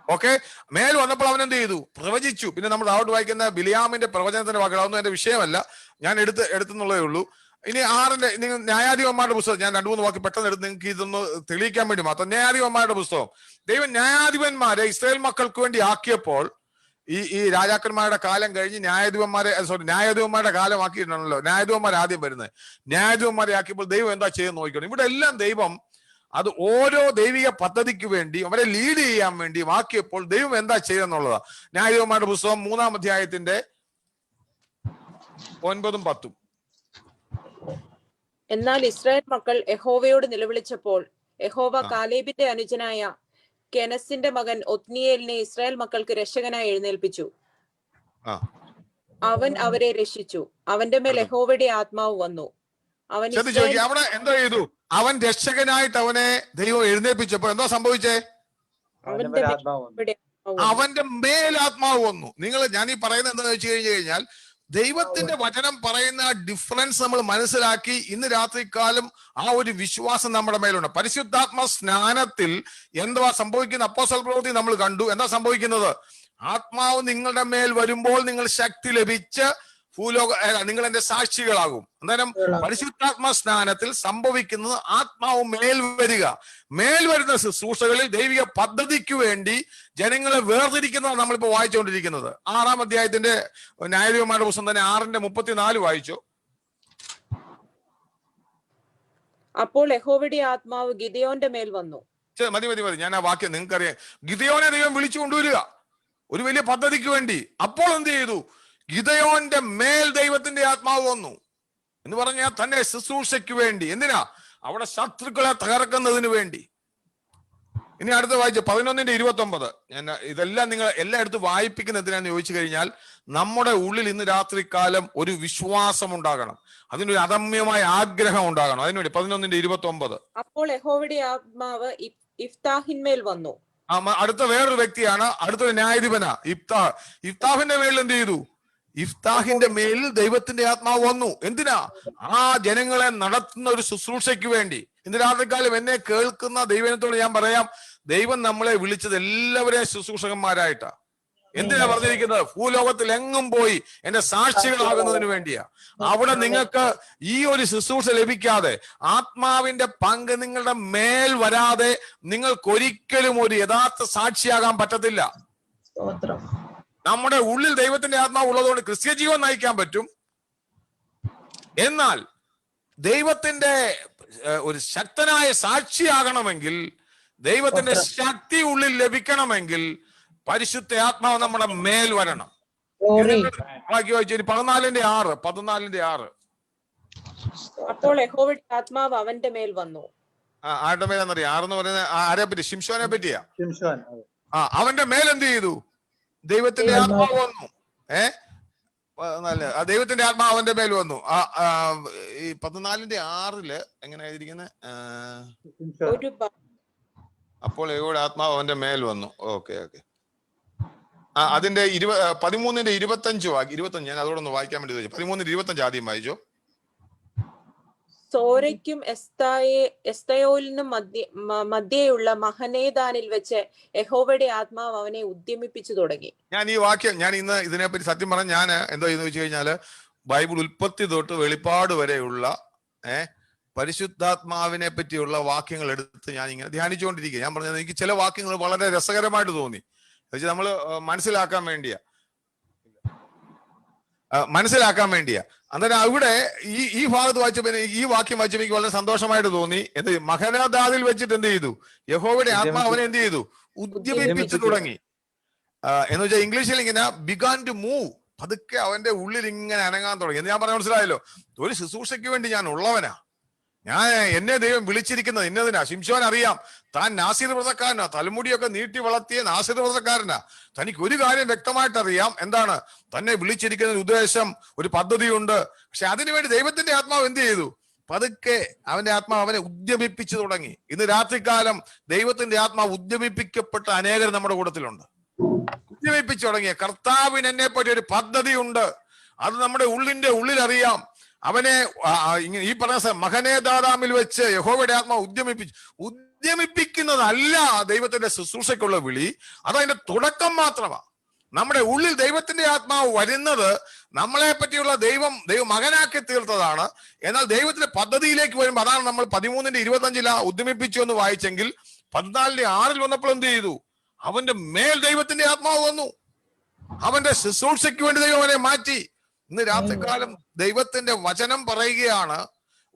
ഓക്കെ, മേൽ വന്നപ്പോൾ അവൻ എന്ത് ചെയ്തു? പ്രവചിച്ചു. പിന്നെ നമ്മൾ അവിടെ വായിക്കുന്ന ബിലിയാമിന്റെ പ്രവചനത്തിന്റെ വാക്കുകൾ, അതൊന്നും എന്റെ വിഷയമല്ല, ഞാൻ എടുത്തുന്നുള്ളതേ ഉള്ളൂ. ഇനി 6 നിങ്ങൾ ന്യായാധിപന്മാരുടെ പുസ്തകം ഞാൻ 2-3 വാക്ക് പെട്ടെന്ന് എടുത്ത് നിങ്ങൾക്ക് ഇതൊന്ന് തെളിയിക്കാൻ വേണ്ടി മാത്രം. ന്യായാധിപന്മാരുടെ പുസ്തകം, ദൈവം ന്യായാധിപന്മാരെ ഇസ്രായേൽ മക്കൾക്ക് വേണ്ടി ആക്കിയപ്പോൾ, ഈ രാജാക്കന്മാരുടെ കാലം കഴിഞ്ഞ് ന്യായാധിപന്മാരുടെ കാലം ആക്കിയിട്ടുണ്ടല്ലോ. ന്യായാധിപന്മാർ ആദ്യം വരുന്നത്, ന്യായാധിപന്മാരെ ആക്കിയപ്പോൾ ദൈവം എന്താ ചെയ്യുന്നത് നോക്കണം. ഇവിടെ എല്ലാം ദൈവം അത് ഓരോ ദൈവിക പദ്ധതിക്ക് വേണ്ടി അവരെ ലീഡ് ചെയ്യാൻ വേണ്ടി ആക്കിയപ്പോൾ ദൈവം എന്താ ചെയ്തെന്നുള്ളതാ. ന്യായാധിപന്മാരുടെ പുസ്തകം 3-ാം അധ്യായത്തിന്റെ 9-10. എന്നാൽ ഇസ്രായേൽ മക്കൾ യഹോവയോട് നിലവിളിച്ചപ്പോൾ യഹോവ കാലേബിന്റെ അനുജനായ കെനസിന്റെ മകൻ ഒത്നിയേലിനെ ഇസ്രായേൽ മക്കൾക്ക് രക്ഷകനായി എഴുന്നേൽപ്പിച്ചു. അവൻ അവരെ രക്ഷിച്ചു. അവന്റെ മേൽ യഹോവയുടെ ആത്മാവ് വന്നു. അവിടെ എന്തോ ചെയ്തു? അവൻ രക്ഷകനായിട്ട് അവനെ ദൈവം എഴുന്നേൽപ്പിച്ചപ്പോ എന്താ സംഭവിച്ചേ? അവന്റെ മേൽ ആത്മാവ് വന്നു. ഞാൻ ഈ പറയുന്നത് എന്താണെന്ന് വെച്ച് കഴിഞ്ഞാൽ, ദൈവത്തിന്റെ വചനം പറയുന്ന ഡിഫറൻസ് നമ്മൾ മനസ്സിലാക്കി ഇന്ന് രാത്രികാലം ആ ഒരു വിശ്വാസം നമ്മുടെ മേലുണ്ട്. പരിശുദ്ധാത്മ സ്നാനത്തിൽ എന്തുവാ സംഭവിക്കുന്ന? അപ്പോസ്തല പ്രവൃത്തി നമ്മൾ കണ്ടു. എന്താ സംഭവിക്കുന്നത്? ആത്മാവ് നിങ്ങളുടെ മേൽ വരുമ്പോൾ നിങ്ങൾ ശക്തി ലഭിച്ച് നിങ്ങൾ എന്റെ സാക്ഷികളാകും. അന്നേരം പരിശുദ്ധാത്മ സ്നാനത്തിൽ സംഭവിക്കുന്നത് ആത്മാവ് മേൽ വരുന്ന ശുശ്രൂഷകളിൽ ദൈവിക പദ്ധതിക്ക് വേണ്ടി ജനങ്ങളെ വേർതിരിക്കുന്നതാണ് നമ്മളിപ്പോ വായിച്ചുകൊണ്ടിരിക്കുന്നത്. 6-ാം അധ്യായത്തിന്റെ ന്യായാധിപന്മാരുടെ പുസ്തകം തന്നെ 6:34 വായിച്ചു. അപ്പോൾ യഹോവയുടെ ആത്മാവ് ഗിദെയോന്റെ മേൽ വന്നു. മതി, ഞാൻ ആ വാക്യം നിങ്ങൾക്കറിയാം. ഗിദെയോനെ ദൈവം വിളിച്ചു കൊണ്ടുവരിക ഒരു വലിയ പദ്ധതിക്ക് വേണ്ടി. അപ്പോൾ എന്ത് ചെയ്തു? ഗിദെയോന്റെ മേൽ ദൈവത്തിന്റെ ആത്മാവ് വന്നു എന്ന് പറഞ്ഞാൽ തന്റെ ശുശ്രൂഷയ്ക്ക് വേണ്ടി. എന്തിനാ? അവിടെ ശത്രുക്കളെ തകർക്കുന്നതിന് വേണ്ടി. ഇനി അടുത്ത വായിച്ചു 11:29. ഞാൻ ഇതെല്ലാം നിങ്ങൾ എല്ലായിടത്തും വായിപ്പിക്കുന്ന എന്തിനാന്ന് ചോദിച്ചു കഴിഞ്ഞാൽ, നമ്മുടെ ഉള്ളിൽ ഇന്ന് രാത്രികാലം ഒരു വിശ്വാസം ഉണ്ടാകണം, അതിനൊരു അദമ്യമായ ആഗ്രഹം ഉണ്ടാകണം. അതിനുവേണ്ടി 11:29. അപ്പോൾ യഹോവയുടെ ആത്മാവ് ഇഫ്താഹിന്മേൽ വന്നു. അടുത്ത വേറൊരു വ്യക്തിയാണ്, അടുത്തൊരു ന്യായാധിപനാ ഇഫ്താഹിന്റെ മേൽ എന്ത് ചെയ്തു? ഇഫ്താഹിന്റെ മേലിൽ ദൈവത്തിന്റെ ആത്മാവ് വന്നു. എന്തിനാ? ആ ജനങ്ങളെ നടത്തുന്ന ഒരു ശുശ്രൂഷയ്ക്ക് വേണ്ടി. ഇന്ന് രാത്രികാലം എന്നെ കേൾക്കുന്ന ദൈവത്തോട് ഞാൻ പറയാം, ദൈവം നമ്മളെ വിളിച്ചത് എല്ലാവരെയും ശുശ്രൂഷകന്മാരായിട്ടാ. എന്തിനാ പറഞ്ഞിരിക്കുന്നത്? ഭൂലോകത്തിൽ എങ്ങും പോയി എന്റെ സാക്ഷികളാകുന്നതിന് വേണ്ടിയാ. അവിടെ നിങ്ങൾക്ക് ഈ ഒരു ശുശ്രൂഷ ലഭിക്കാതെ, ആത്മാവിന്റെ പങ്ക് നിങ്ങളുടെ മേൽ വരാതെ നിങ്ങൾക്കൊരിക്കലും ഒരു യഥാർത്ഥ സാക്ഷിയാകാൻ പറ്റത്തില്ല. നമ്മുടെ ഉള്ളിൽ ദൈവത്തിന്റെ ആത്മാവ് ഉള്ളതുകൊണ്ട് ക്രിസ്ത്യ ജീവൻ നയിക്കാൻ പറ്റും. എന്നാൽ ദൈവത്തിന്റെ ഒരു ശക്തനായ സാക്ഷിയാകണമെങ്കിൽ, ദൈവത്തിന്റെ ശക്തി ഉള്ളിൽ ലഭിക്കണമെങ്കിൽ പരിശുദ്ധ ആത്മാവ് നമ്മുടെ മേൽ വരണം. ബാക്കി വായിച്ചു 14:6. 14:6. അപ്പോൾ യഹോവയുടെ ആത്മാവ് അവന്റെ മേൽ വന്നു. ആരുടെ മേലെന്നറിയാം? 6 എന്ന് പറയുന്നത് ആരെ പറ്റി? ശിംശോനെ പറ്റിയാ. ശിംശോൻ. അവന്റെ മേൽ എന്ത് ചെയ്തു? ദൈവത്തിന്റെ ആത്മാവ് വന്നു. ദൈവത്തിന്റെ ആത്മാവ് അവന്റെ മേൽ വന്നു. ഈ 14:6 എങ്ങനെ എഴുതിയിരിക്കുന്നത്? അപ്പോൾ യഹോവയുടെ ആത്മാവ് അവന്റെ മേൽ വന്നു. ഓക്കെ. അതിന്റെ 13:25 ഞാൻ അതോടൊന്ന് വായിക്കാൻ വേണ്ടി 13:25 ആദ്യം വായിച്ചോ. സോരയ്ക്കും എസ്തയോലിനും മധ്യേയുള്ള മഹനേദാനിൽ വെച്ച് യഹോവയുടെ ആത്മാവ് അവനെ ഉദ്യമിപ്പിച്ചു തുടങ്ങി. ഞാൻ ഈ വാക്യം ഞാൻ ഇന്ന് ഇതിനെപ്പറ്റി സത്യം പറഞ്ഞ ഞാൻ എന്തോ എന്ന് വെച്ച് കഴിഞ്ഞാല് ബൈബിൾ ഉൽപ്പത്തി തൊട്ട് വെളിപ്പാട് വരെയുള്ള പരിശുദ്ധാത്മാവിനെ പറ്റിയുള്ള വാക്യങ്ങൾ എടുത്ത് ഞാൻ ഇങ്ങനെ ധ്യാനിച്ചുകൊണ്ടിരിക്കുക. ഞാൻ പറഞ്ഞത് എനിക്ക് ചില വാക്യങ്ങൾ വളരെ രസകരമായിട്ട് തോന്നി. നമ്മൾ മനസ്സിലാക്കാൻ വേണ്ടിയാ. അന്നേരം അവിടെ ഈ ഭാഗത്ത് വായിച്ചപ്പോ ഈ വാക്യം വായിച്ചപ്പോ എനിക്ക് വളരെ സന്തോഷമായിട്ട് തോന്നി. എന്ത് മഹനദാദിൽ വെച്ചിട്ട് എന്ത് ചെയ്തു? യഹോവയുടെ ആത്മാവ് അവനെ എന്ത് ചെയ്തു? ഉദ്യമിപ്പിച്ചു തുടങ്ങി. എന്ന് വെച്ചാൽ ഇംഗ്ലീഷിൽ ഇങ്ങനെ ബിഗാൻ ടു മൂവ്. പതുക്കെ അവന്റെ ഉള്ളിൽ ഇങ്ങനെ അനങ്ങാൻ തുടങ്ങി. എന്ന് ഞാൻ പറഞ്ഞ മനസ്സിലായല്ലോ. ഒരു ശുശ്രൂഷയ്ക്ക് വേണ്ടി ഞാൻ ഉള്ളവനാ. എന്നെ ദൈവം വിളിച്ചിരിക്കുന്നത് ഇന്നതിനാ. ശിംശോൻ അറിയാം താൻ നാസിർ വ്രതക്കാരനാ. തലമുടിയൊക്കെ നീട്ടി വളർത്തിയ നാസിർ വ്രതക്കാരനാ. തനിക്ക് ഒരു കാര്യം വ്യക്തമായിട്ട് അറിയാം. എന്താണ്? തന്നെ വിളിച്ചിരിക്കുന്ന ഉദ്ദേശം, ഒരു പദ്ധതിയുണ്ട്. പക്ഷെ അതിനുവേണ്ടി ദൈവത്തിന്റെ ആത്മാവ് എന്ത് ചെയ്തു? പതുക്കെ അവന്റെ ആത്മാവ് അവനെ ഉദ്യമിപ്പിച്ചു തുടങ്ങി. ഇന്ന് രാത്രികാലം ദൈവത്തിന്റെ ആത്മാവ് ഉദ്യമിപ്പിക്കപ്പെട്ട അനേകർ നമ്മുടെ കൂട്ടത്തിലുണ്ട്. ഉദ്യമിപ്പിച്ചു തുടങ്ങിയ കർത്താവിന് എന്നെ പറ്റി ഒരു പദ്ധതിയുണ്ട്. അത് നമ്മുടെ ഉള്ളിൽ അറിയാം. അവനെ ഈ പറഞ്ഞ മഹനേദാദാമിൽ വെച്ച് യഹോവയുടെ ആത്മാവ് ഉദ്യമിപ്പിക്കുന്നതല്ല ദൈവത്തിന്റെ ശുശ്രൂഷയ്ക്കുള്ള വിളി. അതതിന്റെ തുടക്കം മാത്രമാണ്. നമ്മുടെ ഉള്ളിൽ ദൈവത്തിന്റെ ആത്മാവ് വരുന്നത് നമ്മളെ പറ്റിയുള്ള ദൈവം മകനാക്കി തീർത്തതാണ്. എന്നാൽ ദൈവത്തിന്റെ പദ്ധതിയിലേക്ക് വരുമ്പോൾ അതാണ് നമ്മൾ 13:25 ഉദ്യമിപ്പിച്ചു എന്ന് വായിച്ചെങ്കിൽ 14:6 വന്നപ്പോൾ എന്ത് ചെയ്തു? അവന്റെ മേൽ ദൈവത്തിന്റെ ആത്മാവ് വന്നു. അവന്റെ ശുശ്രൂഷയ്ക്ക് വേണ്ടി ദൈവം അവനെ മാറ്റി. ഇന്ന് രാത്രികാലം ദൈവത്തിന്റെ വചനം പറയുകയാണ്,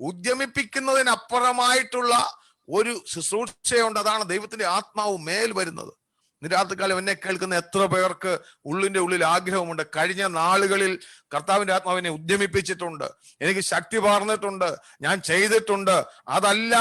ഉദ്യമിപ്പിക്കുന്നതിനപ്പുറമായിട്ടുള്ള ഒരു ശുശ്രൂഷയുണ്ട്. അതാണ് ദൈവത്തിന്റെ ആത്മാവ് മേൽ വരുന്നത്. ഇന്ന് രാത്രികാലം എന്നെ കേൾക്കുന്ന എത്ര പേർക്ക് ഉള്ളിന്റെ ഉള്ളിൽ ആഗ്രഹമുണ്ട്? കഴിഞ്ഞ നാളുകളിൽ കർത്താവിന്റെ ആത്മാവിനെ ഉദ്യമിപ്പിച്ചിട്ടുണ്ട്, എനിക്ക് ശക്തി പകർന്നിട്ടുണ്ട്, ഞാൻ ചെയ്തിട്ടുണ്ട്. അതല്ല,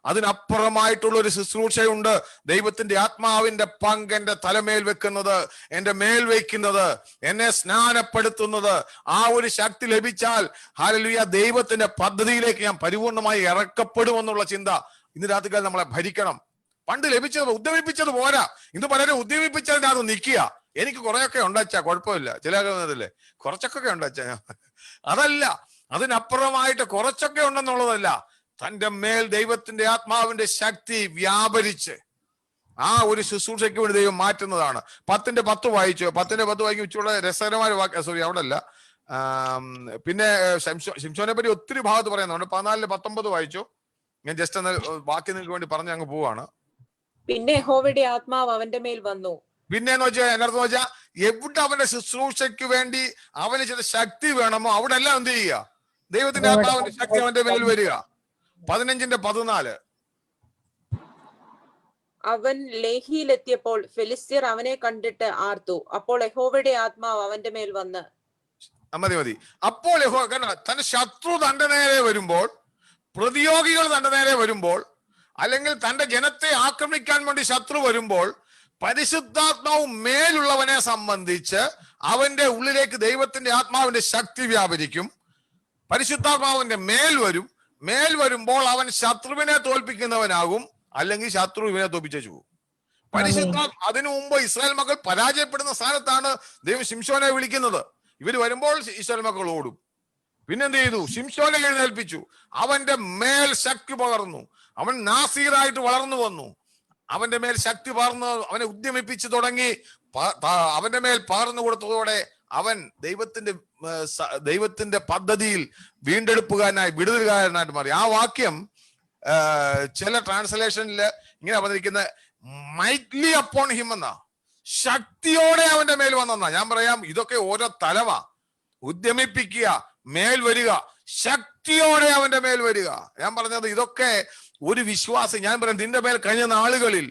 അതിനപ്പുറമായിട്ടുള്ള ഒരു ശുശ്രൂഷയുണ്ട്. ദൈവത്തിന്റെ ആത്മാവിന്റെ പങ്ക് എന്റെ തലമേൽ വെക്കുന്നത്, എന്റെ മേൽ വയ്ക്കുന്നത്, എന്നെ സ്നാനപ്പെടുത്തുന്നത്. ആ ഒരു ശക്തി ലഭിച്ചാൽ ഹല്ലേലൂയ, ദൈവത്തിന്റെ പദ്ധതിയിലേക്ക് ഞാൻ പരിപൂർണമായി ഇറക്കപ്പെടുമെന്നുള്ള ചിന്ത ഇന്ന് രാത്രികാലം നമ്മളെ ഭരിക്കണം. പണ്ട് ലഭിച്ചത് ഉദ്യമിപ്പിച്ചത് പോരാ. ഇന്ന് പലരും ഉദ്യമിപ്പിച്ചതിന്റെ അത് നിൽക്കുക. എനിക്ക് കുറെയൊക്കെ ഉണ്ടാച്ചാ കുഴപ്പമില്ല, ചില കുറച്ചൊക്കെ ഉണ്ടാച്ചാ. അതല്ല, അതിനപ്പുറമായിട്ട് കുറച്ചൊക്കെ ഉണ്ടെന്നുള്ളതല്ല. തന്റെ മേൽ ദൈവത്തിന്റെ ആത്മാവിന്റെ ശക്തി വ്യാപരിച്ച് ആ ഒരു ശുശ്രൂഷയ്ക്ക് വേണ്ടി ദൈവം മാറ്റുന്നതാണ്. 10:10 വായിച്ചു. 10:10 വായിക്കും. ഇച്ചിരി രസകരമായ വാക്യം. സോറി, അവിടെ അല്ല. പിന്നെ ശിംശോനെ പറ്റി ഒത്തിരി ഭാഗത്ത് പറയുന്നുണ്ട്. 14:19 വായിച്ചു. ഞാൻ ജസ്റ്റ് ഒന്ന് ബാക്കി നിങ്ങൾക്ക് വേണ്ടി പറഞ്ഞ് അങ്ങ് പോവാണ്. പിന്നെ യഹോവയുടെ ആത്മാവ് അവന്റെ മേൽ വന്നു. പിന്നെന്ന് വെച്ചാൽ എന്നർത്ഥം വെച്ചാൽ എവിടെ അവന്റെ ശുശ്രൂഷയ്ക്ക് വേണ്ടി അവന് ചില ശക്തി വേണമോ അവിടെ എല്ലാം എന്ത് ചെയ്യുക? ദൈവത്തിന്റെ ആത്മാവിന്റെ ശക്തി അവന്റെ മേൽ വരിക. 15:14 അവൻ ലേഹിയിലെത്തിയപ്പോൾ ഫെലിസ്ത്യർ അവനെ കണ്ടിട്ട് ആർത്തു. അപ്പോൾ യഹോവയുടെ ആത്മാവ് അവന്റെ മേൽ വന്ന് മതി. അപ്പോൾ തന്റെ ശത്രു തന്റെ നേരെ വരുമ്പോൾ, പ്രതിയോഗികൾ തന്റെ നേരെ വരുമ്പോൾ, അല്ലെങ്കിൽ തന്റെ ജനത്തെ ആക്രമിക്കാൻ വേണ്ടി ശത്രു വരുമ്പോൾ, പരിശുദ്ധാത്മാവ് മേലുള്ളവനെ സംബന്ധിച്ച് അവന്റെ ഉള്ളിലേക്ക് ദൈവത്തിന്റെ ആത്മാവിന്റെ ശക്തി വ്യാപരിക്കും. പരിശുദ്ധാത്മാവിന്റെ മേൽ വരുമ്പോൾ അവൻ ശത്രുവിനെ തോൽപ്പിക്കുന്നവനാകും, അല്ലെങ്കിൽ ശത്രു ഇവനെ തോൽപ്പിച്ചു പോകും. അതിനു മുമ്പ് ഇസ്രായേൽ മക്കൾ പരാജയപ്പെടുന്ന സ്ഥാനത്താണ് ദൈവം ശിംശോനെ വിളിക്കുന്നത്. ഇവര് വരുമ്പോൾ ഇസ്രായേൽ മക്കൾ ഓടും. പിന്നെന്ത് ചെയ്തു? ശിംശോനെ എഴുന്നേൽപ്പിച്ചു. അവന്റെ മേൽ ശക്തി പകർന്നു. അവൻ നാസീറായിട്ട് വളർന്നു വന്നു. അവന്റെ മേൽ ശക്തി പകർന്ന് അവനെ ഉദ്യമിപ്പിച്ചു തുടങ്ങി. അവന്റെ മേൽ പകർന്നു കൊടുത്തതോടെ അവൻ ദൈവത്തിന്റെ പദ്ധതിയിൽ വീണ്ടെടുപ്പുകാരനായി, വിടുതലുകാരനായിട്ട് മാറി. ആ വാക്യം ചില ട്രാൻസ്ലേഷനിൽ ഇങ്ങനെ പറഞ്ഞിരിക്കുന്ന മൈറ്റ്ലി അപ്പോൺ ഹിം എന്നാ, ശക്തിയോടെ അവന്റെ മേൽ വന്നെന്നാ. ഞാൻ പറയാം, ഇതൊക്കെ ഓരോ തലവാ. ഉദ്യമിപ്പിക്കുക, മേൽ വരിക, ശക്തിയോടെ അവന്റെ മേൽ വരിക. ഞാൻ പറഞ്ഞത് ഇതൊക്കെ ഒരു വിശ്വാസം. ഞാൻ പറയാം, നിന്റെ മേൽ കഴിഞ്ഞ നാളുകളിൽ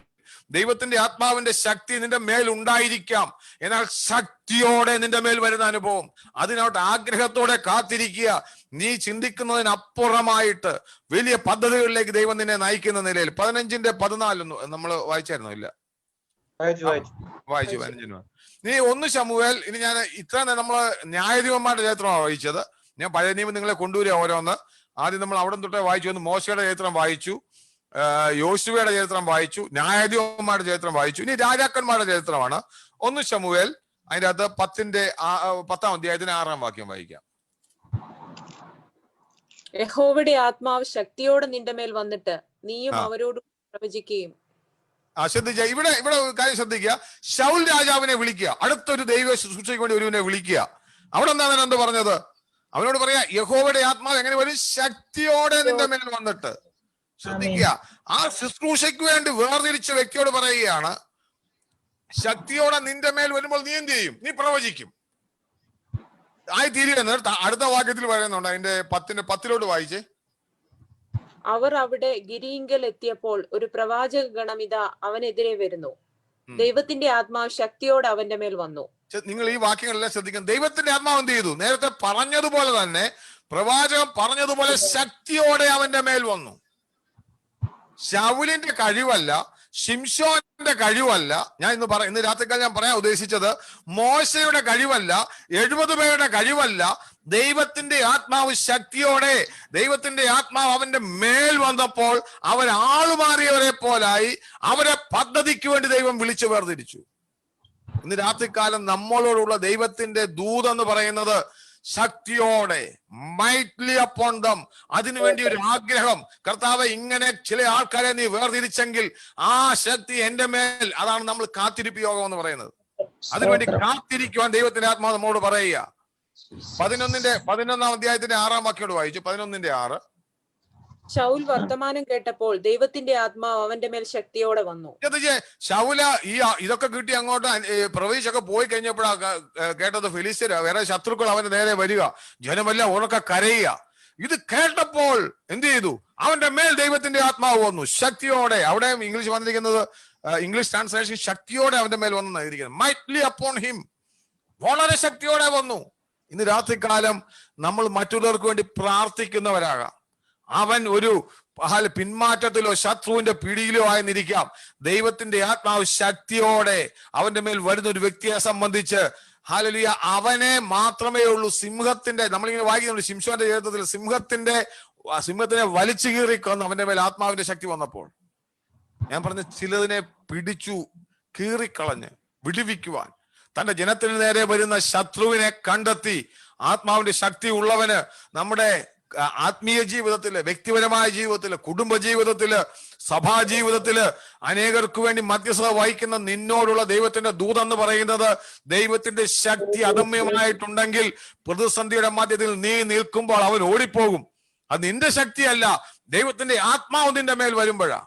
ദൈവത്തിന്റെ ആത്മാവിന്റെ ശക്തി നിന്റെ മേൽ ഉണ്ടായിരിക്കാം, എന്നാൽ ശക്തിയോടെ നിന്റെ മേൽ വരുന്ന അനുഭവം, അതിനോട്ട് ആഗ്രഹത്തോടെ കാത്തിരിക്കുക. നീ ചിന്തിക്കുന്നതിനപ്പുറമായിട്ട് വലിയ പദ്ധതികളിലേക്ക് ദൈവം നിന്നെ നയിക്കുന്ന നിലയിൽ 15:14 നമ്മൾ വായിച്ചായിരുന്നോ? ഇല്ല, വായിച്ചു 15. നീ 1 ശമൂവേൽ. ഇനി ഞാൻ ഇത്ര നമ്മള് ന്യായാധിപന്മാരുടെ ചരിത്രമാണ് വായിച്ചത്. ഞാൻ പഴയ നിയമം നിങ്ങളെ കൊണ്ടുവരിക ഓരോന്ന്. ആദ്യം നമ്മൾ അവിടെ തൊട്ടേ വായിച്ചു വന്നു. മോശയുടെ ചരിത്രം വായിച്ചു, യോശുവയുടെ ചരിത്രം വായിച്ചു, ന്യായാധിപന്മാരുടെ ചരിത്രം വായിച്ചു. ഇനി രാജാക്കന്മാരുടെ ചരിത്രമാണ്. 1 ശമൂവേൽ അതിന്റെ അകത്ത് 10-ാം അധ്യായത്തിന് 6-ാം വാക്യം വായിക്കാം. യഹോവയുടെ ആത്മാവ് ശക്തിയോടെ നിന്റെ മേൽ വന്നിട്ട് നീയും അവരോട് പ്രവചിക്കുകയും. ശ്രദ്ധിച്ച, ഇവിടെ ഒരു കാര്യം ശ്രദ്ധിക്കുക. ശൗൽ രാജാവിനെ വിളിക്കുക, അടുത്തൊരു ദൈവ ശുശ്രൂഷയ്ക്ക് വേണ്ടി ഒരുവിനെ വിളിക്കുക. അവിടെ എന്താണ് എന്ത് പറഞ്ഞത്? അവനോട് പറയാ, യഹോവയുടെ ആത്മാവ് എങ്ങനെ വരും? ശക്തിയോടെ നിന്റെ മേൽ വന്നിട്ട്. ശ്രദ്ധിക്കുക, ആ ശുശ്രൂഷയ്ക്ക് വേണ്ടി വേർതിരിച്ച വ്യക്തിയോട് പറയുകയാണ്, ശക്തിയോടെ നിന്റെ മേൽ വരുമ്പോൾ നീ എന്ത് ചെയ്യും? നീ പ്രവചിക്കും. ആയി തീരുകയെന്ന് അടുത്ത വാക്യത്തിൽ പറയുന്നുണ്ട്. അതിന്റെ 10-ോട്ട് വായിച്ചേ. അവർ അവിടെ ഗിരിയിങ്കൽ എത്തിയപ്പോൾ ഒരു പ്രവാചക ഗണമിത അവനെതിരെ വരുന്നു. ദൈവത്തിന്റെ ആത്മാവ് ശക്തിയോടെ അവന്റെ മേൽ വന്നു. നിങ്ങൾ ഈ വാക്യങ്ങളെല്ലാം ശ്രദ്ധിക്കണം. ദൈവത്തിന്റെ ആത്മാവ് എന്ത് ചെയ്തു? നേരത്തെ പറഞ്ഞതുപോലെ തന്നെ, പ്രവാചകൻ പറഞ്ഞതുപോലെ ശക്തിയോടെ അവന്റെ മേൽ വന്നു. ശൗലിന്റെ കഴിവല്ല, ശിംശോന്റെ കഴിവല്ല. ഞാൻ ഇന്ന് രാത്രിക്കാലം ഞാൻ പറയാൻ ഉദ്ദേശിച്ചത് മോശയുടെ കഴിവല്ല, 70 പേരുടെ കഴിവല്ല. ദൈവത്തിന്റെ ആത്മാവ് ശക്തിയോടെ, ദൈവത്തിന്റെ ആത്മാവ് അവന്റെ മേൽ വന്നപ്പോൾ അവർ ആളുമാറിയവരെ പോലായി. അവരെ പദ്ധതിക്ക് വേണ്ടി ദൈവം വിളിച്ചു വേർതിരിച്ചു. ഇന്ന് രാത്രികാലം നമ്മളോടുള്ള ദൈവത്തിന്റെ ദൂതെന്ന് പറയുന്നത് ശക്തിയോടെ, മൈറ്റ്ലി അപ്പോൺ ദം. അതിനുവേണ്ടി ഒരു ആഗ്രഹം. കർത്താവ്, ഇങ്ങനെ ചില ആൾക്കാരെ നീ വേർതിരിച്ചെങ്കിൽ ആ ശക്തി എന്റെ മേൽ. അതാണ് നമ്മൾ കാത്തിരിപ്പ് യോഗം എന്ന് പറയുന്നത്. അതിനുവേണ്ടി കാത്തിരിക്കുവാൻ ദൈവത്തിന്റെ ആത്മാവ് നമ്മോട് പറയുക. 11-ാം അധ്യായത്തിന്റെ 6-ാം വാക്യോട് വായിച്ചു. 11:6. ശൗൽ വർത്തമാനം കേട്ടപ്പോൾ ദൈവത്തിന്റെ ആത്മാവ് അവന്റെ മേൽ ശക്തിയോടെ വന്നു. ശൗല ഇതൊക്കെ കിട്ടി അങ്ങോട്ട് പ്രവേശൊക്കെ പോയി കഴിഞ്ഞപ്പോഴാ കേട്ടത്, ഫിലിസ്ത്യര്, വേറെ ശത്രുക്കൾ അവന്റെ നേരെ വരിക, ജനമെല്ലാം ഉറക്കെ കരയുക. ഇത് കേട്ടപ്പോൾ എന്ത് ചെയ്തു? അവന്റെ മേൽ ദൈവത്തിന്റെ ആത്മാവ് വന്നു ശക്തിയോടെ. അവിടെ ഇംഗ്ലീഷ് വന്നിരിക്കുന്നത്, ഇംഗ്ലീഷ് ട്രാൻസ്ലേഷൻ ശക്തിയോടെ അവന്റെ മേൽ വന്നു എന്നായിരിക്കുന്നത്. മൈറ്റ്ലി അപ്പോൺ ഹിം, വളരെ ശക്തിയോടെ വന്നു. ഇന്ന് രാത്രികാലം നമ്മൾ മറ്റുള്ളവർക്ക് വേണ്ടി പ്രാർത്ഥിക്കുന്നവരാകാം. അവൻ ഒരു പിന്മാറ്റത്തിലോ ശത്രുവിന്റെ പിടിയിലോ ആയെന്നിരിക്കാം. ദൈവത്തിന്റെ ആത്മാവ് ശക്തിയോടെ അവന്റെ മേൽ വരുന്ന ഒരു വ്യക്തിയെ സംബന്ധിച്ച് ഹല്ലേലൂയ, അവനെ മാത്രമേ ഉള്ളൂ. സിംഹത്തിന്റെ, നമ്മളിങ്ങനെ വായിക്കുന്നുണ്ട് ശിംശോന്റെ ചരിത്രത്തിൽ, സിംഹത്തിനെ വലിച്ചു കീറിക്കൊന്ന് അവന്റെ മേൽ ആത്മാവിന്റെ ശക്തി വന്നപ്പോൾ, ഞാൻ പറഞ്ഞ ചിലതിനെ പിടിച്ചു കീറിക്കളഞ്ഞ് വിടുവിക്കുവാൻ, തന്റെ ജനത്തിന് നേരെ വരുന്ന ശത്രുവിനെ കണ്ടെത്തി ആത്മാവിന്റെ ശക്തി ഉള്ളവന് നമ്മുടെ ആത്മീയ ജീവിതത്തില്, വ്യക്തിപരമായ ജീവിതത്തില്, കുടുംബ ജീവിതത്തില്, സഭാ ജീവിതത്തില് അനേകർക്ക് വേണ്ടി മധ്യസ്ഥത വഹിക്കുന്ന നിന്നോടുള്ള ദൈവത്തിന്റെ ദൂതെന്ന് പറയുന്നത്, ദൈവത്തിന്റെ ശക്തി അദമ്യമായിട്ടുണ്ടെങ്കിൽ പ്രതിസന്ധിയുടെ മധ്യത്തിൽ നീ നിൽക്കുമ്പോൾ അവൻ ഓടിപ്പോകും. അത് നിന്റെ ശക്തിയല്ല, ദൈവത്തിന്റെ ആത്മാവ് നിന്റെ മേൽ വരുമ്പോഴാ.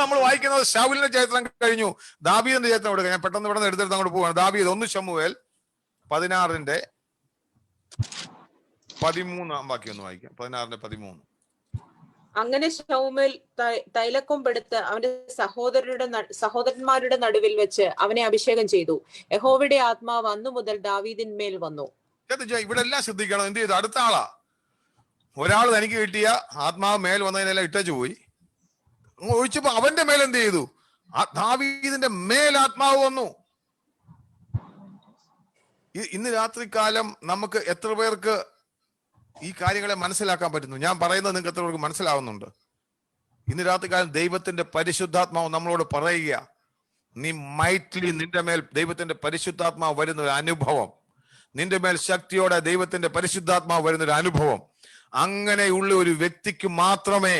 നമ്മൾ വായിക്കുന്നത് ശൗലിന്റെ ചരിത്രം കഴിഞ്ഞു, ദാവീദിന്റെ ചരിത്രം എടുക്കുക. ഞാൻ പെട്ടെന്ന് ഇവിടെ നിന്ന് എടുത്തെടുത്ത് അങ്ങോട്ട് പോവാണ്. ദാവീദ് 1 ശമൂവേൽ 16:13 വാക്യം ഒന്ന് വായിക്കാം. 16:13. അങ്ങനെ ശമൂവേൽ തൈലക്കൊമ്പെടുത്ത് അവന്റെ സഹോദരന്മാരുടെ നടുവിൽ വെച്ച് അവനെ അഭിഷേകം ചെയ്തു. യഹോവയുടെ ആത്മാവ് അന്നു മുതൽ ദാവീദിന്മേൽ വന്നു. ഇവിടെ എല്ലാം ശ്രദ്ധിക്കണം. എന്ത് ചെയ്തു? അടുത്ത ആളാ. ഒരാൾ തനിക്ക് കിട്ടിയ ആത്മാവ് മേൽ വന്നതിനെല്ലാം ഇട്ടു പോയി, ഒഴിച്ചപ്പോ അവന്റെ മേൽ എന്ത് ചെയ്തു? ദാവീദിന്റെ മേൽ ആത്മാവ് വന്നു. ഇന്ന് രാത്രികാലം നമുക്ക് എത്ര പേർക്ക് ഈ കാര്യങ്ങളെ മനസ്സിലാക്കാൻ പറ്റുന്നു? ഞാൻ പറയുന്നത് നിങ്ങൾക്ക് എത്ര പേർക്ക് മനസ്സിലാവുന്നുണ്ട്? ഇന്ന് രാത്രികാലം ദൈവത്തിന്റെ പരിശുദ്ധാത്മാവ് നമ്മളോട് പറയുക, നീ മൈറ്റ്ലി, നിന്റെ മേൽ ദൈവത്തിന്റെ പരിശുദ്ധാത്മാവ് വരുന്ന ഒരു അനുഭവം, നിന്റെ മേൽ ശക്തിയോടെ ദൈവത്തിന്റെ പരിശുദ്ധാത്മാവ് വരുന്ന ഒരു അനുഭവം. അങ്ങനെയുള്ള ഒരു വ്യക്തിക്ക് മാത്രമേ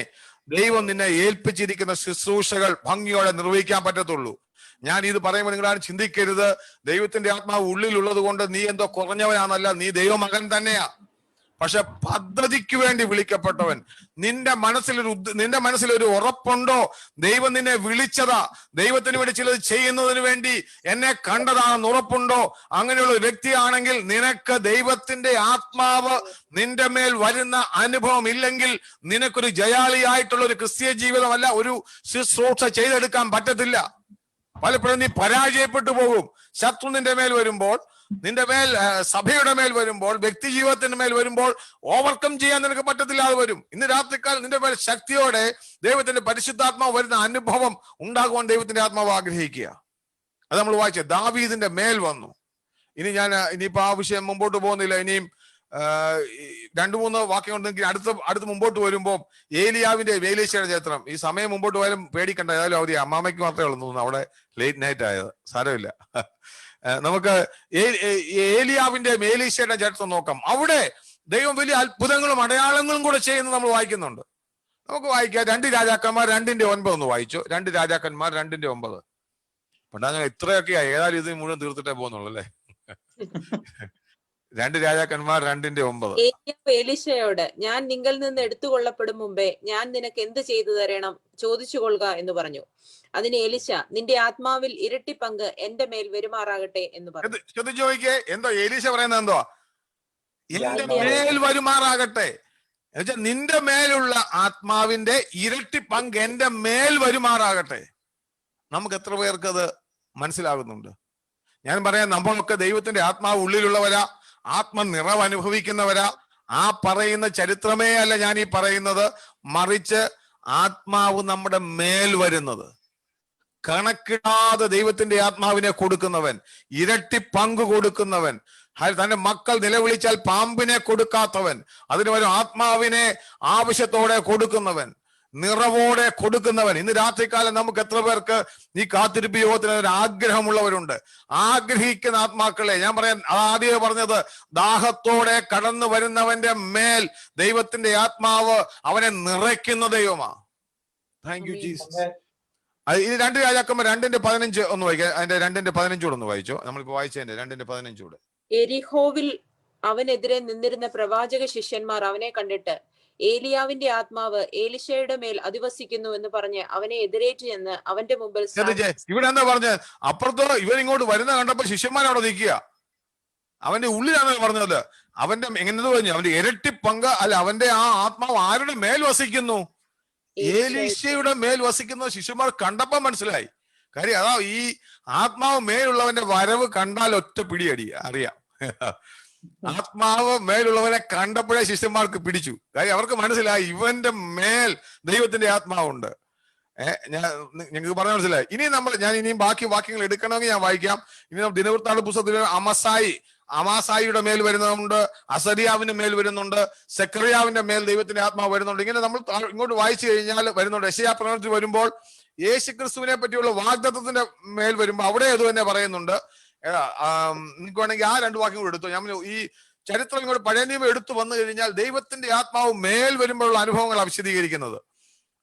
ദൈവം നിന്നെ ഏൽപ്പിച്ചിരിക്കുന്ന ശുശ്രൂഷകൾ ഭംഗിയോടെ നിർവഹിക്കാൻ പറ്റത്തുള്ളൂ. ഞാൻ ഇത് പറയുമ്പോൾ നിങ്ങളാരും ചിന്തിക്കരുത്, ദൈവത്തിന്റെ ആത്മാവ് ഉള്ളിലുള്ളത് കൊണ്ട് നീ എന്തോ കുറഞ്ഞവനാണല്ല, നീ ദൈവമകൻ തന്നെയാ. പക്ഷെ പദ്ധതിക്ക് വേണ്ടി വിളിക്കപ്പെട്ടവൻ. നിന്റെ മനസ്സിലൊരു ഉറപ്പുണ്ടോ? ദൈവം നിന്നെ വിളിച്ചതാ, ദൈവത്തിന് വേണ്ടി ചിലത് ചെയ്യുന്നതിന് വേണ്ടി എന്നെ കണ്ടതാണെന്ന് ഉറപ്പുണ്ടോ? അങ്ങനെയുള്ള ഒരു വ്യക്തിയാണെങ്കിൽ നിനക്ക് ദൈവത്തിന്റെ ആത്മാവ് നിന്റെ മേൽ വരുന്ന അനുഭവം ഇല്ലെങ്കിൽ നിനക്കൊരു ജയാളിയായിട്ടുള്ള ഒരു ക്രിസ്തീയ ജീവിതമല്ല, ഒരു ശുശ്രൂഷ ചെയ്തെടുക്കാൻ പറ്റത്തില്ല. പലപ്പോഴും നീ പരാജയപ്പെട്ടു പോകും. ശത്രു നിന്റെ മേൽ വരുമ്പോൾ, നിന്റെ മേൽ സഭയുടെ മേൽ വരുമ്പോൾ, വ്യക്തി ജീവിതത്തിന്റെ മേൽ വരുമ്പോൾ ഓവർകം ചെയ്യാൻ നിനക്ക് പറ്റത്തില്ലാതെ വരും. ഇന്ന് രാത്രിക്കാൽ നിന്റെ മേൽ ശക്തിയോടെ ദൈവത്തിന്റെ പരിശുദ്ധാത്മാവ് വരുന്ന അനുഭവം ഉണ്ടാകുവാൻ ദൈവത്തിന്റെ ആത്മാവ് ആഗ്രഹിക്കുക. അത് നമ്മൾ വായിച്ച ദാവീദിന്റെ മേൽ വന്നു. ഇനിയിപ്പോ ആ വിഷയം മുമ്പോട്ട് പോകുന്നില്ല. ഇനിയും 2-3 വാക്യം കൊണ്ട് അടുത്ത് മുമ്പോട്ട് വരുമ്പോൾ ഏലിയാവിന്റെ ഏലീശയുടെ ചരിത്രം. ഈ സമയം മുമ്പോട്ട് പോയാലും പേടിക്കണ്ട, ഏതായാലും അവധി അമ്മാമയ്ക്ക് മാത്രമേ ഉള്ളൂ തോന്നുന്നു അവിടെ ലേറ്റ് നൈറ്റ് ആയത്. സാരമില്ല. നമുക്ക് ഏലിയാവിന്റെ ഏലീശയുടെ ചരിത്രം നോക്കാം. അവിടെ ദൈവം വലിയ അത്ഭുതങ്ങളും അടയാളങ്ങളും കൂടെ ചെയ്യുന്നത് നമ്മൾ വായിക്കുന്നുണ്ട്. നമുക്ക് വായിക്കാം. 2 രാജാക്കന്മാർ 2:9 ഒന്ന് വായിച്ചു. 2 രാജാക്കന്മാർ 2:9. പണ്ടാ ഇത്രയൊക്കെയാ, ഏതായാലും ഇത് മുഴുവൻ തീർത്തിട്ടേ പോകുന്നുള്ളൂ അല്ലേ. 2 രാജാക്കന്മാർ 2:9. എലീശയോട്, ഞാൻ നിങ്ങളിൽ നിന്ന് എടുത്തുകൊള്ളപ്പെടും മുമ്പേ ഞാൻ നിനക്ക് എന്ത് ചെയ്തു തരണം ചോദിച്ചു കൊള്ളുക എന്ന് പറഞ്ഞു. അതിന് എലീശ, നിന്റെ ആത്മാവിൽ ഇരട്ടി പങ്ക് എന്റെ മേൽ വരുമാറാകട്ടെ എന്ന് പറഞ്ഞു. ചോദിക്കേ, എന്തോ എലീശ പറയുന്നത്? എന്തോ എന്റെ മേൽ വരുമാറാകട്ടെ എന്നുവെച്ചാൽ നിന്റെ മേലുള്ള ആത്മാവിന്റെ ഇരട്ടി പങ്ക് എന്റെ മേൽ വരുമാറാകട്ടെ. നമുക്ക് എത്ര പേർക്ക് അത് മനസ്സിലാകുന്നുണ്ട്? ഞാൻ പറയാം, നമ്മളൊക്കെ ദൈവത്തിന്റെ ആത്മാവ് ഉള്ളിലുള്ളവരാ, ആത്മനിറവ് അനുഭവിക്കുന്നവരാ. ആ പറയുന്ന ചരിത്രമേ അല്ല ഞാൻ ഈ പറയുന്നത്, മറിച്ച് ആത്മാവ് നമ്മുടെ മേൽ വരുന്നത്. കണക്കിടാതെ ദൈവത്തിന്റെ ആത്മാവിനെ കൊടുക്കുന്നവൻ, ഇരട്ടി പങ്ക് കൊടുക്കുന്നവൻ, തന്റെ മക്കൾ നിലവിളിച്ചാൽ പാമ്പിനെ കൊടുക്കാത്തവൻ, അതിന് ഒരു ആത്മാവിനെ ആവശ്യത്തോടെ കൊടുക്കുന്നവൻ, നിറവോടെ കൊടുക്കുന്നവൻ. ഇന്ന് രാത്രികാലം നമുക്ക് എത്ര പേർക്ക് ഈ കാത്തിരിപ്പ് യോഗത്തിന് ഒരു ആഗ്രഹമുള്ളവരുണ്ട്? ആഗ്രഹിക്കുന്ന ആത്മാക്കളെ ഞാൻ പറയാൻ ആദ്യമേ പറഞ്ഞത്, ദാഹത്തോടെ കടന്നു വരുന്നവന്റെ മേൽ ദൈവത്തിന്റെ ആത്മാവ് അവനെ നിറയ്ക്കുന്ന ദൈവമാ. Thank you Jesus. ഇത് 2 രാജാക്കന്മാർ 2:15 ഒന്ന് വായിക്കാം. അതിന്റെ 2:15 കൂടെ ഒന്ന് വായിച്ചോ. നമ്മളിപ്പോ വായിച്ചതിന്റെ 2:15 കൂടെ. എരിഹോവിൽ അവനെതിരെ നിന്നിരുന്ന പ്രവാചക ശിഷ്യന്മാർ അവനെ കണ്ടിട്ട്, ഏലിയാവിന്റെ ആത്മാവ് എലീശയുടെ മേൽ അധിവസിക്കുന്നു എന്ന് പറഞ്ഞ് അവനെ എതിരേറ്റ് ചെന്ന് അവന്റെ മുമ്പിൽ. ഇവിടെ എന്താ പറഞ്ഞത്? അപ്പുറത്തോ ഇവൻ ഇങ്ങോട്ട് വരുന്ന കണ്ടപ്പോ ശിഷ്യന്മാർ അവിടെ നിൽക്കുക. അവന്റെ ഉള്ളിലാണ് പറഞ്ഞത്. അവന്റെ എങ്ങനെ പറഞ്ഞു? അവന്റെ ഇരട്ടി പങ്ക് അല്ല, അവന്റെ ആ ആത്മാവ് ആരുടെ മേൽ വസിക്കുന്നു? ഏലീശയുടെ മേൽ വസിക്കുന്ന ശിഷ്യന്മാർ കണ്ടപ്പോ മനസ്സിലായി. കാര്യം അതാ, ഈ ആത്മാവ് മേലുള്ളവന്റെ വരവ് കണ്ടാൽ ഒറ്റ പിടിയടി അറിയാം. ആത്മാവ് മേലുള്ളവനെ കണ്ടപ്പോഴേ ശിഷ്യന്മാർക്ക് പിടിച്ചു. കാര്യം അവർക്ക് മനസ്സിലായി ഇവന്റെ മേൽ ദൈവത്തിന്റെ ആത്മാവുണ്ട്. ഞങ്ങൾക്ക് പറഞ്ഞ മനസ്സിലായി. ഞാൻ ഇനിയും ബാക്കി വാക്യങ്ങൾ എടുക്കണമെങ്കിൽ ഞാൻ വായിക്കാം. ഇനി നമ്മൾ ദിനവൃത്താന്ത പുസ്തകത്തിൽ അമാസായിയുടെ മേൽ വരുന്നുണ്ട്, അസരിയാവിന്റെ മേൽ വരുന്നുണ്ട്, സെക്കറിയാവിന്റെ മേൽ ദൈവത്തിന്റെ ആത്മാവ് വരുന്നുണ്ട്. ഇങ്ങനെ നമ്മൾ ഇങ്ങോട്ട് വായിച്ചു കഴിഞ്ഞാൽ വരുന്നുണ്ട്. യെശയ്യാ പ്രവചനത്തിൽ വരുമ്പോൾ യേശുക്രിസ്തുവിനെ പറ്റിയുള്ള വാഗ്ദത്തത്തിന്റെ മേൽ വരുമ്പോൾ അവിടെ അത് തന്നെ പറയുന്നുണ്ട്. നിങ്ങൾക്ക് വേണമെങ്കിൽ ആ 2 വാക്യങ്ങൾ എടുത്തു. ഞാൻ ഈ ചരിത്രം ഇങ്ങോട്ട് പഴയ നിയമം എടുത്തു വന്നു കഴിഞ്ഞാൽ ദൈവത്തിന്റെ ആത്മാവ് മേൽ വരുമ്പോഴുള്ള അനുഭവങ്ങളാണ് വിശദീകരിക്കുന്നത്.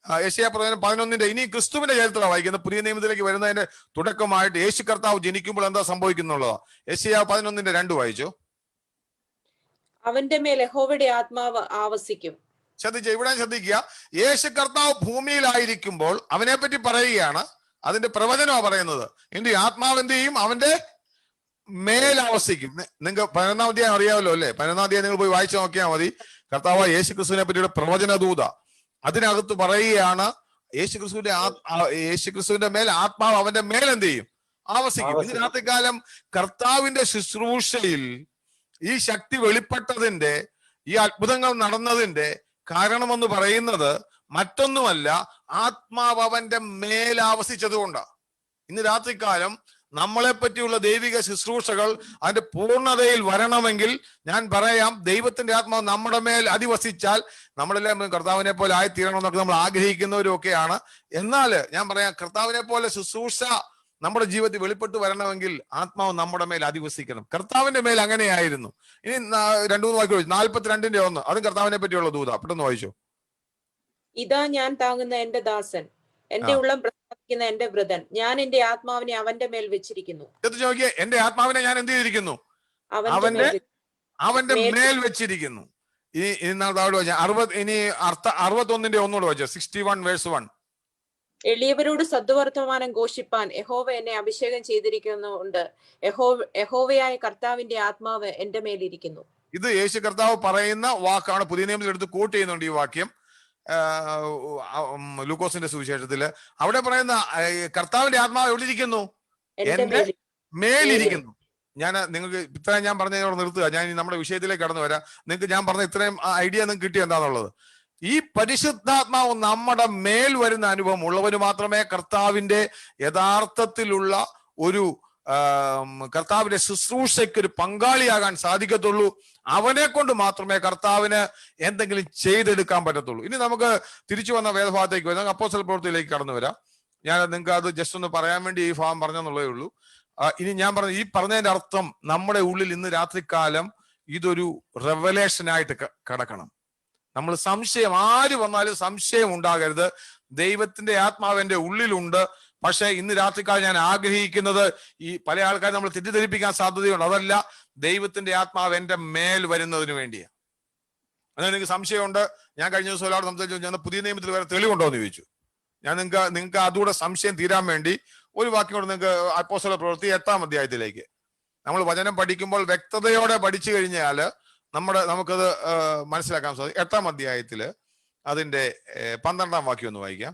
യെശയ്യാ പ്രവചനം 11 ഇനി ക്രിസ്തുവിന്റെ ചരിത്രം വായിക്കുന്നത്. പുതിയ നിയമത്തിലേക്ക് വരുന്നതിന്റെ തുടക്കമായിട്ട് യേശു കർത്താവ് ജനിക്കുമ്പോൾ എന്താ സംഭവിക്കുന്നുള്ളതാ. യെശയ്യാ 11:2 വായിച്ചു. അവന്റെ മേൽ യഹോവയുടെ ആത്മാവ് ആവസിക്കും. ഇവിടെ ശ്രദ്ധിക്കുക, യേശു കർത്താവ് ഭൂമിയിലായിരിക്കുമ്പോൾ അവനെ പറ്റി പറയുകയാണ്. അതിന്റെ പ്രവചനമാണ് പറയുന്നത്. എന്റെ ആത്മാവ് എന്ത് ചെയ്യും? അവന്റെ മേലാവസിക്കും. നിങ്ങൾക്ക് 11-ാം അധ്യായം അറിയാമല്ലോ അല്ലെ? 11-ാം അധ്യായം നിങ്ങൾ പോയി വായിച്ചു നോക്കിയാൽ മതി. കർത്താവ് യേശു ക്രിസ്തുവിനെ പറ്റിയുള്ള പ്രവചനദൂത അതിനകത്ത് പറയുകയാണ്, യേശുക്രിസ്തുവിന്റെ മേൽ ആത്മാവ് അവന്റെ മേൽ എന്ത് ചെയ്യും? ആവസിക്കും. ഇതിനകത്തെ കാലം കർത്താവിന്റെ ശുശ്രൂഷയിൽ ഈ ശക്തി വെളിപ്പെട്ടതിന്റെ, ഈ അത്ഭുതങ്ങൾ നടന്നതിന്റെ കാരണമെന്ന് പറയുന്നത് മറ്റൊന്നുമല്ല, ആത്മാവ് അവന്റെ മേൽ ആവസിച്ചത് കൊണ്ടാണ്. ഇന്ന് രാത്രികാലം നമ്മളെ പറ്റിയുള്ള ദൈവിക ശുശ്രൂഷകൾ അതിന്റെ പൂർണ്ണതയിൽ വരണമെങ്കിൽ ഞാൻ പറയാം, ദൈവത്തിന്റെ ആത്മാവ് നമ്മുടെ മേൽ അധിവസിച്ചാൽ നമ്മളെല്ലാം കർത്താവിനെ പോലെ ആയിത്തീരണമെന്നൊക്കെ നമ്മൾ ആഗ്രഹിക്കുന്നവരും ഒക്കെയാണ്. എന്നാൽ ഞാൻ പറയാം, കർത്താവിനെ പോലെ ശുശ്രൂഷ നമ്മുടെ ജീവിതത്തിൽ വെളിപ്പെട്ട് വരണമെങ്കിൽ ആത്മാവ് നമ്മുടെ മേൽ അധിവസിക്കണം. കർത്താവിന്റെ മേൽ അങ്ങനെയായിരുന്നു. ഇനി 2-3 വാക്യം 42:1 അതും കർത്താവിനെ പറ്റിയുള്ള ദൂത. പെട്ടെന്ന് വായിച്ചു. ഇതാ ഞാൻ താങ്ങുന്ന എന്റെ ദാസൻ, എന്റെ ഉള്ളം പ്രസാദിക്കുന്ന എന്റെ വൃതൻ, ഞാൻ എന്റെ ആത്മാവിനെ അവന്റെ മേൽ വെച്ചിരിക്കുന്നു. ചോദിക്കേ, എന്റെ ആത്മാവിനെ ഞാൻ എന്ത് ചെയ്തിരിക്കുന്നു? അവന്റെ മേൽ വെച്ചിരിക്കുന്നു. ഇനി നാം താഴോട്ട് വായിച്ചാൽ ഇനി 61 ഒന്നുകൂടെ വായിച്ചോ. 61:1. എളിയവരോട് സദ്വർത്തമാനം ഘോഷിപ്പാൻ യഹോവ എന്നെ അഭിഷേകം ചെയ്തിരിക്കുന്നുണ്ട്. യഹോവയായ കർത്താവിന്റെ ആത്മാവ് എന്റെ മേലിരിക്കുന്നു. ഇത് യേശു കർത്താവ് പറയുന്ന വാക്കാണ്. പുതിയ നിയമത്തിൽ എടുത്ത് കോട്ട് ചെയ്യുന്നുണ്ട് ഈ വാക്യം ലൂക്കോസിന്റെ സുവിശേഷത്തില്. അവിടെ പറയുന്ന കർത്താവിന്റെ ആത്മാവ് എവിടെ ഇരിക്കുന്നു? എന്റെ മേലിരിക്കുന്നു. ഞാൻ നിങ്ങൾക്ക് ഇത്രയും ഞാൻ പറഞ്ഞതിനോട് നിർത്തുക. ഞാൻ നമ്മുടെ വിഷയത്തിലേക്ക് കടന്നു വരാം. നിങ്ങൾക്ക് ഞാൻ പറഞ്ഞ ഇത്രയും ഐഡിയ നിങ്ങൾക്ക് കിട്ടിയ എന്താണെന്നുള്ളത്. ഈ പരിശുദ്ധാത്മാവ് നമ്മുടെ മേൽ വരുന്ന അനുഭവം ഉള്ളവന് മാത്രമേ കർത്താവിന്റെ യഥാർത്ഥത്തിലുള്ള ഒരു കർത്താവിന്റെ ശുശ്രൂഷയ്ക്ക് ഒരു പങ്കാളിയാകാൻ സാധിക്കത്തുള്ളൂ. അവനെ കൊണ്ട് മാത്രമേ കർത്താവിന് എന്തെങ്കിലും ചെയ്തെടുക്കാൻ പറ്റത്തുള്ളൂ. ഇനി നമുക്ക് തിരിച്ചു വന്ന വേദഭാഗത്തേക്ക് വരാം. അപ്പോസ്തല പ്രവൃത്തിയിലേക്ക് കടന്നു വരാം. ഞാൻ നിങ്ങൾക്ക് അത് ജസ്റ്റ് ഒന്ന് പറയാൻ വേണ്ടി ഈ ഭാഗം പറഞ്ഞെന്നുള്ളതേ ഉള്ളൂ. ഇനി ഞാൻ ഈ പറഞ്ഞതിന്റെ അർത്ഥം നമ്മുടെ ഉള്ളിൽ ഇന്ന് രാത്രികാലം ഇതൊരു റെവലേഷനായിട്ട് കിടക്കണം. നമ്മൾ സംശയം, ആര് വന്നാലും സംശയം ഉണ്ടാകരുത്. ദൈവത്തിന്റെ ആത്മാവ് എന്റെ ഉള്ളിലുണ്ട്. പക്ഷെ ഇന്ന് രാത്രിക്കാലം ഞാൻ ആഗ്രഹിക്കുന്നത്, ഈ പല ആൾക്കാരും നമ്മൾ തെറ്റിദ്ധരിപ്പിക്കാൻ സാധ്യതയുണ്ട്. അതല്ല, ദൈവത്തിന്റെ ആത്മാവ് എന്റെ മേൽ വരുന്നതിന് വേണ്ടിയാണ്. അങ്ങനെ നിങ്ങൾക്ക് സംശയമുണ്ട്. ഞാൻ കഴിഞ്ഞ ദിവസം ഒരാളോട് സംസാരിച്ചു, ഞാൻ പുതിയ നിയമത്തിൽ വേറെ തെളിവുണ്ടോ എന്ന് ചോദിച്ചു. ഞാൻ നിങ്ങൾക്ക് അതുകൂടെ സംശയം തീരാൻ വേണ്ടി ഒരു വാക്യം കൊണ്ട് നിങ്ങൾക്ക് അപ്പോസ്തല പ്രവൃത്തി 8-ാം അധ്യായത്തിലേക്ക്, നമ്മൾ വചനം പഠിക്കുമ്പോൾ വ്യക്തതയോടെ പഠിച്ചു കഴിഞ്ഞാൽ നമുക്കത് മനസ്സിലാക്കാൻ സാധിക്കും. 8-ാം അധ്യായത്തില് അതിന്റെ 12-ാം വാക്യം ഒന്ന് വായിക്കാം.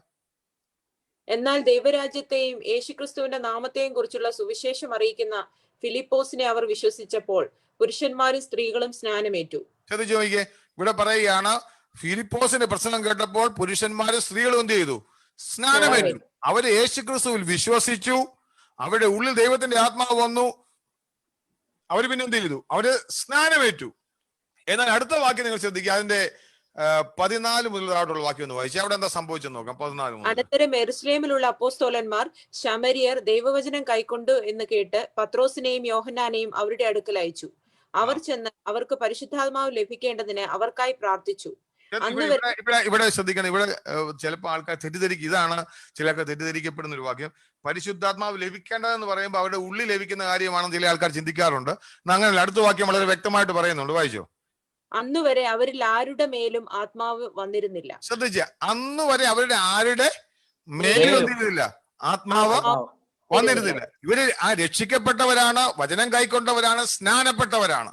എന്നാൽ ദൈവരാജ്യത്തെയും യേശുക്രിസ്തുവിന്റെ നാമത്തെയും കുറിച്ചുള്ള സുവിശേഷം അറിയിക്കുന്ന ഫിലിപ്പോസിനെ അവർ വിശ്വസിച്ചപ്പോൾ പുരുഷന്മാരും സ്ത്രീകളും സ്നാനമേറ്റു. ശ്രദ്ധിച്ചു നോക്കിയേ, ഇവിടെ പറയുകയാണ്, ഫിലിപ്പോസിന്റെ പ്രസംഗം കേട്ടപ്പോൾ പുരുഷന്മാരും സ്ത്രീകളും എന്ത് ചെയ്തു? സ്നാനമേറ്റു. അവര് യേശുക്രിസ്തുവിൽ വിശ്വസിച്ചു. അവരുടെ ഉള്ളിൽ ദൈവത്തിന്റെ ആത്മാവ് വന്നു. അവര് പിന്നെ എന്ത് ചെയ്തു? അവര് സ്നാനമേറ്റു. എന്നാൽ അടുത്ത വാക്യം നിങ്ങൾ ശ്രദ്ധിക്കുക. അതിന്റെ 14 മുതലുള്ള വാക്യം ഒന്ന് വായിച്ചു. അവിടെ എന്താ സംഭവിച്ചെന്ന് നോക്കാം. 14 മുതൽ. അനന്തരം യെരൂശലേമിലുള്ള അപ്പോസ്തലന്മാർ ശമര്യർ ദൈവവചനം കൈക്കൊണ്ടു എന്ന് കേട്ട് പത്രോസിനെയും യോഹന്നാനെയും അവരുടെ അടുക്കൽ അയച്ചു. അവർ ചെന്ന് അവർക്ക് പരിശുദ്ധാത്മാവ് ലഭിക്കേണ്ടതിന് അവർക്കായി പ്രാർത്ഥിച്ചു. ഇവിടെ ശ്രദ്ധിക്കണം. ഇവിടെ ചിലപ്പോൾ ആൾക്കാർ തെറ്റിദ്ധരിക്കും. ഇതാണ് ചിലർക്ക് തെറ്റിദ്ധരിക്കപ്പെടുന്ന ഒരു വാക്യം. പരിശുദ്ധാത്മാവ് ലഭിക്കേണ്ടതെന്ന് പറയുമ്പോൾ അവരുടെ ഉള്ളിൽ ലഭിക്കുന്ന കാര്യമാണെന്ന് ചില ആൾക്കാർ ചിന്തിക്കാറുണ്ട്. അങ്ങനെയല്ല. അടുത്ത വാക്യം വളരെ വ്യക്തമായിട്ട് പറയുന്നുണ്ട്. വായിച്ചോ. അന്നുവരെ അവരിൽ ആരുടെ മേലും ആത്മാവ് വന്നിരുന്നില്ല. ശ്രദ്ധിച്ച, അന്നുവരെ അവരുടെ ആരുടെ മേലും വന്നിരുന്നില്ല, ആത്മാവ് വന്നിരുന്നില്ല. ഇവര് രക്ഷിക്കപ്പെട്ടവരാണ്, വചനം കൈക്കൊണ്ടവരാണ്, സ്നാനപ്പെട്ടവരാണ്.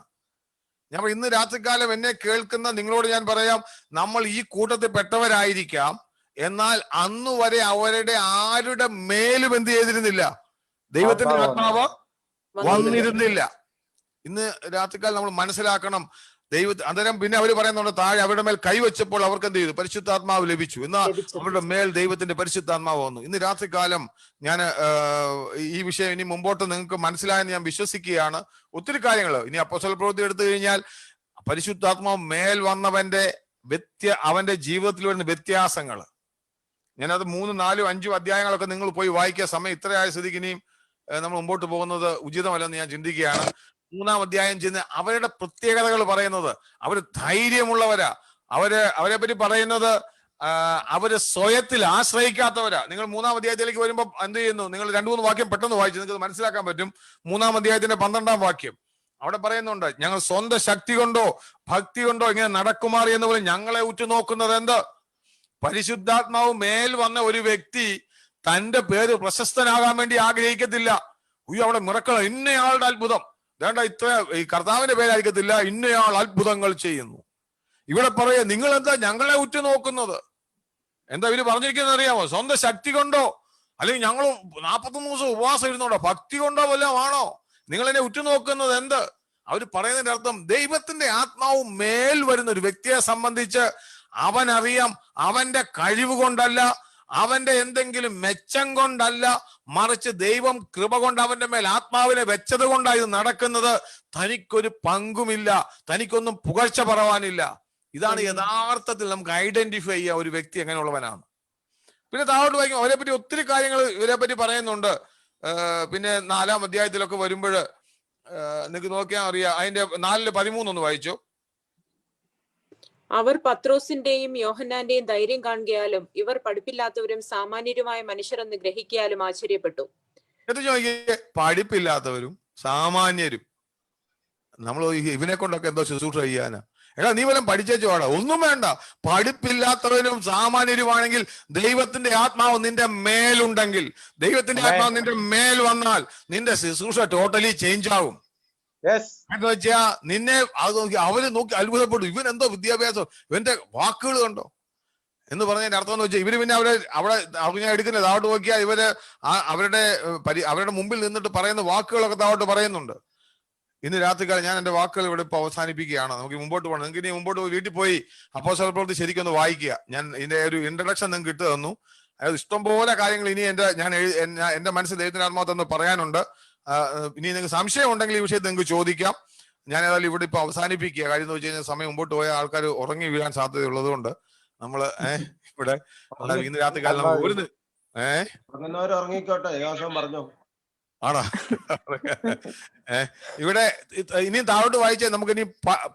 ഞാൻ ഇന്ന് രാത്രികാലം എന്നെ കേൾക്കുന്ന നിങ്ങളോട് ഞാൻ പറയാം, നമ്മൾ ഈ കൂട്ടത്തിൽ പെട്ടവരായിരിക്കാം. എന്നാൽ അന്നുവരെ അവരുടെ ആരുടെ മേലും എന്ത് ചെയ്തിരുന്നില്ല? ദൈവത്തിന്റെ ആത്മാവ് വന്നിരുന്നില്ല. ഇന്ന് രാത്രികാലം നമ്മൾ മനസ്സിലാക്കണം. അന്നേരം പിന്നെ അവർ പറയുന്നുണ്ട്, താഴെ അവരുടെ മേൽ കൈവച്ചപ്പോൾ അവർക്ക് എന്ത് ചെയ്തു? പരിശുദ്ധാത്മാവ് ലഭിച്ചു. എന്നാൽ അവരുടെ മേൽ ദൈവത്തിന്റെ പരിശുദ്ധാത്മാവ് വന്നു. ഇന്ന് രാത്രികാലം ഞാൻ ഈ വിഷയം ഇനി മുമ്പോട്ട് നിങ്ങൾക്ക് മനസ്സിലായെന്ന് ഞാൻ വിശ്വസിക്കുകയാണ്. ഒത്തിരി കാര്യങ്ങൾ ഇനി അപ്പോസ്തല പ്രവൃത്തി എടുത്തു കഴിഞ്ഞാൽ പരിശുദ്ധാത്മാവ് മേൽ വന്നവന്റെ അവന്റെ ജീവിതത്തിൽ വരുന്ന വ്യത്യാസങ്ങൾ, ഞാനത് 3, 4, 5 അധ്യായങ്ങളൊക്കെ നിങ്ങൾ പോയി വായിക്കുക. സമയം ഇത്രയായ സ്ഥിതിക്ക് ഇനിയും നമ്മൾ മുമ്പോട്ട് പോകുന്നത് ഉചിതമല്ലെന്ന് ഞാൻ ചിന്തിക്കുകയാണ്. 3-ാം അധ്യായം ചെന്ന് അവരുടെ പ്രത്യേകതകൾ പറയുന്നത്, അവര് ധൈര്യമുള്ളവരാ. അവരെ പറ്റി പറയുന്നത് അവര് സ്വയത്തിൽ ആശ്രയിക്കാത്തവരാ. നിങ്ങൾ 3-ാം അധ്യായത്തിലേക്ക് വരുമ്പോൾ എന്ത് ചെയ്യുന്നു? നിങ്ങൾ 2-3 വാക്യം പെട്ടെന്ന് വായിച്ചു നിങ്ങൾക്ക് മനസ്സിലാക്കാൻ പറ്റും. 3-ാം അധ്യായത്തിന്റെ 12-ാം വാക്യം അവിടെ പറയുന്നുണ്ട്, ഞങ്ങൾ സ്വന്തം ശക്തി കൊണ്ടോ ഭക്തി കൊണ്ടോ ഇങ്ങനെ നടക്കുമാർ എന്ന് പോലെ ഞങ്ങളെ ഉറ്റുനോക്കുന്നത് എന്ത്? പരിശുദ്ധാത്മാവ് മേൽ വന്ന ഒരു വ്യക്തി തന്റെ പേര് പ്രശസ്തനാകാൻ വേണ്ടി ആഗ്രഹിക്കത്തില്ല. അവിടെ മിറക്കൾ, ഇന്നയാളുടെ അത്ഭുതം വേണ്ട, ഈ കർത്താവിന്റെ പേരായിരിക്കത്തില്ല, ഇന്നയാൾ അത്ഭുതങ്ങൾ ചെയ്യുന്നു. ഇവിടെ പറയാ, നിങ്ങൾ എന്താ ഞങ്ങളെ ഉറ്റുനോക്കുന്നത്? എന്താ ഇവര് പറഞ്ഞിരിക്കുന്നത് അറിയാമോ? സ്വന്തം ശക്തി കൊണ്ടോ അല്ലെങ്കിൽ ഞങ്ങൾ 41 ദിവസം ഉപവാസം ഇരുന്നോണ്ടോ, ഭക്തി കൊണ്ടോ വല്ലതും ആണോ നിങ്ങൾ എന്നെ ഉറ്റുനോക്കുന്നത്? എന്ത് അവർ പറയുന്നതിന്റെ അർത്ഥം, ദൈവത്തിന്റെ ആത്മാവ് മേൽ വരുന്ന ഒരു വ്യക്തിയെ സംബന്ധിച്ച് അവനറിയാം, അവന്റെ കഴിവ് കൊണ്ടല്ല, അവന്റെ എന്തെങ്കിലും മെച്ചം കൊണ്ടല്ല, മറിച്ച് ദൈവം കൃപ കൊണ്ട് അവന്റെ മേൽ ആത്മാവിനെ വെച്ചത് കൊണ്ടാണ് ഇത് നടക്കുന്നത്. തനിക്കൊരു പങ്കുമില്ല, തനിക്കൊന്നും പുകഴ്ച പറവാനില്ല. ഇതാണ് യഥാർത്ഥത്തിൽ നമുക്ക് ഐഡന്റിഫൈ ചെയ്യുക ഒരു വ്യക്തി എങ്ങനെയുള്ളവനാണ്. പിന്നെ താഴോട്ട് വായിക്കും, അവരെ പറ്റി ഒത്തിരി കാര്യങ്ങൾ ഇവരെ പറ്റി പറയുന്നുണ്ട്. പിന്നെ 4-ാം അധ്യായത്തിലൊക്കെ വരുമ്പോൾ നിങ്ങൾക്ക് നോക്കിയാൽ അറിയാം. അതിന്റെ 4:13 ഒന്ന് വായിച്ചു. അവർ പത്രോസിന്റെയും യോഹന്നാന്റെയും ധൈര്യം കാണുകയാലും ഇവർ പഠിപ്പില്ലാത്തവരും സാമാന്യരുമായ മനുഷ്യരെന്ന് ഗ്രഹിക്കാലും ആശ്ചര്യപ്പെട്ടു. പഠിപ്പില്ലാത്തവരും സാമാന്യരും, നമ്മൾ ഇവനെ കൊണ്ടൊക്കെ എന്തോ ശുശ്രൂഷ ചെയ്യാനാ? എടാ നീ വല്ലതും പഠിച്ചേച്ചു വാടാ. ഒന്നും വേണ്ട. പഠിപ്പില്ലാത്തവനും സാമാന്യരുമാണെങ്കിൽ ദൈവത്തിന്റെ ആത്മാവ് നിന്റെ മേലുണ്ടെങ്കിൽ, ദൈവത്തിന്റെ ആത്മാവ് നിന്റെ മേൽ വന്നാൽ നിന്റെ ശുശ്രൂഷ ടോട്ടലി ചേഞ്ച് ആവും. എന്ന് വെച്ചാ നിന്നെ അത് നോക്കി അവര് നോക്കി അത്ഭുതപ്പെട്ടു. ഇവൻ എന്തോ വിദ്യാഭ്യാസം, ഇവന്റെ വാക്കുകൾ കണ്ടോ എന്ന് പറഞ്ഞതിന്റെ അർത്ഥം എന്ന് വെച്ചാൽ ഇവര് പിന്നെ അവിടെ ഞാൻ എടുക്കുന്നത് താവോട്ട് നോക്കിയാൽ ഇവര് അവരുടെ മുമ്പിൽ നിന്നിട്ട് പറയുന്ന വാക്കുകളൊക്കെ താവോട്ട് പറയുന്നുണ്ട്. ഇന്ന് രാത്രികാലം ഞാൻ എന്റെ വാക്കുകൾ ഇവിടെ ഇപ്പൊ അവസാനിപ്പിക്കുകയാണ്. നമുക്ക് മുമ്പോട്ട് പോകണം. നിങ്ങൾക്ക് ഇനി മുമ്പോട്ട് വീട്ടിൽ പോയി അപ്പോസ്തല പ്രവൃത്തി ശരിക്കും ഒന്ന് വായിക്കുക. ഞാൻ ഇതിന്റെ ഒരു ഇൻട്രഡക്ഷൻ നിങ്ങൾക്ക് ഇട്ട് തന്നു. അതായത് ഇഷ്ടംപോലെ കാര്യങ്ങൾ ഇനി എന്റെ മനസ്സിൽ ദൈവത്തിന്റെ ആത്മാവത്തൊന്ന് പറയാനുണ്ട്. ഇനി നിങ്ങൾക്ക് സംശയം ഉണ്ടെങ്കിൽ ഈ വിഷയത്തിൽ നിങ്ങൾക്ക് ചോദിക്കാം. ഞാൻ ഏതായാലും ഇവിടെ ഇപ്പൊ അവസാനിപ്പിക്കുക. കാര്യം എന്ന് വെച്ച് കഴിഞ്ഞാൽ സമയം മുമ്പോട്ട് പോയ ആൾക്കാർ ഉറങ്ങി വീഴാൻ സാധ്യതയുള്ളത് കൊണ്ട് നമ്മള് ഇവിടെ ഇന്ന് രാത്രി കാലം ഉറങ്ങിക്കോട്ടെ പറഞ്ഞോ ആണോ ഇവിടെ ഇനിയും താഴോട്ട് വായിച്ചാൽ നമുക്ക് ഇനി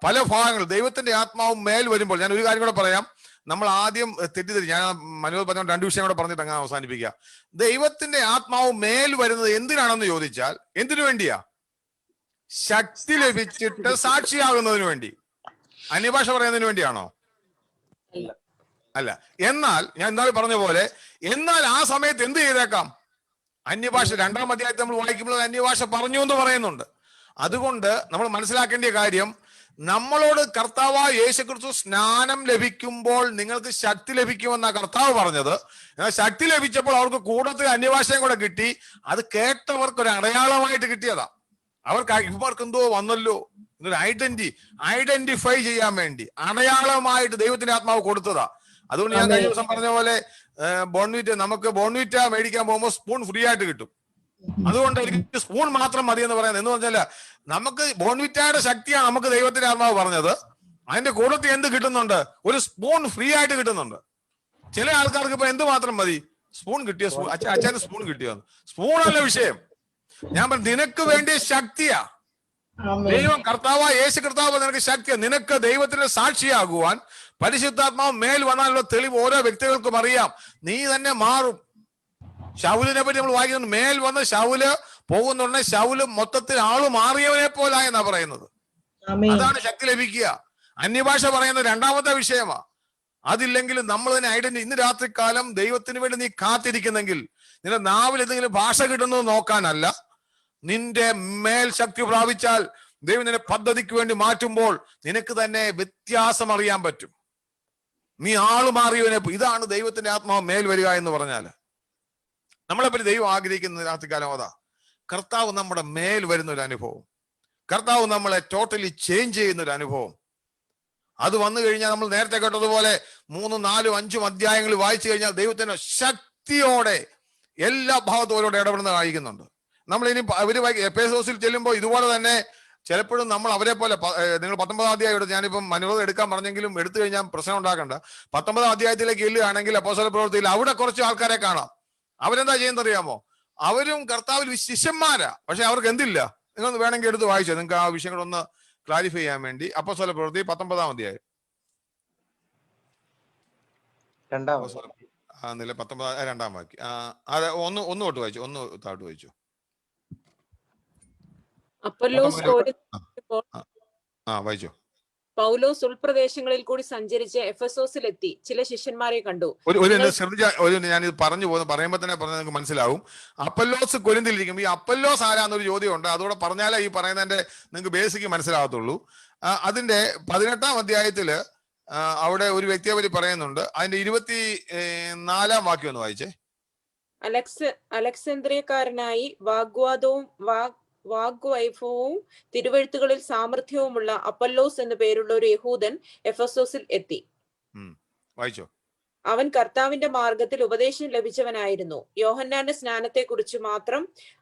പല ഭാഗങ്ങൾ ദൈവത്തിന്റെ ആത്മാവും മേൽ വരുമ്പോൾ ഞാൻ ഒരു കാര്യം കൂടെ പറയാം. നമ്മൾ ആദ്യം തെറ്റിദ്ധരി, ഞാൻ മനോജ് പറഞ്ഞ 2 വിഷയം കൂടെ പറഞ്ഞിട്ട് അങ്ങനെ അവസാനിപ്പിക്കുക. ദൈവത്തിന്റെ ആത്മാവ് മേൽ വരുന്നത് എന്തിനാണെന്ന് ചോദിച്ചാൽ എന്തിനു വേണ്ടിയാ? ശക്തി ലഭിച്ചിട്ട് സാക്ഷിയാകുന്നതിന് വേണ്ടി. അന്യഭാഷ പറയുന്നതിന് വേണ്ടിയാണോ? അല്ല. എന്നാൽ ഞാൻ ഇന്നാൾ പറഞ്ഞ പോലെ എന്നാൽ ആ സമയത്ത് എന്ത് ചെയ്തേക്കാം? അന്യഭാഷ 2-ാം അധ്യായത്തിൽ നമ്മൾ വായിക്കുമ്പോൾ അന്യഭാഷ പറഞ്ഞു എന്ന് പറയുന്നുണ്ട്. അതുകൊണ്ട് നമ്മൾ മനസ്സിലാക്കേണ്ട കാര്യം, നമ്മളോട് കർത്താവായ യേശുക്രിസ്തു സ്നാനം ലഭിക്കുമ്പോൾ നിങ്ങൾക്ക് ശക്തി ലഭിക്കുമെന്നാ കർത്താവ് പറഞ്ഞത്. എന്നാൽ ശക്തി ലഭിച്ചപ്പോൾ അവർക്ക് കൂട്ടത്തിൽ അന്യഭാഷയും കൂടെ കിട്ടി. അത് കേട്ടവർക്ക് ഒരു അടയാളമായിട്ട് കിട്ടിയതാ. ഇവർക്ക് എന്തോ വന്നല്ലോ എന്നൊരു ഐഡന്റിഫൈ ചെയ്യാൻ വേണ്ടി അടയാളമായിട്ട് ദൈവത്തിന്റെ ആത്മാവ് കൊടുത്തതാ. അതുകൊണ്ട് ഞാൻ കഴിഞ്ഞ ദിവസം പറഞ്ഞ പോലെ നമുക്ക് ബോൺവിറ്റ മേടിക്കാൻ പോകുമ്പോൾ സ്പൂൺ ഫ്രീ ആയിട്ട് കിട്ടും. അതുകൊണ്ട് എനിക്ക് സ്പൂൺ മാത്രം മതി എന്ന് പറയുന്നത്. എന്ന് പറഞ്ഞാൽ നമുക്ക് ബോൺവിറ്റയുടെ ശക്തിയാണ് നമുക്ക് ദൈവത്തിന്റെ ആത്മാവ് പറഞ്ഞത്. അതിന്റെ കൂട്ടത്തിൽ എന്ത് കിട്ടുന്നുണ്ട്? ഒരു സ്പൂൺ ഫ്രീ ആയിട്ട് കിട്ടുന്നുണ്ട്. ചില ആൾക്കാർക്ക് ഇപ്പൊ എന്ത് മാത്രം മതി? സ്പൂൺ കിട്ടിയ അച്ഛന് സ്പൂൺ കിട്ടിയോ? സ്പൂണല്ല വിഷയം. ഞാൻ പറഞ്ഞു നിനക്ക് വേണ്ടിയ ശക്തിയാ. ദൈവം കർത്താവായ യേശു കർത്താവ് നിനക്ക് ശക്തിയാ. നിനക്ക് ദൈവത്തിന്റെ സാക്ഷിയാകുവാൻ പരിശുദ്ധാത്മാവ് മേൽ വന്നാലുള്ള തെളിവ് ഓരോ വ്യക്തികൾക്കും അറിയാം. നീ തന്നെ മാറും. ശൗലിനെ പറ്റി നമ്മൾ വായിക്കുന്നുണ്ട്. മേൽ വന്ന് ശൗല് പോകുന്നുണ്ട്. ശൗല് മൊത്തത്തിൽ ആള് മാറിയവനെ പോലായെന്നാ പറയുന്നത്. അതാണ് ശക്തി ലഭിക്കുക. അന്യഭാഷ പറയുന്നത് 2-ാമത്തെ വിഷയമാ. അതില്ലെങ്കിൽ നമ്മൾ തന്നെ ഐഡന്റി. ഇന്ന് രാത്രികാലം ദൈവത്തിന് വേണ്ടി നീ കാത്തിരിക്കുന്നെങ്കിൽ നിന്റെ നാവിൽ എന്തെങ്കിലും ഭാഷ കിട്ടുന്നത് നോക്കാനല്ല, നിന്റെ മേൽ ശക്തി പ്രാപിച്ചാൽ ദൈവം നിന്നെ പദ്ധതിക്ക് വേണ്ടി മാറ്റുമ്പോൾ നിനക്ക് തന്നെ വ്യത്യാസം അറിയാൻ പറ്റും. നീ ആള് മാറിയവനെ. ഇതാണ് ദൈവത്തിന്റെ ആത്മാവ് മേൽ വരിക എന്ന് പറഞ്ഞാൽ. നമ്മളെപ്പറ്റി ദൈവം ആഗ്രഹിക്കുന്ന രാത്രികാലം അതാ. കർത്താവ് നമ്മുടെ മേൽ വരുന്ന ഒരു അനുഭവം, കർത്താവ് നമ്മളെ ടോട്ടലി ചേഞ്ച് ചെയ്യുന്ന ഒരു അനുഭവം. അത് വന്നു കഴിഞ്ഞാൽ നമ്മൾ നേരത്തെ കേട്ടതുപോലെ 3, 4, 5 അധ്യായങ്ങൾ വായിച്ചു കഴിഞ്ഞാൽ ദൈവത്തിന്റെ ശക്തിയോടെ എല്ലാ ഭാഗത്തോടെ ഇടപെടുന്ന കാണിക്കുന്നുണ്ട്. നമ്മൾ ഇനി എഫേസോസിൽ ചെല്ലുമ്പോൾ ഇതുപോലെ തന്നെ ചിലപ്പോഴും നമ്മൾ അവരെ പോലെ നിങ്ങൾ 19-ാം അധ്യായം എടുത്ത്, ഞാനിപ്പം മനോഹർ എടുക്കാൻ പറഞ്ഞെങ്കിലും എടുത്തു കഴിഞ്ഞാൽ പ്രശ്നം ഉണ്ടാക്കണ്ട. 19-ാം അധ്യായത്തിലേക്ക് ചെല്ലുകയാണെങ്കിൽ അപ്പോസ്തല പ്രവൃത്തിയിൽ അവിടെ കുറച്ച് ആൾക്കാരെ കാണാം. അവരെന്താ ചെയ്യുന്നറിയാമോ? അവരും കർത്താവിൽ ശിഷ്യന്മാരാ. പക്ഷെ അവർക്ക് എന്തില്ല? നിങ്ങളൊന്ന് വേണമെങ്കിൽ എടുത്ത് വായിച്ചോ, നിങ്ങൾക്ക് ആ വിഷയങ്ങളൊന്ന് ക്ലാരിഫൈ ചെയ്യാൻ വേണ്ടി. അപ്പോസ്തല പ്രവൃത്തി 19-ാം അധ്യായം 2-ാം വാക്യം. അതെ, ഒന്ന് തൊട്ട് വായിച്ചു, ഒന്ന് താട്ട് വായിച്ചു. വായിച്ചോ. പൗലോസ് ഉൾപ്രദേശങ്ങളിൽ കൂടി സഞ്ചരിച്ച് എഫെസോസിലെത്തി ചില ശിഷ്യന്മാരെ കണ്ടു. ഞാനിത് പറയുമ്പോ തന്നെ നിങ്ങൾക്ക് മനസ്സിലാവും. അപ്പല്ലോസ് കൊരിന്തിലിരിക്കും. ഈ അപ്പല്ലോസ് ആരാന്നൊരു ചോദ്യമുണ്ട്. അതോടെ പറഞ്ഞാലേ ഈ പറയുന്നതിന്റെ നിങ്ങൾക്ക് ബേസിക് മനസ്സിലാകത്തുള്ളൂ. അതിന്റെ 18-ാം അധ്യായത്തില് അവിടെ ഒരു വ്യക്തിയെ പറ്റി പറയുന്നുണ്ട്. അതിന്റെ 24-ാം വാക്യം ഒന്ന് വായിച്ചേ. അലക്സാന്ദ്രിയക്കാരനായി വാഗ്വൈഭവവും തിരുവെഴുത്തുകളിൽ സാമർഥ്യവുമുള്ള അപ്പല്ലോസ് എന്നു പേരുള്ള ഒരു യഹൂദൻ എഫെസോസിൽ എത്തി. വായിച്ചോ. അവൻ കർത്താവിന്റെ മാർഗത്തിൽ ഉപദേശം ലഭിച്ചവനായിരുന്നു. യോഹന്നാന്റെ സ്നാനത്തെ കുറിച്ച് മാത്രം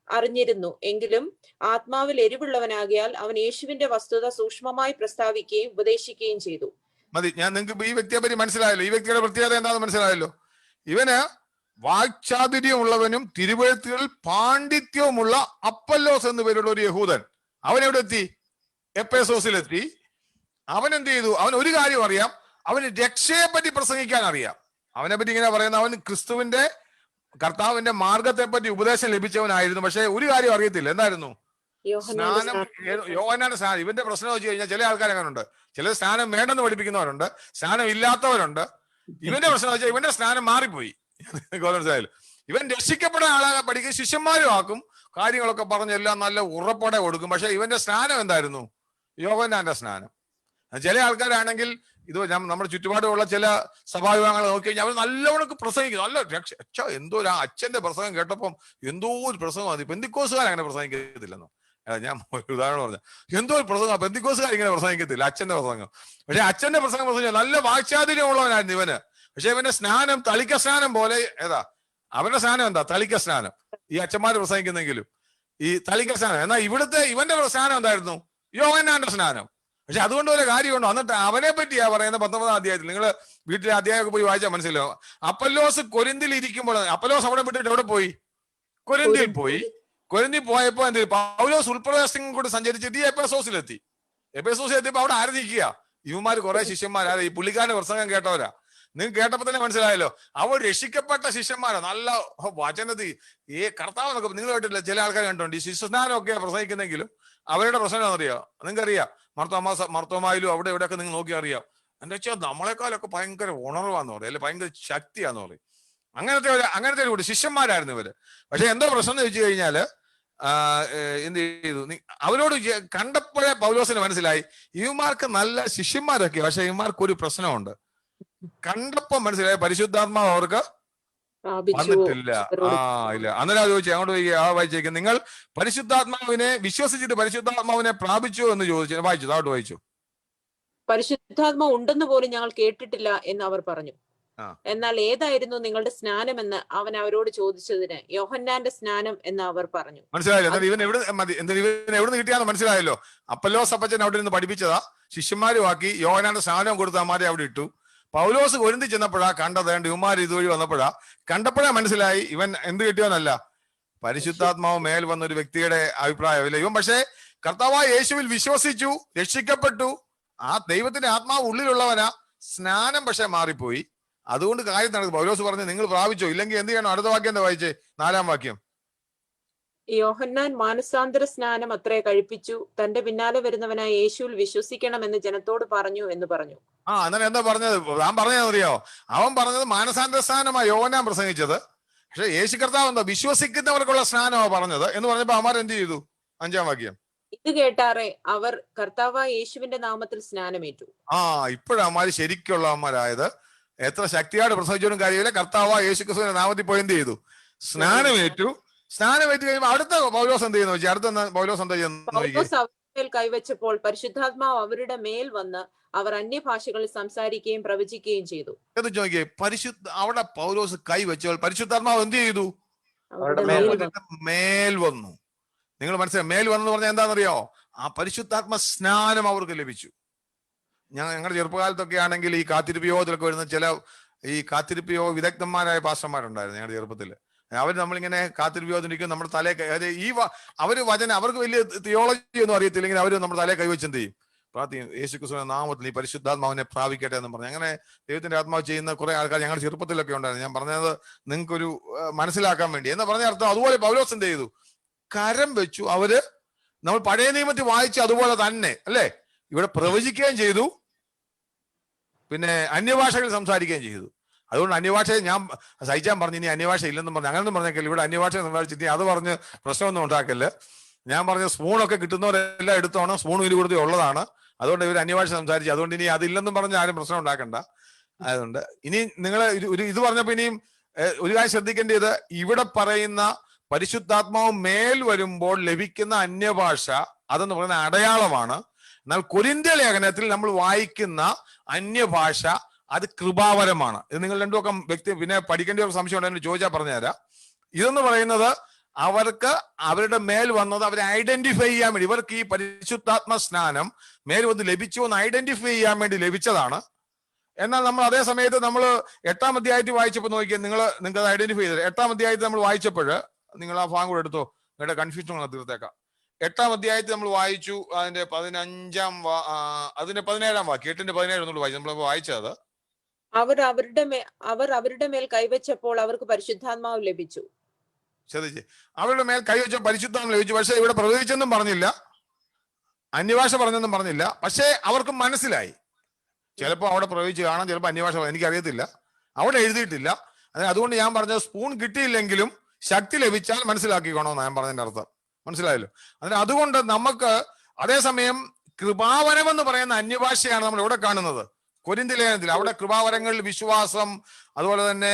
അറിഞ്ഞിരുന്നു. എങ്കിലും ആത്മാവിൽ എരിവുള്ളവനാകിയാൽ അവൻ യേശുവിന്റെ വസ്തുത സൂക്ഷ്മമായി പ്രസ്താവിക്കുകയും ഉപദേശിക്കുകയും ചെയ്തു. മതി. ഞാൻ നിങ്ങൾക്ക് ഈ വ്യക്തിയെ പറ്റി മനസ്സിലായല്ലോ. ഈ വ്യക്തിയുടെ പ്രത്യേകത എന്താണെന്ന് മനസ്സിലായല്ലോ. ഇവന് വാക്ചാതുര്യമുള്ളവനും തിരുവെഴുത്തുകളിൽ പാണ്ഡിത്യവുമുള്ള അപ്പല്ലോസ് എന്നു പേരുള്ള ഒരു യഹൂദൻ. അവൻ എവിടെ എത്തി? എഫെസോസിലെത്തി. അവൻ എന്ത് ചെയ്തു? അവൻ ഒരു കാര്യം അറിയാം, അവന് രക്ഷയെ പറ്റി പ്രസംഗിക്കാൻ അറിയാം. അവനെ പറ്റി ഇങ്ങനെ പറയുന്ന, അവൻ കർത്താവിന്റെ മാർഗത്തെ പറ്റി ഉപദേശം ലഭിച്ചവനായിരുന്നു. പക്ഷെ ഒരു കാര്യം അറിയത്തില്ല. എന്തായിരുന്നു? സ്നാനം യോഹന്നാന്റെ സ്നാനം. ഇവന്റെ പ്രശ്നം വെച്ച് കഴിഞ്ഞാൽ ചില ആൾക്കാർ അങ്ങനെ ഉണ്ട്. ചില സ്നാനം വേണ്ടെന്ന് പഠിപ്പിക്കുന്നവരുണ്ട്, സ്നാനം ഇല്ലാത്തവരുണ്ട്. ഇവന്റെ പ്രശ്നം വെച്ചാൽ ഇവന്റെ സ്നാനം മാറിപ്പോയി. മനസ്സിലായാലും ഇവൻ രക്ഷിക്കപ്പെട്ട ആളെ പഠിക്കും, ശിഷ്യന്മാരും ആക്കും, കാര്യങ്ങളൊക്കെ പറഞ്ഞ് എല്ലാം നല്ല ഉറപ്പോടെ കൊടുക്കും. പക്ഷെ ഇവന്റെ സ്നാനം എന്തായിരുന്നു? യോഹന്നാന്റെ സ്നാനം. ചില ആൾക്കാരാണെങ്കിൽ ഇത് നമ്മുടെ ചുറ്റുപാടുമുള്ള ചില സഭാവിഭാഗങ്ങൾ നോക്കി കഴിഞ്ഞാൽ അവർ നല്ലവണ്ണം പ്രസംഗിക്കും, നല്ല എന്തോ ഒരു അച്ഛന്റെ പ്രസംഗം കേട്ടപ്പം എന്തോ ഒരു പ്രസംഗം മതി. പെന്തിക്കോസുകാർ അങ്ങനെ പ്രസംഗിക്കത്തില്ലെന്നോ. ഞാൻ ഒരു ഉദാഹരണം പറഞ്ഞു, എന്തോ ഒരു പ്രസംഗം പെന്തിക്കോസുകാർ ഇങ്ങനെ പ്രസംഗിക്കത്തില്ല, അച്ഛന്റെ പ്രസംഗം. പക്ഷെ അച്ഛന്റെ പ്രസംഗം പ്രസംഗിച്ച നല്ല വാക്ചാതുര്യമുള്ളവനായിരുന്നു ഇവന്. പക്ഷെ ഇവന്റെ സ്നാനം തളിക്ക സ്നാനം പോലെ. അവന്റെ സ്നാനം എന്താ? തളിക്ക സ്നാനം. ഈ അച്ഛന്മാര് പ്രസംഗിക്കുന്നെങ്കിലും ഈ തളിക്ക സ്നാനം. എന്നാൽ ഇവന്റെ സ്നാനം എന്തായിരുന്നു? യോഹന്നാന്റെ സ്നാനം. പക്ഷെ അതുകൊണ്ട് ഒരു കാര്യമുണ്ടോ? എന്നിട്ട് അവനെ പറ്റിയാ പറയുന്നത് 19-ാം അധ്യായത്തിൽ. നിങ്ങൾ വീട്ടിലെ അധ്യായമൊക്കെ പോയി വായിച്ചാൽ മനസ്സിലാവും. അപ്പല്ലോസ് കൊരിന്തിൽ ഇരിക്കുമ്പോൾ, അപ്പല്ലോസ് അവിടെ വിട്ടിട്ട് എവിടെ പോയി? കൊരിന്തിൽ പോയി. കൊരിന്തിൽ പോയപ്പോ എന്ത്? പൗലോസ് ഉൾപ്രദേശം കൂടി സഞ്ചരിച്ചിട്ട് ഈ എഫെസോസിലെത്തി. എഫെസോസിൽ എത്തിയപ്പോ അവിടെ ആര് നിൽക്കുക? ഇവന്മാര് കുറെ ശിഷ്യന്മാരാ. ഈ പുള്ളിക്കാരന്റെ പ്രസംഗം കേട്ടവരാ. നിങ്ങൾക്ക് കേട്ടപ്പോ തന്നെ മനസ്സിലായല്ലോ, അവർ രക്ഷിക്കപ്പെട്ട ശിഷ്യന്മാരാ. നല്ല വചനത്തിൽ ഈ കർത്താവ് എന്നൊക്കെ നിങ്ങൾ കേട്ടില്ല. ചില ആൾക്കാർ കണ്ടിട്ടുണ്ട് ഈ ശിഷ്യസ്നാനമൊക്കെ പ്രസംഗിക്കുന്നെങ്കിലും അവരുടെ പ്രശ്നം എന്താണെന്നറിയാം? നിങ്ങൾക്കറിയാം, മർത്തോമായിലും അവിടെ ഇവിടെയൊക്കെ നിങ്ങൾ നോക്കി അറിയാം. എന്താ വെച്ചാൽ നമ്മളെക്കാളൊക്കെ ഭയങ്കര ഉണർവാന്ന് പറയും, അല്ലെ ഭയങ്കര ശക്തിയാന്ന് പറയും. അങ്ങനത്തെ ഒരു കൂടി ശിഷ്യന്മാരായിരുന്നു ഇവര്. പക്ഷെ എന്താ പ്രശ്നം എന്ന് വെച്ച് കഴിഞ്ഞാല് എന്ത് ചെയ്തു? അവരോട് കണ്ടപ്പോഴേ പൗലോസിന് മനസ്സിലായി ഇവന്മാർക്ക് നല്ല ശിഷ്യന്മാരൊക്കെ, പക്ഷെ ഇവന്മാർക്ക് ഒരു പ്രശ്നമുണ്ട്. കണ്ടപ്പോ മനസ്സിലായി പരിശുദ്ധാത്മാവ് അവർക്ക് വന്നിട്ടില്ല. ഇല്ല. അന്നേരം ചോദിച്ചു, അങ്ങോട്ട് വായിച്ചേക്കും, നിങ്ങൾ പരിശുദ്ധാത്മാവിനെ വിശ്വസിച്ചിട്ട് പരിശുദ്ധാത്മാവിനെ പ്രാപിച്ചു എന്ന് ചോദിച്ചു. വായിച്ചു, താഴോട്ട് വായിച്ചു. പരിശുദ്ധാത്മാവ് ഉണ്ടെന്ന് പോലും ഞങ്ങൾ കേട്ടിട്ടില്ല എന്ന് അവർ പറഞ്ഞു. എന്നാൽ ഏതായിരുന്നു നിങ്ങളുടെ സ്നാനം എന്ന് അവൻ അവരോട് ചോദിച്ചതിന് യോഹന്നാന്റെ സ്നാനം എന്ന് അവർ പറഞ്ഞു. മനസ്സിലായല്ലോ? ഇവൻ എവിടെ കിട്ടിയാന്ന് മനസ്സിലായല്ലോ. അപ്പല്ലോസ് അപ്പച്ചൻ അവിടെ നിന്ന് പഠിപ്പിച്ചതാ, ശിഷ്യന്മാരും ആക്കി, യോഹന്നാന്റെ സ്നാനം കൊടുത്ത അമ്മാരെ അവിടെ ഇട്ടു. പൗലോസ് കൊരിന്തി ചെന്നപ്പോഴാ കണ്ടത്, ഇവന്മാർ ഇതുവഴി വന്നപ്പോഴാ കണ്ടപ്പോഴാ മനസ്സിലായി ഇവൻ എന്ത് കിട്ടിയോന്നല്ല, പരിശുദ്ധാത്മാവ് മേൽ വന്ന ഒരു വ്യക്തിയുടെ അഭിപ്രായമില്ല. ഇവൻ പക്ഷേ കർത്താവായ യേശുവിൽ വിശ്വസിച്ചു, രക്ഷിക്കപ്പെട്ടു. ആ ദൈവത്തിന്റെ ആത്മാവ് ഉള്ളിലുള്ളവനാ. സ്നാനം പക്ഷെ മാറിപ്പോയി. അതുകൊണ്ട് കാര്യം നടക്കും. പൗലോസ് പറഞ്ഞു നിങ്ങൾ പ്രാപിച്ചോ, ഇല്ലെങ്കിൽ എന്ത് ചെയ്യണം? അടുത്ത വാക്യം എന്താ വായിച്ചേ? 4-ാം വാക്യം. യോഹന്നാൻ മാനസാന്തര സ്നാനം അത്രേ കഴിപ്പിച്ചു, തന്റെ പിന്നാലെ വരുന്നവനായ യേശുവിൽ വിശ്വസിക്കണമെന്ന് ജനത്തോട് പറഞ്ഞു എന്ന് പറഞ്ഞു. അന്നേരം എന്താ പറഞ്ഞത്? ഞാൻ പറഞ്ഞറിയോ? അവൻ പറഞ്ഞത് മാനസാന്തര സ്നാനമാ യോഹന്നാൻ പ്രസംഗിച്ചത്. പക്ഷെ യേശു കർത്താവ് എന്താ വിശ്വസിക്കുന്നവർക്കുള്ള സ്നാനമാ പറഞ്ഞത് എന്ന് പറഞ്ഞപ്പോ അവന്മാർ എന്ത് ചെയ്തു? 5-ാം വാക്യം. ഇത് കേട്ടാറെ അവർ കർത്താവായ യേശുവിന്റെ നാമത്തിൽ സ്നാനമേറ്റു. ഇപ്പോഴവന്മാര് ശരിക്കുള്ളവന്മാരായത്. എത്ര ശക്തിയോടെ പ്രസംഗിച്ചോടും കാര്യമില്ല. കർത്താവായ യേശു ക്രിസ്തുവിന്റെ നാമത്തിൽ പോയി എന്ത് ചെയ്തു? സ്നാനമേറ്റു. സ്നാനമേറ്റ് കഴിയുമ്പോൾ അടുത്ത പൗലോസ് എന്ത് ചെയ്യുന്നു? അടുത്ത പൗലോസ് എന്താ ചെയ്യുന്നത്? കൈവച്ചപ്പോൾ പരിശുദ്ധാത്മാവ് അവരുടെ മേൽ വന്ന് അവർ അന്യഭാഷകളിൽ സംസാരിക്കുകയും പ്രവചിക്കുകയും ചെയ്തു. എന്ത് ചോദിക്കേ? അവിടെ പൗലോസ് കൈവച്ചപ്പോൾ പരിശുദ്ധാത്മാവ് എന്ത് ചെയ്തു? മേൽ വന്നു. നിങ്ങൾ മനസ്സിലായി? മേൽ വന്നെന്ന് പറഞ്ഞാൽ എന്താണെന്നറിയോ? ആ പരിശുദ്ധാത്മ സ്നാനം അവർക്ക് ലഭിച്ചു. ഞങ്ങളുടെ ചെറുപ്പകാലത്തൊക്കെ ആണെങ്കിൽ ഈ കാത്തിരിപ്പ് യോഗത്തിലൊക്കെ വരുന്ന ചില ഈ കാത്തിരിപ്പ് യോഗ വിദഗ്ധന്മാരായ പാസ്റ്റർമാരുണ്ടായിരുന്നു ഞങ്ങളുടെ ചെറുപ്പത്തില്. അവർ നമ്മളിങ്ങനെ കാത്തിരിപ്പ് യോഗത്തിനിരിക്കും, നമ്മുടെ തലയെ അവര് വചനം അവർക്ക് വലിയ തിയോളജി ഒന്നും അറിയത്തില്ലെങ്കിൽ അവർ നമ്മുടെ തലയെ കൈവച്ച് എന്ത് ചെയ്യും? പ്രാർത്ഥിക്കും, യേശു ക്രിസ്തുവിന്റെ നാമത്തിൽ ഈ പരിശുദ്ധാത്മാവിനെ പ്രാപിക്കട്ടെ എന്ന് പറഞ്ഞു. അങ്ങനെ ദൈവത്തിന്റെ ആത്മാവ് ചെയ്യുന്ന കുറെ ആൾക്കാർ ഞങ്ങളുടെ ചെറുപ്പത്തിലൊക്കെ ഉണ്ടായിരുന്നു. ഞാൻ പറഞ്ഞത് നിങ്ങൾക്കൊരു മനസ്സിലാക്കാൻ വേണ്ടി എന്ന് പറഞ്ഞ അർത്ഥം. അതുപോലെ പൗലോസ് എന്ത് ചെയ്തു? കരം വെച്ചു. അവര് നമ്മൾ പഴയ നിയമത്തിൽ വായിച്ചു അതുപോലെ തന്നെ അല്ലേ ഇവിടെ പ്രവചിക്കുകയും ചെയ്തു, പിന്നെ അന്യഭാഷകൾ സംസാരിക്കുകയും ചെയ്തു. അതുകൊണ്ട് അന്യഭാഷയെ ഞാൻ സഹിച്ചാൻ പറഞ്ഞു, ഇനി അന്യഭാഷ ഇല്ലെന്നും പറഞ്ഞു. അങ്ങനൊന്നും പറഞ്ഞേക്കില്ല. ഇവിടെ അന്യഭാഷ സംസാരിച്ചിട്ട് അത് പറഞ്ഞ് പ്രശ്നമൊന്നും ഉണ്ടാക്കല്ലേ. ഞാൻ പറഞ്ഞ സ്പൂണൊക്കെ കിട്ടുന്നവരെല്ലാം എടുത്തോണം, സ്പൂൺ ഇതിൽ കൂടുതൽ ഉള്ളതാണ്. അതുകൊണ്ട് ഇവർ അന്യഭാഷ സംസാരിച്ചു. അതുകൊണ്ട് ഇനി അതില്ലെന്നും പറഞ്ഞ് ആരും പ്രശ്നം ഉണ്ടാക്കണ്ട. അതുകൊണ്ട് ഇനി നിങ്ങൾ ഇത് പറഞ്ഞപ്പോ ഇനിയും ഒരു കാര്യം ശ്രദ്ധിക്കേണ്ടത്, ഇവിടെ പറയുന്ന പരിശുദ്ധാത്മാവ് മേൽ വരുമ്പോൾ ലഭിക്കുന്ന അന്യഭാഷ അതെന്ന് പറയുന്ന അടയാളമാണ്. എന്നാൽ കൊരിന്ത്യ ലേഖനത്തിൽ നമ്മൾ വായിക്കുന്ന അന്യഭാഷ അത് കൃപാവരമാണ്. ഇത് നിങ്ങൾ രണ്ടുമൊക്കെ പിന്നെ പഠിക്കേണ്ട ഒരു സംശയം ഉണ്ടെന്ന് ചോദിച്ചാൽ പറഞ്ഞുതരാം. ഇതെന്ന് പറയുന്നത് അവർക്ക് അവരുടെ മേൽ വന്നത് അവരെ ഐഡന്റിഫൈ ചെയ്യാൻ വേണ്ടി, ഇവർക്ക് ഈ പരിശുദ്ധാത്മ സ്നാനം മേൽ വന്ന് ലഭിച്ചു എന്ന് ഐഡന്റിഫൈ ചെയ്യാൻ വേണ്ടി ലഭിച്ചതാണ്. എന്നാൽ നമ്മൾ അതേ സമയത്ത് നമ്മൾ 8-ാം അധ്യായത്തിൽ വായിച്ചപ്പോൾ നോക്കിയാൽ നിങ്ങൾക്ക് അത് ഐഡന്റിഫൈ ചെയ്തത്. 8-ാം അധ്യായത്തിൽ നമ്മൾ വായിച്ചപ്പോൾ നിങ്ങൾ ആ ഭാഗം കൂടെ എടുത്തോ, നിങ്ങളുടെ കൺഫ്യൂഷൻ തീർത്തേക്കാം. 8-ാം അധ്യായത്തിൽ നമ്മൾ വായിച്ചു അതിന്റെ 17-ാം വാക്യം, 8-ന്റെ 17 ഒന്നുകൂടി വായിച്ചു. നമ്മൾ വായിച്ചത് അവർ അവരുടെ മേൽ കൈവച്ചപ്പോൾ അവർക്ക് പരിശുദ്ധാത്മാവ് ലഭിച്ചു. ശ്രദ്ധിച്ച്, അവരുടെ മേൽ കൈവച്ച പരിശുദ്ധം ലഭിച്ചു. പക്ഷെ ഇവിടെ പ്രവചിച്ചെന്നും പറഞ്ഞില്ല, അന്യഭാഷ പറഞ്ഞെന്നും പറഞ്ഞില്ല. പക്ഷേ അവർക്ക് മനസ്സിലായി. ചിലപ്പോൾ അവിടെ പ്രവചിച്ച് കാണാം, ചിലപ്പോൾ അന്യഭാഷ, എനിക്കറിയത്തില്ല, അവിടെ എഴുതിയിട്ടില്ല. അതുകൊണ്ട് ഞാൻ പറഞ്ഞത് സ്പൂൺ കിട്ടിയില്ലെങ്കിലും ശക്തി ലഭിച്ചാൽ മനസ്സിലാക്കിക്കോണമെന്ന് ഞാൻ പറഞ്ഞതിന്റെ അർത്ഥം. മനസ്സിലായല്ലോ? അതുകൊണ്ട് നമുക്ക് അതേസമയം കൃപാവരം എന്ന് പറയുന്ന അന്യഭാഷയാണ് നമ്മൾ ഇവിടെ കാണുന്നത്. കൊരിന്ത്യർ ലേഖനത്തിൽ അവിടെ കൃപാവരങ്ങളിൽ വിശ്വാസം, അതുപോലെ തന്നെ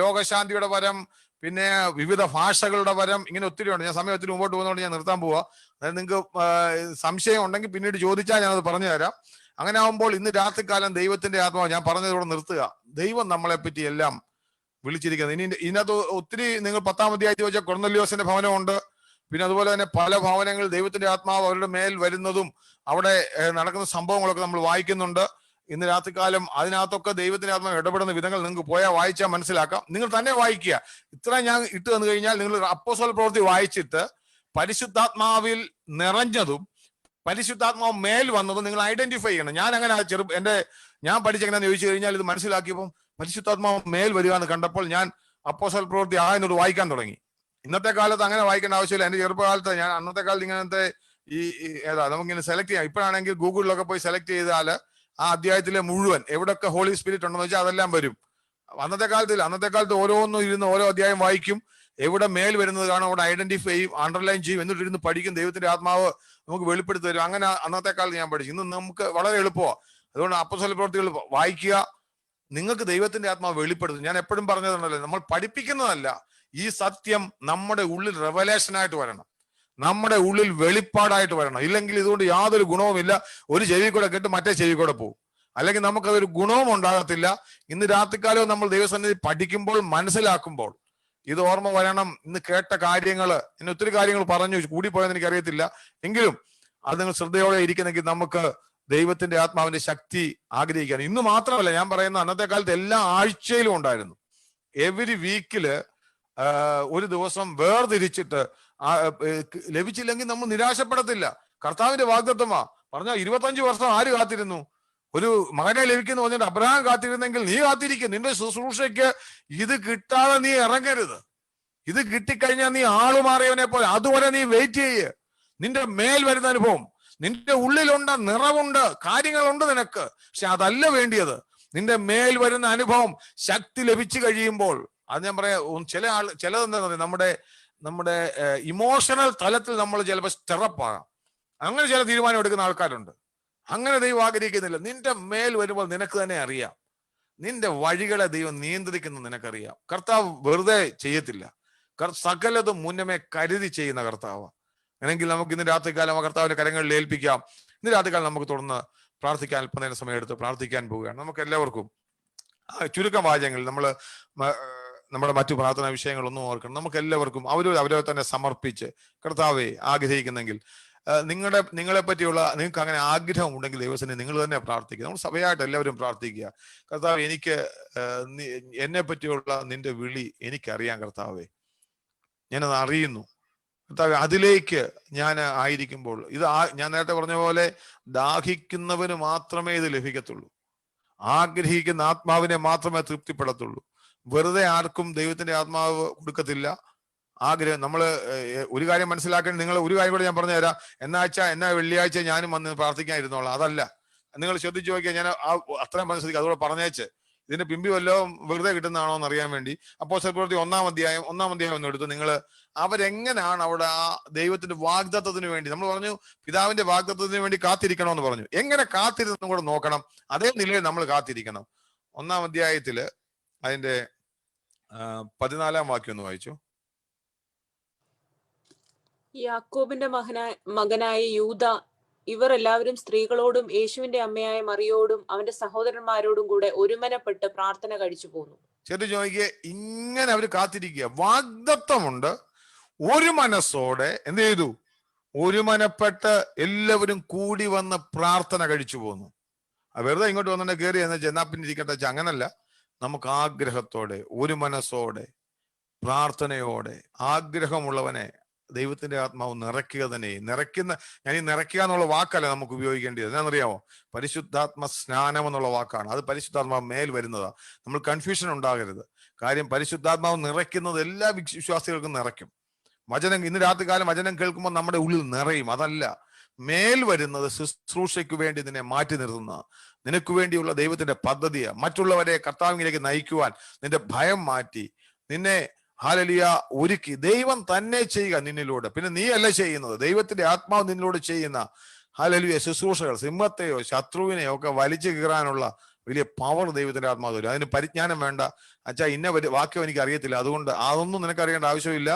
രോഗശാന്തിയുടെ വരം, പിന്നെ വിവിധ ഭാഷകളുടെ വരം, ഇങ്ങനെ ഒത്തിരി ഉണ്ട്. ഞാൻ സമയത്തിന് മുമ്പോട്ട് പോകുന്നതുകൊണ്ട് ഞാൻ നിർത്താൻ പോവാ. അതായത് നിങ്ങൾക്ക് സംശയം ഉണ്ടെങ്കിൽ പിന്നീട് ചോദിച്ചാൽ ഞാനത് പറഞ്ഞു തരാം. അങ്ങനെ ആകുമ്പോൾ ഇന്ന് രാത്രികാലം ദൈവത്തിന്റെ ആത്മാവ്, ഞാൻ പറഞ്ഞതോടെ നിർത്തുക, ദൈവം നമ്മളെ പറ്റി എല്ലാം വിളിച്ചിരിക്കുന്നത്. ഇനി ഇതിനകത്ത് ഒത്തിരി, നിങ്ങൾ 10-ാം അധ്യായത്തിൽ വെച്ചാൽ കൊർന്നല്യോസിന്റെ ഭവനമുണ്ട്. പിന്നെ അതുപോലെ തന്നെ പല ഭവനങ്ങളിൽ ദൈവത്തിന്റെ ആത്മാവ് അവരുടെ മേൽ വരുന്നതും അവിടെ നടക്കുന്ന സംഭവങ്ങളൊക്കെ നമ്മൾ വായിക്കുന്നുണ്ട്. ഇന്ന് രാത്രികാലം അതിനകത്തൊക്കെ ദൈവത്തിന്റെ ആത്മാവ് ഇടപെടുന്ന വിധങ്ങൾ നിങ്ങൾക്ക് പോയാൽ വായിച്ചാൽ മനസ്സിലാക്കാം. നിങ്ങൾ തന്നെ വായിക്കുക. ഇത്ര ഞാൻ ഇട്ട് തന്നു കഴിഞ്ഞാൽ നിങ്ങൾ അപ്പോസ്തല പ്രവൃത്തി വായിച്ചിട്ട് പരിശുദ്ധാത്മാവിൽ നിറഞ്ഞതും പരിശുദ്ധാത്മാവ് മേൽ വന്നതും നിങ്ങൾ ഐഡന്റിഫൈ ചെയ്യണം. ഞാൻ അങ്ങനെ ഞാൻ പഠിച്ചെങ്ങനെയാന്ന് ചോദിച്ചു കഴിഞ്ഞാൽ ഇത് മനസ്സിലാക്കിയപ്പോൾ പരിശുദ്ധാത്മാവ് മേൽ വരിക എന്ന് കണ്ടപ്പോൾ ഞാൻ അപ്പോസ്തല പ്രവൃത്തി എന്നോട് വായിക്കാൻ തുടങ്ങി. ഇന്നത്തെ കാലത്ത് അങ്ങനെ വായിക്കേണ്ട ആവശ്യമില്ല. എന്റെ ചെറുപ്പകാലത്ത് ഞാൻ അന്നത്തെ കാലത്ത് ഇങ്ങനത്തെ ഏതാ നമുക്കിങ്ങനെ സെലക്ട് ചെയ്യാം. ഇപ്പോഴാണെങ്കിൽ ഗൂഗിളിലൊക്കെ പോയി സെലക്ട് ചെയ്താൽ ആ അധ്യായത്തിലെ മുഴുവൻ എവിടെയൊക്കെ ഹോളി സ്പിരിറ്റ് ഉണ്ടെന്ന് വെച്ചാൽ അതെല്ലാം വരും. അന്നത്തെ കാലത്ത് ഓരോന്നും ഇരുന്ന് ഓരോ അധ്യായം വായിക്കും. എവിടെ മേൽ വരുന്നത് കാണും, അവിടെ ഐഡന്റിഫൈ ചെയ്യും, അണ്ടർലൈൻ ചെയ്യും, എന്നിട്ട് ഇരുന്ന് പഠിക്കും. ദൈവത്തിന്റെ ആത്മാവ് നമുക്ക് വെളിപ്പെടുത്തി തരും. അങ്ങനെ അന്നത്തെ കാലത്ത് ഞാൻ പഠിച്ചു. ഇന്ന് നമുക്ക് വളരെ എളുപ്പമാണ്. അതുകൊണ്ട് അപ്പോസ്തല പ്രവൃത്തികൾ വായിക്കുക. നിങ്ങൾക്ക് ദൈവത്തിന്റെ ആത്മാവ് വെളിപ്പെടുത്തും. ഞാൻ എപ്പോഴും പറഞ്ഞതുണ്ടല്ലോ, നമ്മൾ പഠിപ്പിക്കുന്നതല്ല, ഈ സത്യം നമ്മുടെ ഉള്ളിൽ റെവലേഷനായിട്ട് വരണം, നമ്മുടെ ഉള്ളിൽ വെളിപ്പാടായിട്ട് വരണം. ഇല്ലെങ്കിൽ ഇതുകൊണ്ട് യാതൊരു ഗുണവുമില്ല. ഒരു ചെവി കൂടെ കേട്ട് മറ്റേ ചെവി കൂടെ പോകും, അല്ലെങ്കിൽ നമുക്കതൊരു ഗുണവും ഉണ്ടാകത്തില്ല. ഇന്ന് രാത്രികാലവും നമ്മൾ ദൈവസന്നിധി പഠിക്കുമ്പോൾ, മനസ്സിലാക്കുമ്പോൾ ഇത് ഓർമ്മ വരണം. ഇന്ന് കേട്ട കാര്യങ്ങൾ, ഇന്ന് ഒത്തിരി കാര്യങ്ങൾ പറഞ്ഞു കൂടിപ്പോയെന്ന് എനിക്കറിയത്തില്ല, എങ്കിലും അത് നിങ്ങൾ ശ്രദ്ധയോടെ ഇരിക്കുന്നെങ്കിൽ നമുക്ക് ദൈവത്തിന്റെ ആത്മാവിന്റെ ശക്തി ആഗ്രഹിക്കാൻ. ഇന്ന് മാത്രമല്ല, ഞാൻ പറയുന്ന അന്നത്തെ കാലത്ത് എല്ലാ ആഴ്ചയിലും ഉണ്ടായിരുന്നു. എവരി വീക്കില് ഒരു ദിവസം വേർതിരിച്ചിട്ട് ലഭിച്ചില്ലെങ്കിൽ നമ്മൾ നിരാശപ്പെടത്തില്ല. കർത്താവിന്റെ വാഗ്ദത്തമാ. പറഞ്ഞാൽ 25 വർഷം ആര് കാത്തിരുന്നു? ഒരു മകനെ ലഭിക്കുന്നു പറഞ്ഞിട്ട് അബ്രഹാം കാത്തിരുന്നെങ്കിൽ നീ കാത്തിരിക്കും. നിന്റെ ശുശ്രൂഷയ്ക്ക് ഇത് കിട്ടാതെ നീ ഇറങ്ങരുത്. ഇത് കിട്ടിക്കഴിഞ്ഞാൽ നീ ആളുമാറിയവനെ പോലെ അതുവരെ നീ വെയിറ്റ് ചെയ്യ്. നിന്റെ മേൽ വരുന്ന അനുഭവം, നിന്റെ ഉള്ളിലുണ്ട്, നിറവുണ്ട്, കാര്യങ്ങളുണ്ട് നിനക്ക്. പക്ഷെ അതല്ല വേണ്ടിയത്. നിന്റെ മേൽ വരുന്ന അനുഭവം, ശക്തി ലഭിച്ചു കഴിയുമ്പോൾ, അത് ഞാൻ പറയാം, ചിലതെന്താ നമ്മുടെ ഇമോഷണൽ തലത്തിൽ നമ്മൾ ചിലപ്പോൾ സ്റ്റെറപ്പാകാം. അങ്ങനെ ചില തീരുമാനം എടുക്കുന്ന ആൾക്കാരുണ്ട്. അങ്ങനെ ദൈവം ആഗ്രഹിക്കുന്നില്ല. നിന്റെ മേൽ വരുമ്പോൾ നിനക്ക് തന്നെ അറിയാം, നിന്റെ വഴികളെ ദൈവം നിയന്ത്രിക്കുന്നത് നിനക്കറിയാം. കർത്താവ് വെറുതെ ചെയ്യത്തില്ല. സകലതും മുന്നമേ കരുതി ചെയ്യുന്ന കർത്താവ്. അല്ലെങ്കിൽ നമുക്ക് ഇന്ന് രാത്രികാലം കർത്താവിന്റെ കരങ്ങളിൽ ഏൽപ്പിക്കാം. ഇന്ന് രാത്രികാലം നമുക്ക് തുടർന്ന് പ്രാർത്ഥിക്കാൻ അല്പനേരം സമയം എടുത്ത് പ്രാർത്ഥിക്കാൻ പോവുകയാണ്. നമുക്ക് എല്ലാവർക്കും ചുരുക്കം വാചകങ്ങളിൽ നമ്മുടെ മറ്റു പ്രാർത്ഥനാ വിഷയങ്ങളൊന്നും ഓർക്കണം. നമുക്ക് എല്ലാവർക്കും അവരെ തന്നെ സമർപ്പിച്ച്, കർത്താവെ ആഗ്രഹിക്കുന്നെങ്കിൽ നിങ്ങളെ പറ്റിയുള്ള നിങ്ങൾക്ക് അങ്ങനെ ആഗ്രഹം ഉണ്ടെങ്കിൽ ദൈവസന്നിധി നിങ്ങൾ തന്നെ പ്രാർത്ഥിക്കുക. നമ്മൾ സഭയായിട്ട് എല്ലാവരും പ്രാർത്ഥിക്കുക. കർത്താവ്, എനിക്ക് എന്നെ പറ്റിയുള്ള നിന്റെ വിളി എനിക്കറിയാം കർത്താവെ, ഞാനത് അറിയുന്നു കർത്താവെ. അതിലേക്ക് ഞാൻ ആയിരിക്കുമ്പോൾ ഞാൻ നേരത്തെ പറഞ്ഞ പോലെ ദാഹിക്കുന്നവന് മാത്രമേ ഇത് ലഭിക്കത്തുള്ളൂ. ആഗ്രഹിക്കുന്ന ആത്മാവിനെ മാത്രമേ തൃപ്തിപ്പെടത്തുള്ളൂ. വെറുതെ ആർക്കും ദൈവത്തിന്റെ ആത്മാവ് കൊടുക്കത്തില്ല. ആഗ്രഹം നമ്മൾ ഒരു കാര്യം മനസ്സിലാക്കേണ്ട, നിങ്ങൾ ഒരു കാര്യം കൂടെ ഞാൻ പറഞ്ഞു തരാം. എന്നാ വെള്ളിയാഴ്ച ഞാനും വന്ന് പ്രാർത്ഥിക്കാനിരുന്നോളാം, അതല്ല. നിങ്ങൾ ശ്രദ്ധിച്ചു നോക്കിയാൽ ഞാൻ അത്രയും മനസ്സിലാക്കി അതോടെ പറഞ്ഞേച്ച് ഇതിന്റെ പിമ്പി വല്ലതും വെറുതെ കിട്ടുന്നതാണോ എന്ന് അറിയാൻ വേണ്ടി അപ്പോസ്തല പ്രവൃത്തി 1-ാം അധ്യായം ഒന്ന് എടുത്ത് നിങ്ങൾ അവരെങ്ങനെയാണ് അവിടെ ആ ദൈവത്തിന്റെ വാഗ്ദത്തത്തിന് വേണ്ടി, നമ്മൾ പറഞ്ഞു പിതാവിന്റെ വാഗ്ദത്തത്തിന് വേണ്ടി കാത്തിരിക്കണമെന്ന് പറഞ്ഞു. എങ്ങനെ കാത്തിരുന്നും കൂടെ നോക്കണം. അതേ നിലയിൽ നമ്മൾ കാത്തിരിക്കണം. 1-ാം അധ്യായത്തില് അതിന്റെ 14-ാം വാക്യം ഒന്ന് വായിച്ചു. യാക്കോബിന്റെ മകനായ യൂദ ഇവർ എല്ലാവരും സ്ത്രീകളോടും യേശുവിന്റെ അമ്മയായ മറിയോടും അവന്റെ സഹോദരന്മാരോടും കൂടെ ഒരുമനപ്പെട്ട് പ്രാർത്ഥന കഴിച്ചു പോന്നു. ചേട്ടൻ ചോദിക്കുക, ഇങ്ങനെ അവര് കാത്തിരിക്കുക, വാഗ്ദത്തമുണ്ട്. ഒരു മനസ്സോടെ എന്ത് ചെയ്തു? ഒരുമനപ്പെട്ട് എല്ലാവരും കൂടി വന്ന് പ്രാർത്ഥന കഴിച്ചു പോന്നു. വെറുതെ ഇങ്ങോട്ട് വന്നെ കയറി എന്ന് വെച്ചാൽ എന്നാ പിന്നെ ഇരിക്കട്ടെ വെച്ചാൽ അങ്ങനല്ല. നമുക്ക് ആഗ്രഹത്തോടെ, ഒരു മനസ്സോടെ, പ്രാർത്ഥനയോടെ, ആഗ്രഹമുള്ളവനെ ദൈവത്തിന്റെ ആത്മാവ് നിറയ്ക്കുക തന്നെ. ഞാൻ ഈ നിറയ്ക്കുക എന്നുള്ള വാക്കല്ല നമുക്ക് ഉപയോഗിക്കേണ്ടത്. എന്നാണെന്നറിയാമോ? പരിശുദ്ധാത്മ സ്നാനം എന്നുള്ള വാക്കാണ്. അത് പരിശുദ്ധാത്മാവ് മേൽ വരുന്നതാ. നമ്മൾ കൺഫ്യൂഷൻ ഉണ്ടാകരുത്. കാര്യം പരിശുദ്ധാത്മാവ് നിറയ്ക്കുന്നത് എല്ലാ വിശ്വാസികൾക്കും നിറയ്ക്കും. ഇന്ന് രാത്രികാലം വചനം കേൾക്കുമ്പോൾ നമ്മുടെ ഉള്ളിൽ നിറയും. അതല്ല, മേൽ വരുന്നത് ശുശ്രൂഷയ്ക്ക് വേണ്ടി നിന്നെ മാറ്റി നിർത്തുന്ന, നിനക്ക് വേണ്ടിയുള്ള ദൈവത്തിന്റെ പദ്ധതിയാ. മറ്റുള്ളവരെ കർത്താവിലേക്ക് നയിക്കുവാൻ നിന്റെ ഭയം മാറ്റി നിന്നെ ഹല്ലേലൂയ ഒരുക്കി ദൈവം തന്നെ ചെയ്യുക നിന്നിലൂടെ. പിന്നെ നീ അല്ല ചെയ്യുന്നത്, ദൈവത്തിന്റെ ആത്മാവ് നിന്നിലൂടെ ചെയ്യുന്ന ഹല്ലേലൂയ ശുശ്രൂഷകൾ സിംഹത്തെയോ ശത്രുവിനെയോ ഒക്കെ വലിച്ചു കീറാനുള്ള വലിയ പവർ ദൈവത്തിന്റെ ആത്മാവ് തരും. അതിന് പരിജ്ഞാനം വേണ്ട. അച്ഛാ ഇന്ന വാക്യം എനിക്ക് അറിയത്തില്ല, അതുകൊണ്ട് അതൊന്നും നിനക്ക് അറിയേണ്ട ആവശ്യമില്ല.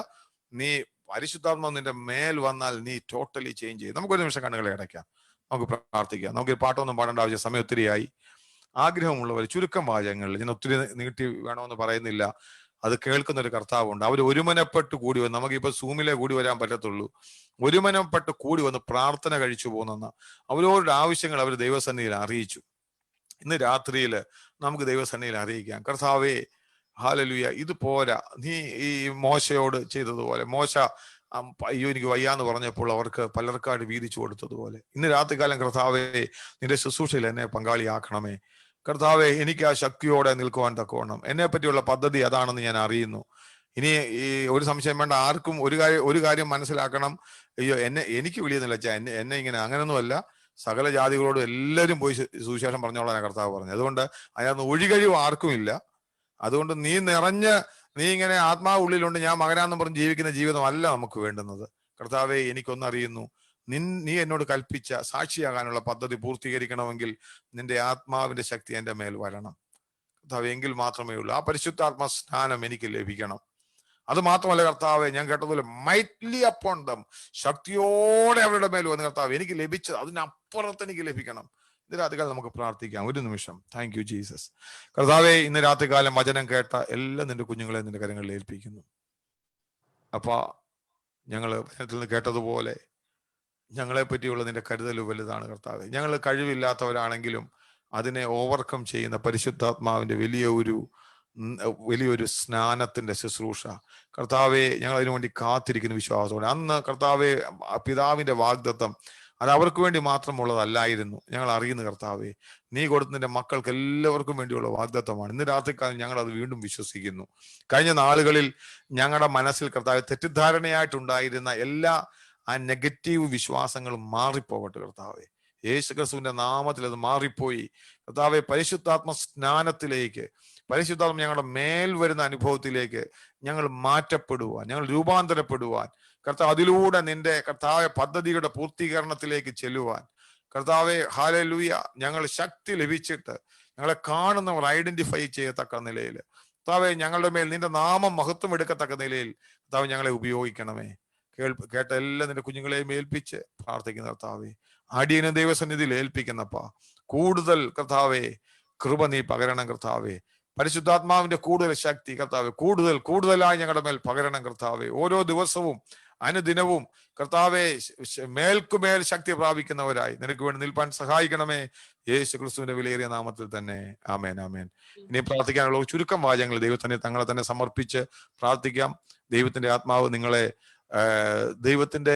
നീ പരിശുദ്ധാത്മാവ് നിന്റെ മേൽ വന്നാൽ നീ ടോട്ടലി ചേഞ്ച് ചെയ്യും. നമുക്കൊരു നിമിഷം കണ്ണുകളെ അടയ്ക്കാം, നമുക്ക് പ്രാർത്ഥിക്കാം. നമുക്ക് പാട്ടൊന്നും പാടേണ്ട ആവശ്യം, സമയം ഒത്തിരിയായി. ആഗ്രഹമുള്ളവർ ചുരുക്കം വാചകങ്ങളിൽ, ഞാൻ ഒത്തിരി നീട്ടി വേണമെന്ന് പറയുന്നില്ല, അത് കേൾക്കുന്ന ഒരു കർത്താവുണ്ട്. അവർ ഒരുമനപ്പെട്ട് കൂടി വന്ന്, നമുക്കിപ്പോ സൂമിലെ കൂടി വരാൻ പറ്റത്തുള്ളൂ, ഒരുമനപ്പെട്ട് കൂടി വന്ന് പ്രാർത്ഥന കഴിച്ചു പോകുന്ന അവരോരുടെ ആവശ്യങ്ങൾ അവർ ദൈവസന്നിധിയിൽ അറിയിച്ചു. ഇന്ന് രാത്രിയിൽ നമുക്ക് ദൈവസന്നിധിയിൽ അറിയിക്കാം, കർത്താവേ ഹല്ലേലൂയ, ഇത് പോരാ. നീ ഈ മോശയോട് ചെയ്തതുപോലെ, മോശ അയ്യോ എനിക്ക് വയ്യാന്ന് പറഞ്ഞപ്പോൾ അവർക്ക് പലർക്കാട് വീതിച്ചു കൊടുത്തതുപോലെ, ഇന്ന് രാത്രികാലം കർത്താവേ നിന്റെ ശുശ്രൂഷയിൽ എന്നെ പങ്കാളിയാക്കണമേ. കർത്താവെ എനിക്ക് ആ ശക്തിയോടെ നിൽക്കുവാൻ തക്കവണ്ണം എന്നെ പറ്റിയുള്ള പദ്ധതി അതാണെന്ന് ഞാൻ അറിയുന്നു. ഇനി ഈ ഒരു സംശയം വേണ്ട, ആർക്കും ഒരു കാര്യം മനസ്സിലാക്കണം. അയ്യോ എനിക്ക് വിളിയുന്നില്ല അച്ഛാ, എന്നെ ഇങ്ങനെ അങ്ങനൊന്നുമല്ല. സകല ജാതികളോടും എല്ലാവരും പോയി സുവിശേഷം പറഞ്ഞോളാൻ കർത്താവ് പറഞ്ഞു. അതുകൊണ്ട് അതിനകത്ത് ഒഴികഴിവ് ആർക്കും ഇല്ല. അതുകൊണ്ട് നീ ഇങ്ങനെ ആത്മാവ് ഉള്ളിലുണ്ട്, ഞാൻ മകനാന്നും പറഞ്ഞ് ജീവിക്കുന്ന ജീവിതമല്ല നമുക്ക് വേണ്ടുന്നത്. കർത്താവെ എനിക്കൊന്നറിയുന്നു, നീ എന്നോട് കൽപ്പിച്ച സാക്ഷിയാകാനുള്ള പദ്ധതി പൂർത്തീകരിക്കണമെങ്കിൽ നിന്റെ ആത്മാവിന്റെ ശക്തി എന്റെ മേൽ വരണം കർത്താവ്, എങ്കിൽ മാത്രമേ ഉള്ളൂ. ആ പരിശുദ്ധാത്മ സ്നാനം എനിക്ക് ലഭിക്കണം. അത് മാത്രമല്ല കർത്താവെ, ഞാൻ കേട്ടതുപോലെ മൈറ്റ്ലി അപ്പോൺ ദം, ശക്തിയോടെ അവരുടെ മേൽ വന്ന് കർത്താവ് എനിക്ക് ലഭിച്ചത് അതിനപ്പുറത്ത് എനിക്ക് ലഭിക്കണം. ഇന്ന് രാത്രികാലം നമുക്ക് പ്രാർത്ഥിക്കാം. ഒരു നിമിഷം. Thank you Jesus. കർത്താവെ, ഇന്ന് രാത്രികാലം വചനം കേട്ട എല്ലാം നിന്റെ കുഞ്ഞുങ്ങളെ നിന്റെ കരങ്ങളിൽ ഏൽപ്പിക്കുന്നു. അപ്പ ഞങ്ങൾ വചനത്തിൽ നിന്ന് കേട്ടതുപോലെ ഞങ്ങളെ പറ്റിയുള്ള നിന്റെ കരുതൽ വലുതാണ് കർത്താവെ. ഞങ്ങൾ കഴിവില്ലാത്തവരാണെങ്കിലും അതിനെ ഓവർകം ചെയ്യുന്ന പരിശുദ്ധാത്മാവിന്റെ വലിയൊരു സ്നാനത്തിന്റെ ശുശ്രൂഷ കർത്താവെ, ഞങ്ങൾ അതിനു വേണ്ടി കാത്തിരിക്കുന്ന വിശ്വാസത്തോടെ. അന്ന് കർത്താവെ പിതാവിന്റെ വാഗ്ദത്തം അത് അവർക്ക് വേണ്ടി മാത്രമുള്ളതല്ലായിരുന്നു. ഞങ്ങൾ അറിയുന്ന കർത്താവെ, നീ കൊടുത്ത നിന്റെ മക്കൾക്ക് എല്ലാവർക്കും വേണ്ടിയുള്ള വാഗ്ദത്തമാണ്. ഇന്ന് രാത്രിക്കാലം ഞങ്ങൾ അത് വീണ്ടും വിശ്വസിക്കുന്നു. കഴിഞ്ഞ നാളുകളിൽ ഞങ്ങളുടെ മനസ്സിൽ കർത്താവെ തെറ്റിദ്ധാരണയായിട്ടുണ്ടായിരുന്ന എല്ലാ ആ നെഗറ്റീവ് വിശ്വാസങ്ങളും മാറിപ്പോകട്ടെ കർത്താവെ. യേശുക്രിസ്തുവിന്റെ നാമത്തിൽ അത് മാറിപ്പോയി കർത്താവെ. പരിശുദ്ധാത്മ സ്നാനത്തിലേക്ക്, പരിശുദ്ധാത്മ ഞങ്ങളുടെ മേൽ വരുന്ന അനുഭവത്തിലേക്ക് ഞങ്ങൾ മാറ്റപ്പെടുവാൻ, ഞങ്ങൾ രൂപാന്തരപ്പെടുവാൻ കർത്താവ്, അതിലൂടെ നിന്റെ കർത്താവെ പദ്ധതിയുടെ പൂർത്തീകരണത്തിലേക്ക് ചെല്ലുവാൻ കർത്താവെ ഹല്ലേലൂയ, ഞങ്ങൾ ശക്തി ലഭിച്ചിട്ട് ഞങ്ങളെ കാണുന്നവർ ഐഡന്റിഫൈ ചെയ്യത്തക്ക നിലയിൽ കർത്താവെ, ഞങ്ങളുടെ മേൽ നിന്റെ നാമം മഹത്വം എടുക്കത്തക്ക നിലയിൽ കർത്താവ് ഞങ്ങളെ ഉപയോഗിക്കണമേ. കേട്ട എല്ലാം നിന്റെ കുഞ്ഞുങ്ങളെയും ഏൽപ്പിച്ച് പ്രാർത്ഥിക്കുന്ന കർത്താവെ, അടിയനെ ദൈവസന്നിധിയിൽ ഏൽപ്പിക്കുന്നപ്പാ, കൂടുതൽ കർത്താവെ കൃപ നീ പകരണം കർത്താവെ. പരിശുദ്ധാത്മാവിന്റെ കൂടുതൽ ശക്തി കർത്താവെ കൂടുതലായി ഞങ്ങളുടെ മേൽ പകരണം കർത്താവെ. ഓരോ ദിവസവും അനുദിനവും കർത്താവെ മേൽക്കുമേൽ ശക്തി പ്രാപിക്കുന്നവരായി നിനക്ക് വേണ്ടി നിൽപ്പാൻ സഹായിക്കണമേ. യേശു ക്രിസ്തുവിന്റെ വിലയേറിയ നാമത്തിൽ തന്നെ ആമേൻ, ആമേൻ. ഇനി പ്രാർത്ഥിക്കാനുള്ള ചുരുക്കം വാചകങ്ങൾ ദൈവത്തിന് തങ്ങളെ തന്നെ സമർപ്പിച്ച് പ്രാർത്ഥിക്കാം. ദൈവത്തിന്റെ ആത്മാവ് നിങ്ങളെ ദൈവത്തിന്റെ